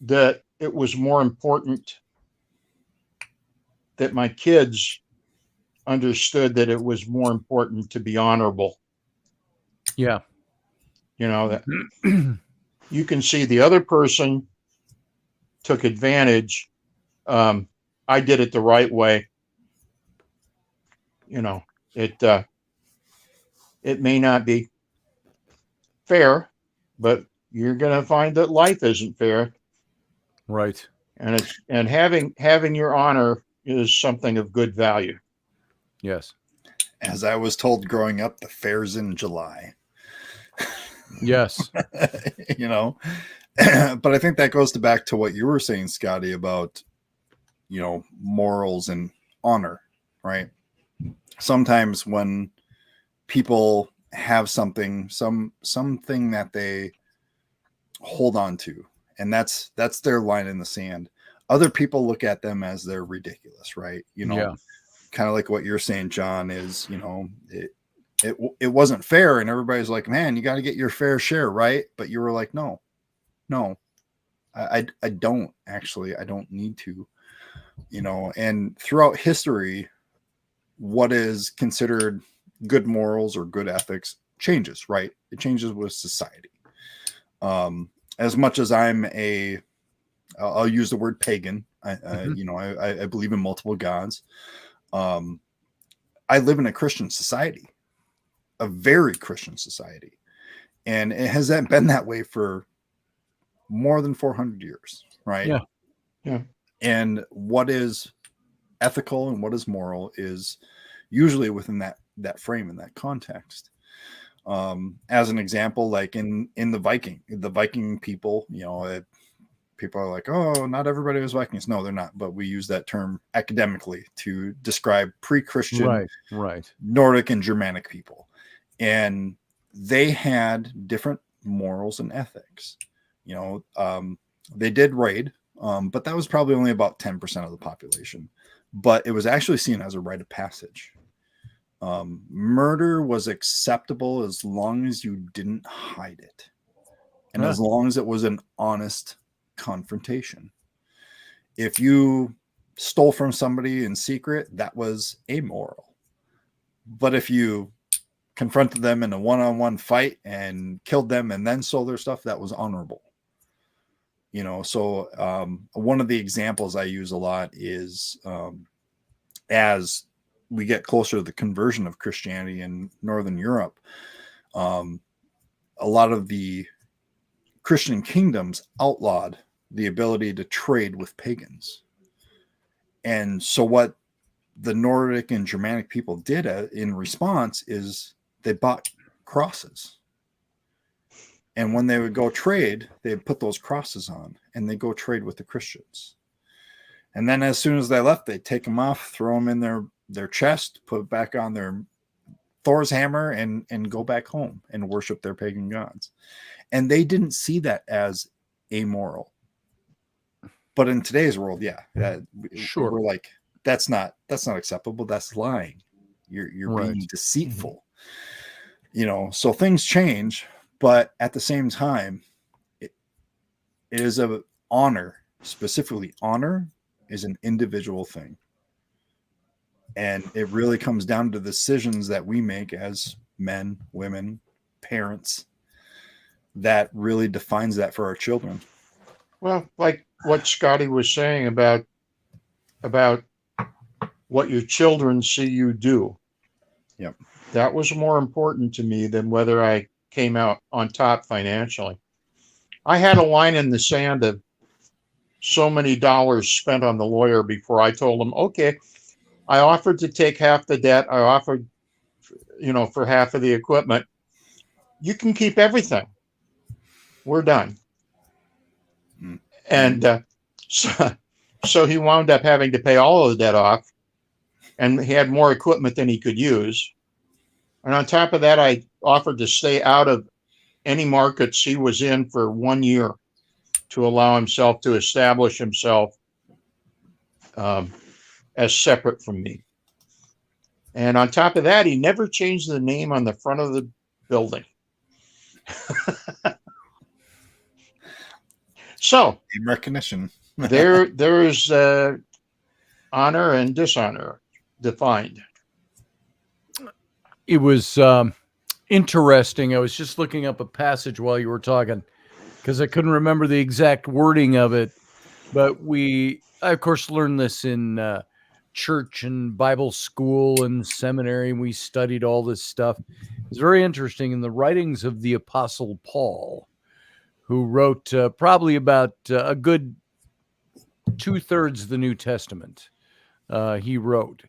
that it was more important that my kids understood that it was more important to be honorable. Yeah. You know, that you can see the other person took advantage. I did it the right way. You know, it may not be fair, but you're going to find that life isn't fair. Right. And having your honor is something of good value. Yes. As I was told growing up, the fair's in July. Yes. You know, but I think that goes back to what you were saying, Scotty, about, you know, morals and honor, right? Sometimes when people have something that they hold on to, and that's their line in the sand, other people look at them as they're ridiculous, right? You know, kind of like what you're saying, John, is, you know, it wasn't fair, and everybody's like, man, you got to get your fair share, right? But you were like, no, I don't actually, I don't need to, you know. And throughout history, what is considered good morals or good ethics changes, right? It changes with society. As much as I'll use the word pagan. You know, I believe in multiple gods. I live in a Christian society, a very Christian society, and it has been that way for more than 400 years, right? Yeah. And what is ethical and what is moral is usually within that frame and that context. As an example, like in the Viking people, you know, people are like, oh, not everybody was Vikings. No, they're not. But we use that term academically to describe pre-Christian right. Nordic and Germanic people. And they had different morals and ethics. You know, they did raid, but that was probably only about 10% of the population. But it was actually seen as a rite of passage. Murder was acceptable as long as you didn't hide it, and as long as it was an honest confrontation. If you stole from somebody in secret, that was amoral. But if you confronted them in a one-on-one fight and killed them and then stole their stuff, that was honorable. You know, so one of the examples I use a lot is as we get closer to the conversion of Christianity in Northern Europe, a lot of the Christian kingdoms outlawed the ability to trade with pagans. And so what the Nordic and Germanic people did in response is they bought crosses. And when they would go trade, they'd put those crosses on and they go trade with the Christians. And then as soon as they left, they'd take them off, throw them in their chest, put it back on their Thor's hammer and go back home and worship their pagan gods. And they didn't see that as amoral. But in today's world, sure, we're like, that's not acceptable. That's lying. You're right. being deceitful. You know, so things change, but at the same time, it is a honor. Specifically, honor is an individual thing. And it really comes down to decisions that we make as men, women, parents, that really defines that for our children. Well, like what Scotty was saying about what your children see you do. Yep. That was more important to me than whether I came out on top financially. I had a line in the sand of so many dollars spent on the lawyer before I told him, okay, I offered to take half the debt. I offered, for half of the equipment. You can keep everything. We're done. Mm. And so he wound up having to pay all of the debt off, and he had more equipment than he could use. And on top of that, I offered to stay out of any markets he was in for 1 year to allow himself to establish himself as separate from me. And on top of that, he never changed the name on the front of the building. So In recognition. there's honor and dishonor defined. It was interesting. I was just looking up a passage while you were talking because I couldn't remember the exact wording of it. But I, of course, learned this in church and Bible school and seminary, and we studied all this stuff. It's very interesting in the writings of the Apostle Paul, who wrote probably about a good 2/3 of the New Testament. He wrote.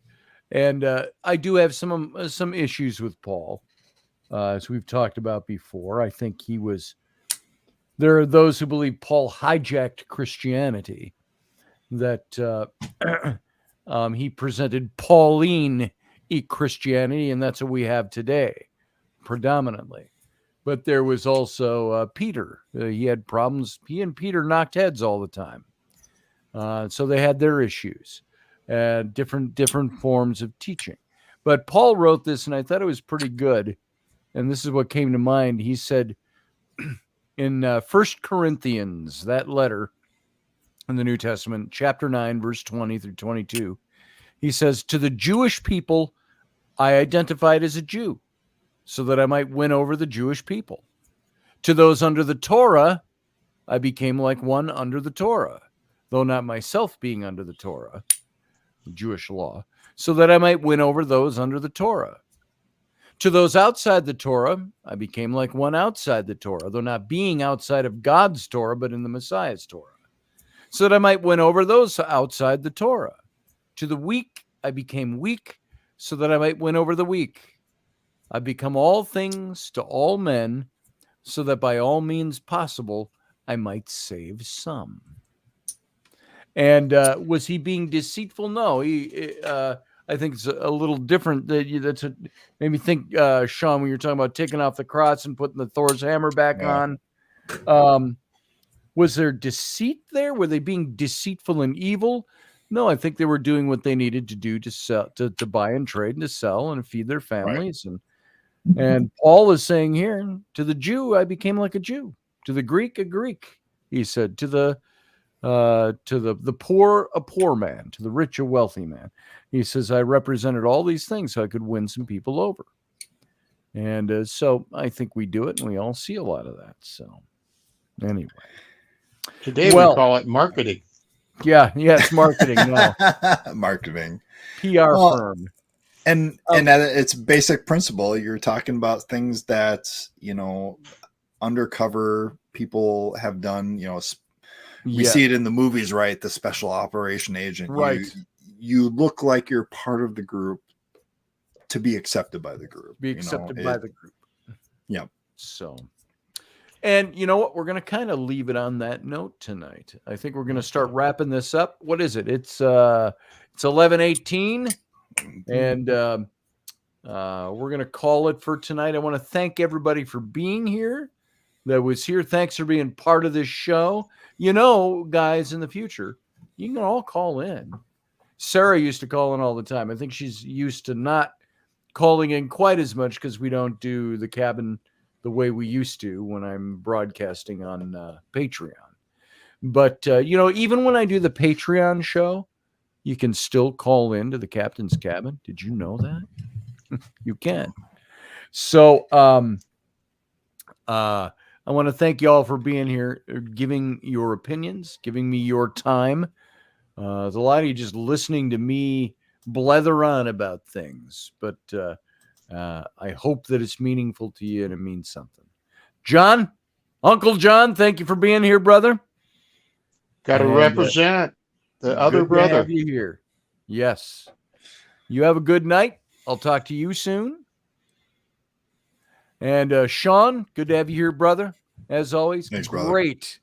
And I do have some issues with Paul, as we've talked about before. I think there are those who believe Paul hijacked Christianity, that he presented Pauline Christianity, and that's what we have today, predominantly. But there was also Peter. He had problems. He and Peter knocked heads all the time. So they had their issues. Different forms of teaching. But Paul wrote this, and I thought it was pretty good. And this is what came to mind. He said in 1 Corinthians, that letter in the New Testament, chapter 9, verse 20 through 22, he says, to the Jewish people, I identified as a Jew so that I might win over the Jewish people. To those under the Torah, I became like one under the Torah, though not myself being under the Torah, Jewish law, so that I might win over those under the Torah. To those outside the Torah, I became like one outside the Torah, though not being outside of God's Torah, but in the Messiah's Torah, so that I might win over those outside the Torah. To the weak, I became weak, so that I might win over the weak. I become all things to all men, so that by all means possible, I might save some. And was he being deceitful? No. I think it's a little different. Made me think, Sean, when you're talking about taking off the cross and putting the Thor's hammer back on. Was there deceit there? Were they being deceitful and evil? No, I think they were doing what they needed to do to sell, to buy and trade and to sell and feed their families. Right. And Paul is saying here, to the Jew, I became like a Jew. To the Greek, a Greek. He said, to the poor, a poor man. To the rich, a wealthy man. He says, I represented all these things so I could win some people over. And so I think we do it, and we all see a lot of that. So anyway. Today we call it marketing. Yeah, it's marketing now. Marketing. PR firm. And at its basic principle, you're talking about things that, undercover people have done, we see it in the movies, right? The special operation agent. Right. You look like you're part of the group to be accepted by the group. By the group. Yeah. So, and you know what? We're going to kind of leave it on that note tonight. I think we're going to start wrapping this up. What is it? It's 11:18, and we're going to call it for tonight. I want to thank everybody for being here. That was here. Thanks for being part of this show. Guys, in the future, you can all call in. Sarah used to call in all the time. I think she's used to not calling in quite as much because we don't do the cabin the way we used to when I'm broadcasting on Patreon. But, even when I do the Patreon show, you can still call in to the Captain's Cabin. Did you know that? You can. So, I want to thank you all for being here, giving your opinions, giving me your time. There's a lot of you just listening to me blether on about things, but I hope that it's meaningful to you and it means something. John, Uncle John, thank you for being here, brother. Got to And, represent the other good to brother. have you here. Yes. You have a good night. I'll talk to you soon. And Sean, good to have you here, brother. As always, Thanks, brother. Great.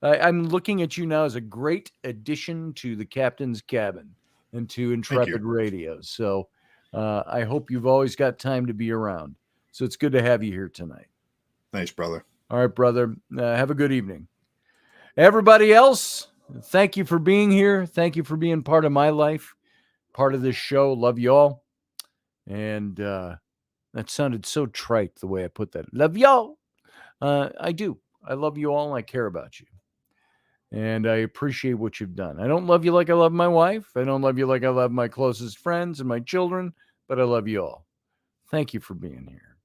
I'm looking at you now as a great addition to the captain's cabin and to Intrepid Radio. So I hope you've always got time to be around. So it's good to have you here tonight. Thanks, brother. All right, brother. Have a good evening. Everybody else, thank you for being here. Thank you for being part of my life, part of this show. Love you all. And that sounded so trite the way I put that. Love y'all. I do. I love you all and I care about you. And I appreciate what you've done. I don't love you like I love my wife. I don't love you like I love my closest friends and my children, but I love you all. Thank you for being here.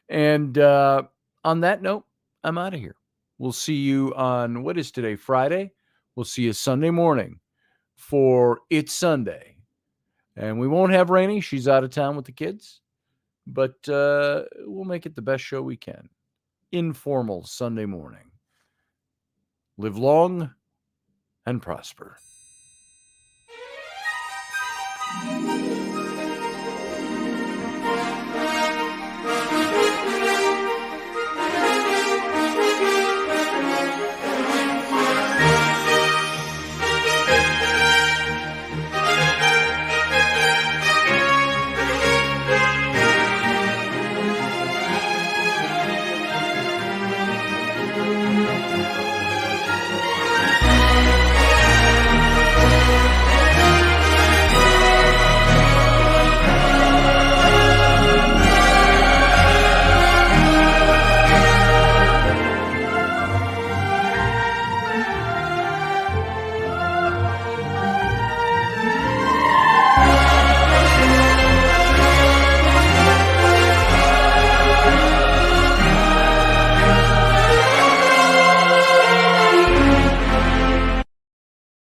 And on that note, I'm out of here. We'll see you on, what is today, Friday? We'll see you Sunday morning for It's Sunday. And we won't have Rainey. She's out of town with the kids. But we'll make it the best show we can. Informal Sunday morning. Live long and prosper.